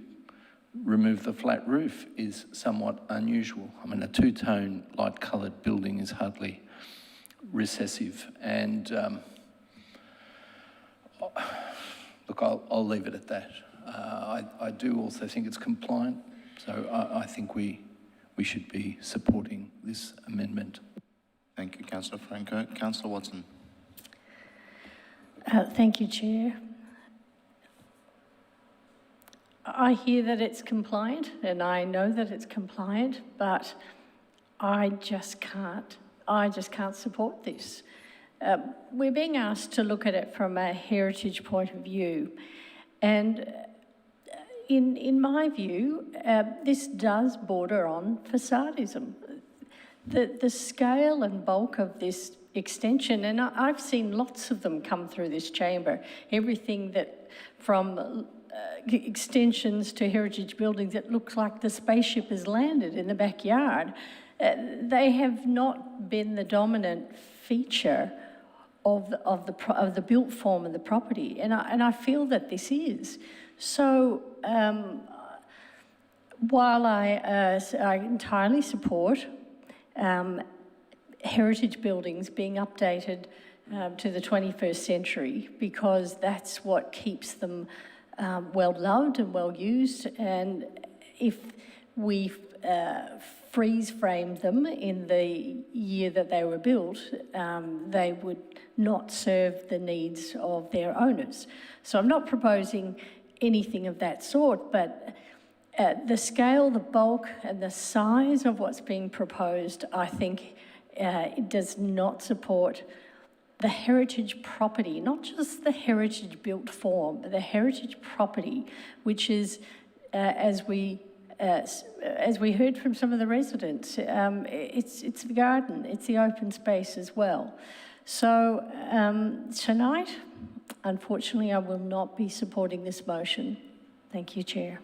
remove the flat roof is somewhat unusual. I mean, a two-tone light-coloured building is hardly recessive. And look, I'll leave it at that. I do also think it's compliant, so I think we should be supporting this amendment. Thank you, Councillor Franco. Councillor Watson. Thank you, Chair. I hear that it's compliant, and I know that it's compliant, but I just can't support this. We're being asked to look at it from a heritage point of view, and in my view, this does border on facadism. The scale and bulk of this extension, and I've seen lots of them come through this chamber, everything that from extensions to heritage buildings that looks like the spaceship has landed in the backyard. They have not been the dominant feature of the built form of the property, and I feel that this is. So while I entirely support heritage buildings being updated to the 21st century, because that's what keeps them well loved and well used, and if we freeze framed them in the year that they were built, they would not serve the needs of their owners. So I'm not proposing anything of that sort, but the scale, the bulk and the size of what's being proposed, I think it does not support the heritage property, not just the heritage built form, but the heritage property, which is, as we heard from some of the residents, it's the garden, it's the open space as well. So tonight, unfortunately, I will not be supporting this motion. Thank you, Chair.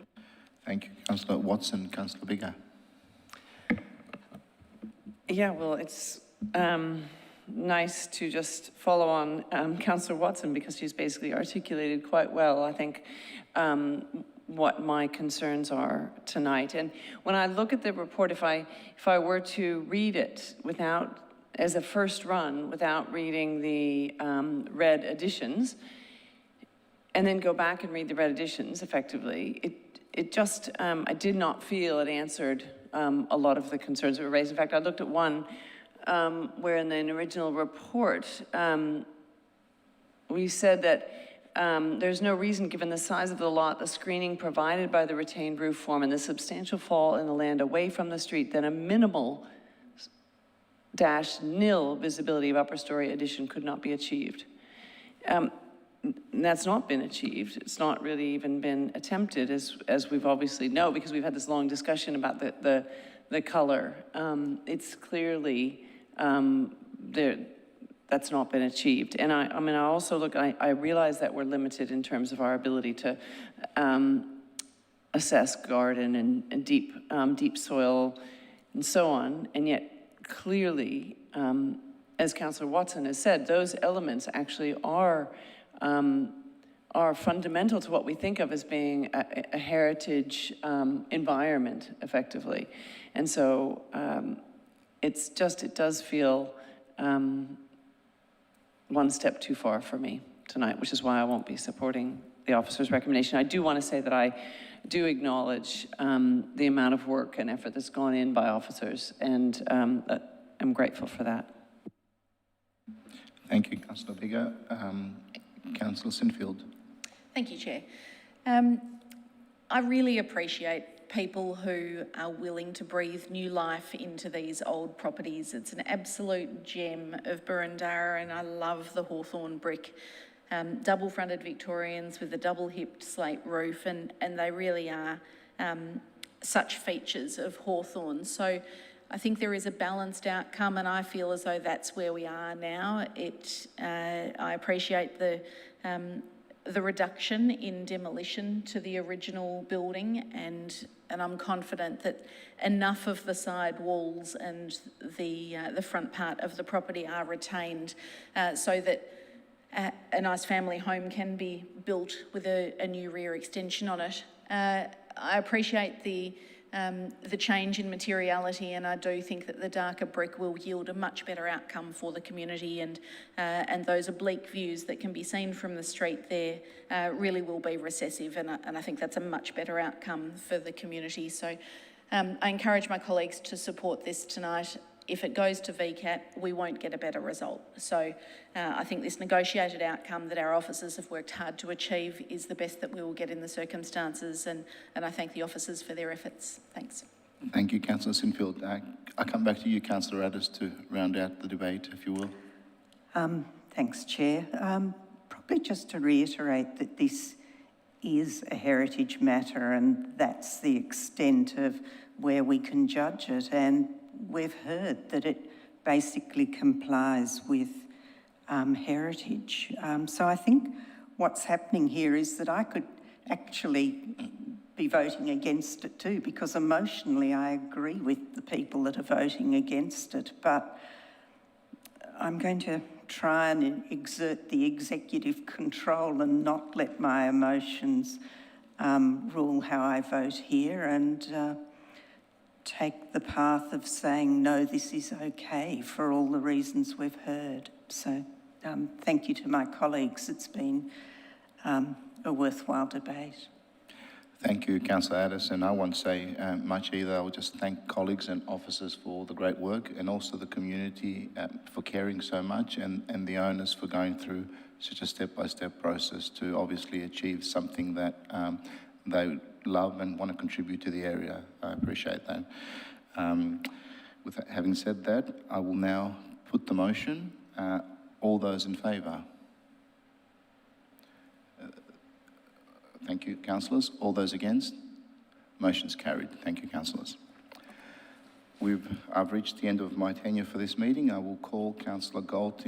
Thank you, Councillor Watson. Councillor Biggar. Yeah, well, it's nice to just follow on Councillor Watson, because she's basically articulated quite well, I think, what my concerns are tonight. And when I look at the report, if I were to read it without, as a first run, without reading the red additions, and then go back and read the red additions effectively, it just, I did not feel it answered a lot of the concerns that were raised. In fact, I looked at one where in the original report, we said that there's no reason, given the size of the lot, the screening provided by the retained roof form, and the substantial fall in the land away from the street, that a minimal -nil visibility of upper story addition could not be achieved. That's not been achieved. It's not really even been attempted, as we've obviously know, because we've had this long discussion about the color. It's clearly that's not been achieved. And I mean, I also look, I realize that we're limited in terms of our ability to assess garden and deep soil and so on. And yet clearly, as Councillor Watson has said, those elements actually are fundamental to what we think of as being a heritage environment, effectively. And so it does feel one step too far for me tonight, which is why I won't be supporting the officer's recommendation. I do want to say that I do acknowledge the amount of work and effort that's gone in by officers, and I'm grateful for that. Thank you, Councillor Biggar. Councillor Sinfield. Thank you, Chair. I really appreciate people who are willing to breathe new life into these old properties. It's an absolute gem of Burundara, and I love the hawthorn brick double-fronted Victorians with a double-hipped slate roof, and they really are such features of Hawthorn. So I think there is a balanced outcome, and I feel as though that's where we are now. I appreciate the reduction in demolition to the original building, and I'm confident that enough of the side walls and the front part of the property are retained so that a nice family home can be built with a new rear extension on it. I appreciate the change in materiality, and I do think that the darker brick will yield a much better outcome for the community, and those oblique views that can be seen from the street there really will be recessive, and I think that's a much better outcome for the community. So I encourage my colleagues to support this tonight. If it goes to VCAT, we won't get a better result. So I think this negotiated outcome that our officers have worked hard to achieve is the best that we will get in the circumstances, and I thank the officers for their efforts. Thanks. Thank you, Councillor Sinfield. I come back to you, Councillor Addis, to round out the debate, if you will. Thanks, Chair. Probably just to reiterate that this is a heritage matter, and that's the extent of where we can judge it, and we've heard that it basically complies with heritage. So I think what's happening here is that I could actually be voting against it too, because emotionally I agree with the people that are voting against it, but I'm going to try and exert the executive control and not let my emotions rule how I vote here, and take the path of saying, no, this is okay for all the reasons we've heard. So thank you to my colleagues. It's been a worthwhile debate. Thank you, Councillor Addis, and I won't say much either. I will just thank colleagues and officers for the great work, and also the community for caring so much, and the owners for going through such a step-by-step process to obviously achieve something that they love and want to contribute to the area. I appreciate that. With that, having said that, I will now put the motion. All those in favour? Thank you, councillors. All those against? Motion's carried. Thank you, councillors. I've reached the end of my tenure for this meeting. I will call Councillor Galt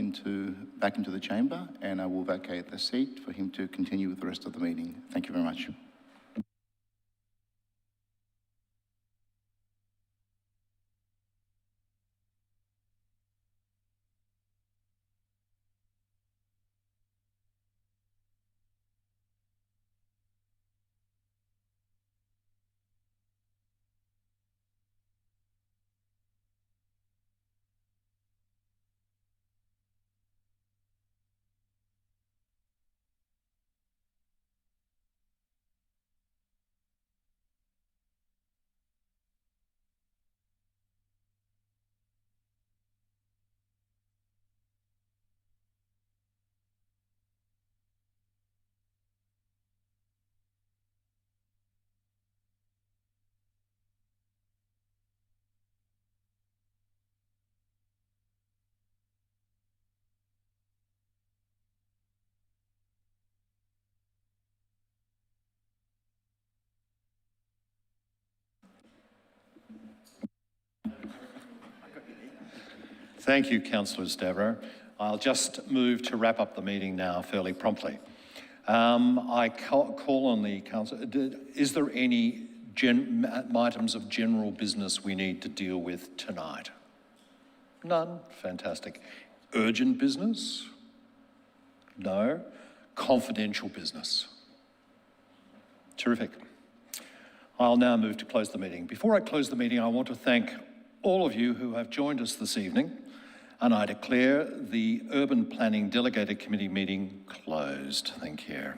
back into the chamber, and I will vacate the seat for him to continue with the rest of the meeting. Thank you very much. Thank you, Councillor Stavro. I'll just move to wrap up the meeting now fairly promptly. I call on the council. Is there any items of general business we need to deal with tonight? None? Fantastic. Urgent business? No. Confidential business? Terrific. I'll now move to close the meeting. Before I close the meeting, I want to thank all of you who have joined us this evening, and I declare the Urban Planning Delegated Committee meeting closed. Thank you.